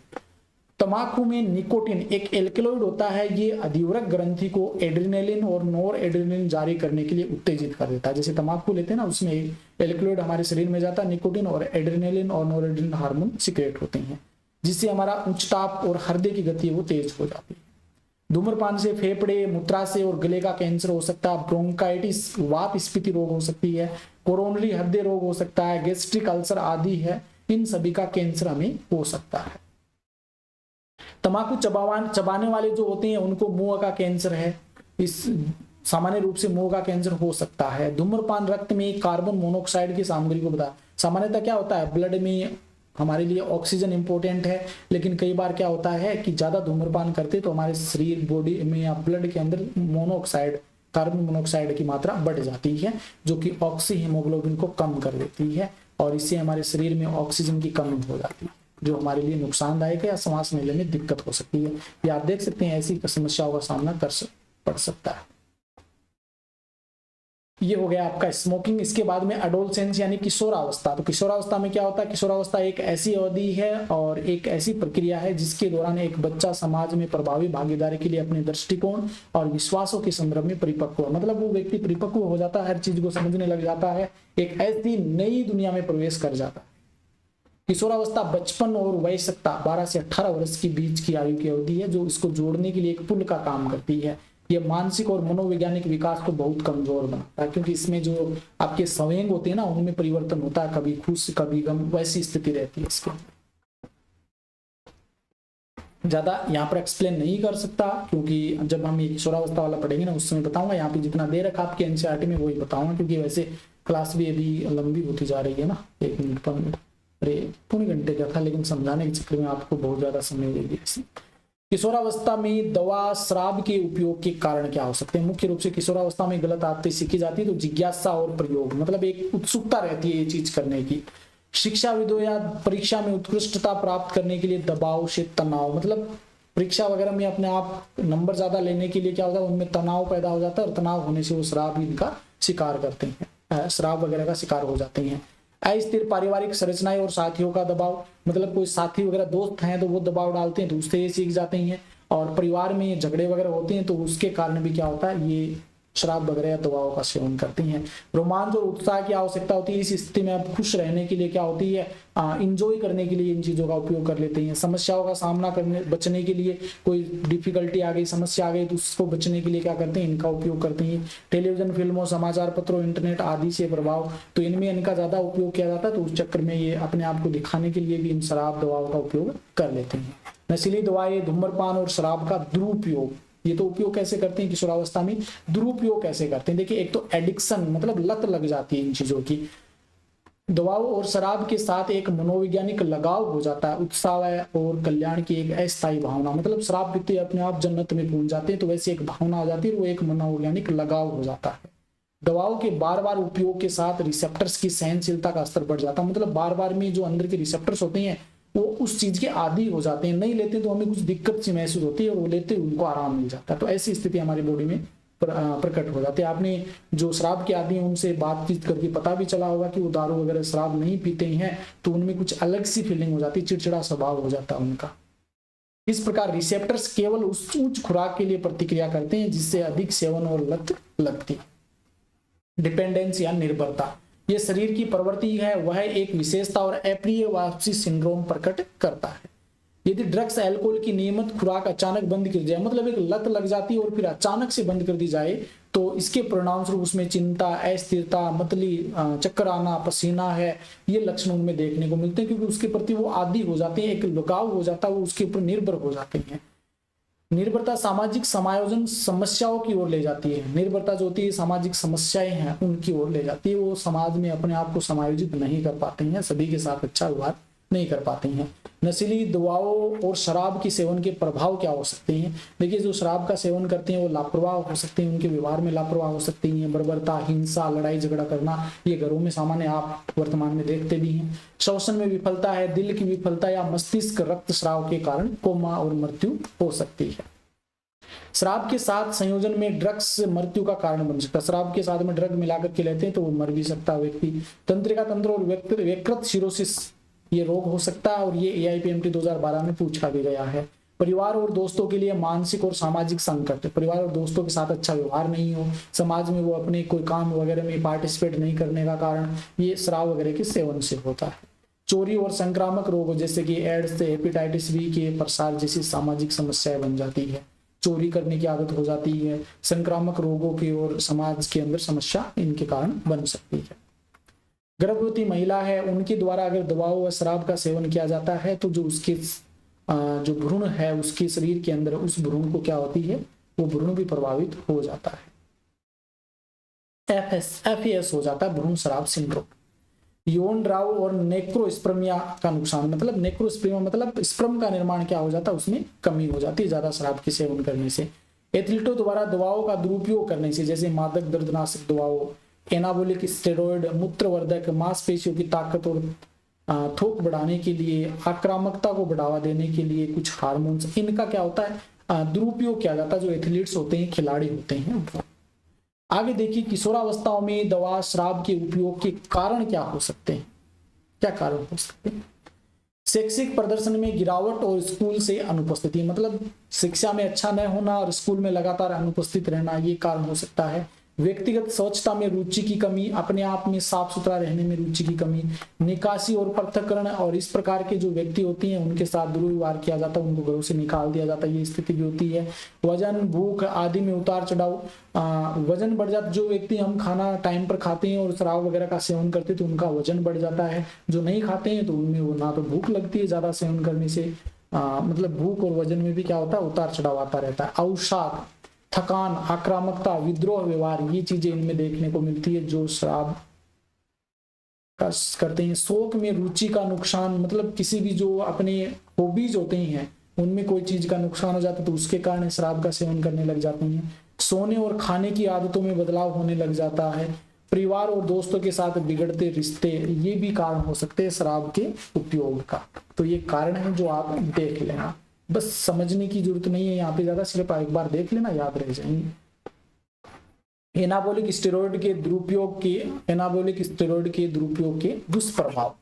तंबाकू में निकोटिन एक एल्कलॉइड होता है, ये अधिवरक ग्रंथि को एड्रेनालिन और नोर एड्रेनालिन जारी करने के लिए उत्तेजित कर देता है। जैसे तंबाकू लेते हैं ना, उसमें एल्कलॉइड हमारे शरीर में जाता है, निकोटिन, और एड्रेनालिन और नोर एड्रेनालिन हार्मोन सिक्रेट होते हैं, जिससे हमारा उच्च ताप और हृदय की गति वो तेज हो जाती है। धूम्रपान से फेफड़े, मूत्राशय और गले का कैंसर हो सकता है। ब्रोंकाइटिस, वात स्फीति रोग हो सकती है। कोरोनरी हृदय रोग हो सकता है। गैस्ट्रिक अल्सर आदि है, इन सभी का कैंसर हमें हो सकता है। तंबाकू चबाने वाले जो होते हैं उनको मुंह का कैंसर है, इस सामान्य रूप से मुंह का कैंसर हो सकता है। धूम्रपान रक्त में कार्बन मोनोऑक्साइड की सामग्री को बता, सामान्यतः क्या होता है, ब्लड में हमारे लिए ऑक्सीजन इंपॉर्टेंट है, लेकिन कई बार क्या होता है कि ज्यादा धूम्रपान करते तो हमारे शरीर बॉडी में या ब्लड के अंदर मोनोऑक्साइड कार्बन मोनोऑक्साइड की मात्रा बढ़ जाती है, जो कि ऑक्सी हीमोग्लोबिन को कम कर देती है और इससे हमारे शरीर में ऑक्सीजन की कमी हो जाती है, जो हमारे लिए नुकसानदायक है या सांस लेने में दिक्कत हो सकती है। ये आप देख सकते हैं ऐसी समस्याओं का सामना पड़ सकता है। ये हो गया आपका स्मोकिंग। इसके बाद में एडोलसेंस यानी किशोरावस्था। तो किशोरावस्था में क्या होता है? किशोरावस्था एक ऐसी अवधि है और एक ऐसी प्रक्रिया है जिसके दौरान एक बच्चा समाज में प्रभावी भागीदारी के लिए अपने दृष्टिकोण और विश्वासों के संदर्भ में परिपक्व, मतलब वो व्यक्ति परिपक्व हो जाता है, हर चीज को समझने लग जाता है, एक ऐसी नई दुनिया में प्रवेश कर जाता है। किशोरावस्था बचपन और वयस्कता 12 से 18 वर्ष के बीच की आयु की अवधि है, जो इसको जोड़ने के लिए एक पुल का काम करती है। ये मानसिक और मनोवैज्ञानिक विकास को बहुत कमजोर बनाता है, क्योंकि इसमें जो आपके संवेग होते हैं ना, उनमें परिवर्तन होता है, कभी खुश कभी गम, वैसी स्थिति रहती है इसके। ज्यादा यहाँ पर एक्सप्लेन नहीं कर सकता, क्योंकि जब हम ये किशोरावस्था वाला पढ़ेंगे ना उस समय बताऊंगा। यहाँ पे जितना दे रखा आपके एनसीईआरटी में वही बताऊंगा, क्योंकि वैसे क्लास भी अभी लंबी होती जा रही है ना, 1 मिनट पर अरे पौने घंटे का था, लेकिन समझाने के चक्कर में आपको बहुत ज्यादा समय लेगी। किशोरावस्था में दवा शराब के उपयोग के कारण क्या हो सकते हैं? मुख्य रूप से किशोरावस्था में गलत आदतें सीखी जाती है, तो जिज्ञासा और प्रयोग, मतलब एक उत्सुकता रहती है ये चीज करने की। शिक्षाविदों या परीक्षा में उत्कृष्टता प्राप्त करने के लिए दबाव से तनाव, मतलब परीक्षा वगैरह में अपने आप नंबर ज्यादा लेने के लिए क्या होता है, उनमें तनाव पैदा हो जाता है, और तनाव होने से वो शराब इनका शिकार करते हैं, शराब वगैरह का शिकार हो जाते हैं। अस्थिर पारिवारिक संरचनाएं और साथियों का दबाव, मतलब कोई साथी वगैरह दोस्त हैं तो वो दबाव डालते हैं तो उससे ये सीख जाते हैं, और परिवार में झगड़े वगैरह होते हैं तो उसके कारण भी क्या होता है, ये शराब वगैरह या दवाओं का सेवन करती हैं। रोमांच और उत्साह की आवश्यकता होती है, इस स्थिति में आप खुश रहने के लिए क्या होती है, इंजॉय करने के लिए इन चीजों का उपयोग कर लेते हैं। समस्याओं का सामना करने बचने के लिए, कोई डिफिकल्टी आ गई, समस्या आ गई, तो उसको बचने के लिए क्या करते हैं, इनका उपयोग करते हैं। टेलीविजन, फिल्मों, समाचार पत्रों, इंटरनेट आदि से प्रभाव, तो इनमें इनका ज्यादा उपयोग किया जाता है, तो उस चक्कर में ये अपने आप को दिखाने के लिए भी इन शराब दवाओं का उपयोग कर लेते हैं। नशीली दवाएं, धूम्रपान और शराब का दुरुपयोग, ये तो उपयोग कैसे करते हैं किशोरावस्था में, दुरुपयोग कैसे करते हैं? देखिए, एक तो एडिक्शन, मतलब लत लग जाती है इन चीजों की। दवाओं और शराब के साथ एक मनोवैज्ञानिक लगाव हो जाता है, उत्साह और कल्याण की एक अस्थायी भावना, मतलब शराब पीते अपने आप जन्नत में पहुंच जाते हैं, तो वैसे एक भावना आ जाती है, वो एक मनोवैज्ञानिक लगाव हो जाता है। दवाओं के बार बार उपयोग के साथ रिसेप्टर्स की सहनशीलता का स्तर बढ़ जाता है, मतलब बार बार में जो अंदर के रिसेप्टर्स होते हैं वो उस चीज के आदी हो जाते हैं, नहीं लेते तो हमें कुछ दिक्कत सी महसूस होती है, और वो लेते उनको आराम मिल जाता है, तो ऐसी स्थिति हमारी बॉडी में प्रकट हो जाती है। आपने जो शराब के आदी हैं उनसे बातचीत करके पता भी चला होगा कि वो दारू वगैरह शराब नहीं पीते हैं, तो उनमें कुछ अलग सी फीलिंग हो जाती है, चिड़चिड़ा स्वभाव हो जाता है उनका। इस प्रकार रिसेप्टर्स केवल उस उच्च खुराक के लिए प्रतिक्रिया करते हैं जिससे अधिक सेवन और लत लगती। डिपेंडेंस या निर्भरता, ये शरीर की प्रवृत्ति है, वह एक विशेषता और अप्रिय वापसी सिंड्रोम प्रकट करता है। यदि ड्रग्स अल्कोहल की नियमित खुराक अचानक बंद कर जाए, मतलब एक लत लग जाती है और फिर अचानक से बंद कर दी जाए, तो इसके परिणाम स्वरूप उसमें चिंता, अस्थिरता, मतली, चक्कर आना, पसीना है, ये लक्षण उनमें देखने को मिलते हैं, क्योंकि उसके प्रति वो आदी हो जाते हैं, एक लगाव हो जाता है, वो उसके ऊपर निर्भर हो जाते हैं। निर्भरता सामाजिक समायोजन समस्याओं की ओर ले जाती है। निर्भरता जो होती है सामाजिक समस्याएं हैं उनकी ओर ले जाती है, वो समाज में अपने आप को समायोजित नहीं कर पाते हैं, सभी के साथ अच्छा व्यवहार नहीं कर पाते हैं। नशीली दवाओं और शराब के सेवन के प्रभाव क्या हो सकते हैं? देखिए, जो शराब का सेवन करते हैं वो लापरवाह हो सकते हैं, उनके व्यवहार में लापरवाह हो सकती हैं, बर्बरता, हिंसा, लड़ाई झगड़ा करना, ये घरों में सामान्य आप वर्तमान में देखते भी हैं। श्वसन में विफलता है, दिल की विफलता या मस्तिष्क रक्तस्राव के कारण कोमा और मृत्यु हो सकती है। शराब के साथ संयोजन में ड्रग्स मृत्यु का कारण बन सकता है। शराब के साथ में ड्रग मिलाकर के लेते हैं तो वो मर भी सकता है व्यक्ति। तंत्रिका तंत्र और यकृत सिरोसिस, ये रोग हो सकता है, और ये AIPMT 2012 में पूछा भी गया है। परिवार और दोस्तों के लिए मानसिक और सामाजिक संकट, परिवार और दोस्तों के साथ अच्छा व्यवहार नहीं हो, समाज में वो अपने कोई काम वगैरह में पार्टिसिपेट नहीं करने का कारण ये शराब वगैरह के सेवन से होता है। चोरी और संक्रामक रोग जैसे कि एड्स, हेपेटाइटिस बी के प्रसार जैसी सामाजिक समस्याएं बन जाती है। चोरी करने की आदत हो जाती है, संक्रामक रोगों की और समाज के अंदर समस्या इनके कारण बन सकती है। गर्भवती महिला है, उनके द्वारा अगर दवाओं व शराब का सेवन किया जाता है तो जो उसके जो भ्रूण है उसके शरीर के अंदर, उस भ्रूण को क्या होती है, वो भ्रूण भी प्रभावित हो जाता है। FAS हो जाता है, भ्रूण शराब सिंड्रोम। यौन ड्राव और नेक्रोस्पर्मिया का नुकसान, मतलब नेक्रोस्पर्मिया मतलब स्पर्म का निर्माण क्या हो जाता है, उसमें कमी हो जाती है ज्यादा शराब के सेवन करने से। एथलीटों द्वारा दवाओं का दुरुपयोग करने से, जैसे मादक दर्दनाशक दवाओं, एनाबोलिक स्टेरॉयड, मूत्रवर्धक, मांसपेशियों की ताकत और थोक बढ़ाने के लिए, आक्रामकता को बढ़ावा देने के लिए कुछ हार्मोन्स, इनका क्या होता है दुरुपयोग किया जाता है जो एथलीट्स होते हैं, खिलाड़ी होते हैं। आगे देखिए, किशोरावस्थाओं में दवा शराब के उपयोग के कारण क्या हो सकते हैं, क्या कारण हो सकते हैं। शैक्षिक प्रदर्शन में गिरावट और स्कूल से अनुपस्थिति, मतलब शिक्षा में अच्छा न होना और स्कूल में लगातार अनुपस्थित रहना, ये कारण हो सकता है। व्यक्तिगत स्वच्छता में रुचि की कमी, अपने आप में साफ सुथरा रहने में रुचि की कमी, निकासी और पृथक्करण, और इस प्रकार के जो व्यक्ति होती हैं उनके साथ दुर्व्यवहार किया जाता है, उनको घरों से निकाल दिया जाता है, ये स्थिति भी होती है। वजन, भूख आदि में उतार चढ़ाव, वजन बढ़ जाता, जो व्यक्ति हम खाना टाइम पर खाते हैं और शराब वगैरह का सेवन करते हैं तो उनका वजन बढ़ जाता है, जो नहीं खाते हैं तो उनमें वो ना तो भूख लगती है ज्यादा सेवन करने से, मतलब भूख और वजन में भी क्या होता है उतार चढ़ाव आता रहता है। अवसाद, थकान, आक्रामकता, विद्रोह व्यवहार, ये चीजें इनमें देखने को मिलती है जो शराब का करते हैं। शौक में रुचि का नुकसान, मतलब किसी भी जो अपने हॉबीज होते हैं उनमें कोई चीज का नुकसान हो जाता है तो उसके कारण शराब का सेवन करने लग जाते हैं। सोने और खाने की आदतों में बदलाव होने लग जाता है। परिवार और दोस्तों के साथ बिगड़ते रिश्ते, ये भी कारण हो सकते हैं शराब के उपयोग का। तो ये कारण है जो आप देख लेना, बस समझने की जरूरत नहीं है यहाँ पे ज्यादा, सिर्फ एक बार देख लेना, याद रह जाएंगे। एनाबोलिक स्टेरॉयड के दुरुपयोग के, एनाबोलिक स्टेरॉयड के दुरुपयोग के दुष्प्रभाव।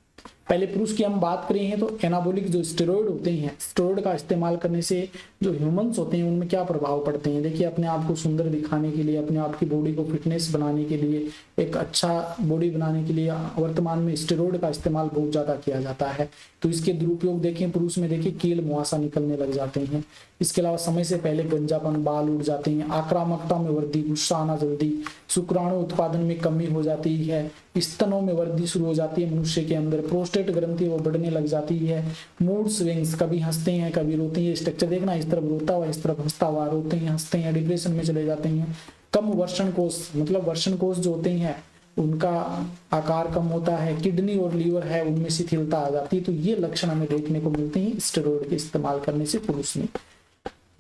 पहले पुरुष की हम बात करें हैं तो एनाबोलिक जो स्टेरॉयड होते हैं, स्टेरॉयड का इस्तेमाल करने से जो ह्यूमंस होते हैं उनमें क्या प्रभाव पड़ते हैं। देखिए, अपने आप को सुंदर दिखाने के लिए, अपने आप की बॉडी को फिटनेस बनाने के लिए, एक अच्छा बॉडी बनाने के लिए वर्तमान में स्टेरॉयड का इस्तेमाल बहुत ज्यादा किया जाता है। तो इसके दुरुपयोग देखें, पुरुष में देखिए कील मुहासा निकलने लग जाते हैं। इसके अलावा समय से पहले गंजापन, बाल उड़ जाते हैं, आक्रामकता में वृद्धि, गुस्सा आना जल्दी, शुक्राणु उत्पादन में कमी हो जाती है, स्तनों में वृद्धि शुरू हो जाती है मनुष्य के अंदर, प्रोस्टेट ग्रंथि वो बढ़ने लग जाती है, मूड स्विंग्स, कभी हंसते हैं कभी रोते हैं, स्ट्रक्चर देखना, इस तरफ रोता हुआ इस तरफ हंसता हुआ, रोते हैं हंसते हैं, डिप्रेशन में चले जाते हैं। कम वर्षण कोष, मतलब वर्षण कोष जो होते हैं उनका आकार कम होता है, किडनी और लीवर है उनमें शिथिलता आ जाती है। तो ये लक्षण हमें देखने को मिलते हैं स्टेरॉयड के इस्तेमाल करने से पुरुष में।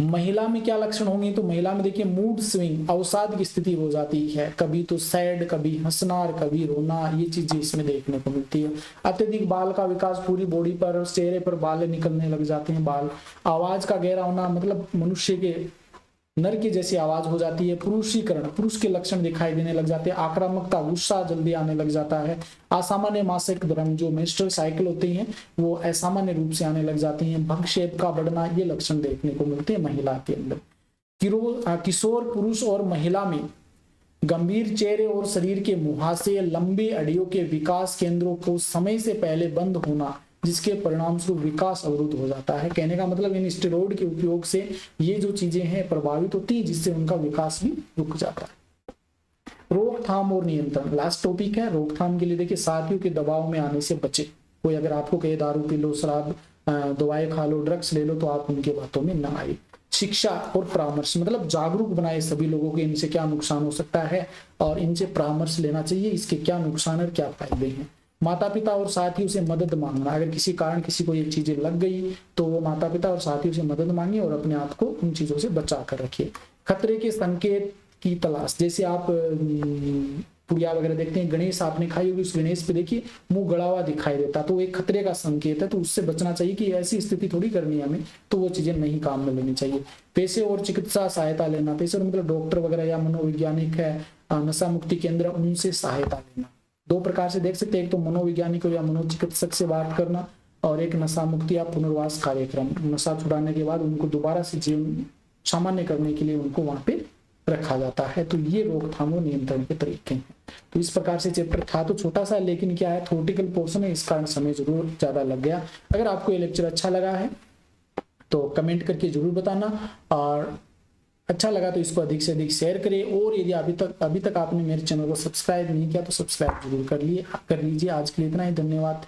महिला में क्या लक्षण होंगे, तो महिला में देखिए मूड स्विंग, अवसाद की स्थिति हो जाती है, कभी तो सैड, कभी हंसना और कभी रोना, ये चीजें इसमें देखने को मिलती है। अत्यधिक बाल का विकास, पूरी बॉडी पर, चेहरे पर बाल निकलने लग जाते हैं, बाल, आवाज का गहरा होना, मतलब मनुष्य के नर की जैसी आवाज हो जाती है, पुरुषीकरण, पुरुष के लक्षण दिखाई देने लग जाते हैं, आक्रामकता, गुस्सा जल्दी आने लग जाता है, असामान्य मासिक धर्म, जो मेंस्ट्रुअल साइकिल होती हैं वो असामान्य रूप से आने लग जाती हैं, भंगक्षेप का बढ़ना, ये लक्षण देखने को मिलते हैं महिला के अंदर। किशोर पुरुष और महिला में गंभीर चेहरे और शरीर के मुहासे, लंबी अड़ियों के विकास केंद्रों को समय से पहले बंद होना, जिसके परिणाम स्वरूप विकास अवरुद्ध हो जाता है। कहने का मतलब इन स्टेरॉयड के उपयोग से ये जो चीजें हैं प्रभावित होती है, जिससे उनका विकास भी रुक जाता है। रोकथाम और नियंत्रण, लास्ट टॉपिक है। रोकथाम के लिए देखिए, साथियों के दबाव में आने से बचे। कोई अगर आपको कहे दारू पी लो, शराब, दवाएं खा लो, ड्रग्स ले लो, तो आप उनके बातों में न आए। शिक्षा और परामर्श, मतलब जागरूक बनाए सभी लोगों के, इनसे क्या नुकसान हो सकता है और इनसे परामर्श लेना चाहिए, इसके क्या नुकसान और क्या फायदे हैं। माता पिता और साथियों से मदद मांगना, अगर किसी कारण किसी को ये चीजें लग गई तो वो माता पिता और साथियों से मदद मांगिए और अपने आप को उन चीजों से बचा कर रखिए। खतरे के संकेत की तलाश, जैसे आप पुड़िया वगैरह देखते हैं, गणेश आपने खाई होगी, उस गणेश पे देखिए मुंह गड़ा हुआ दिखाई देता, तो एक खतरे का संकेत है, तो उससे बचना चाहिए कि ऐसी स्थिति थोड़ी करनी है हमें, तो वो चीजें नहीं काम में लेनी चाहिए। पैसे और चिकित्सा सहायता लेना, पैसे मतलब डॉक्टर वगैरह या मनोवैज्ञानिक है, नशा मुक्ति केंद्र, उनसे सहायता लेना। दो प्रकार से देख सकते हैं, एक तो मनोवैज्ञानिक या मनोचिकित्सक से बात करना, और एक नशा मुक्ति या पुनर्वास कार्यक्रम, नशा छुड़ाने के बाद उनको दोबारा से जीवन सामान्य करने के लिए उनको वहां पे रखा जाता है। तो ये रोकथाम और नियंत्रण के तरीके हैं। तो इस प्रकार से चैप्टर था तो छोटा सा, लेकिन क्या है थ्योरेटिकल पोर्शन है, इस कारण समय जरूर ज्यादा लग गया। अगर आपको ये लेक्चर अच्छा लगा है तो कमेंट करके जरूर बताना, और अच्छा लगा तो इसको अधिक से अधिक शेयर करें, और यदि अभी तक आपने मेरे चैनल को सब्सक्राइब नहीं किया तो सब्सक्राइब जरूर कर लीजिए। आज के लिए इतना ही, धन्यवाद।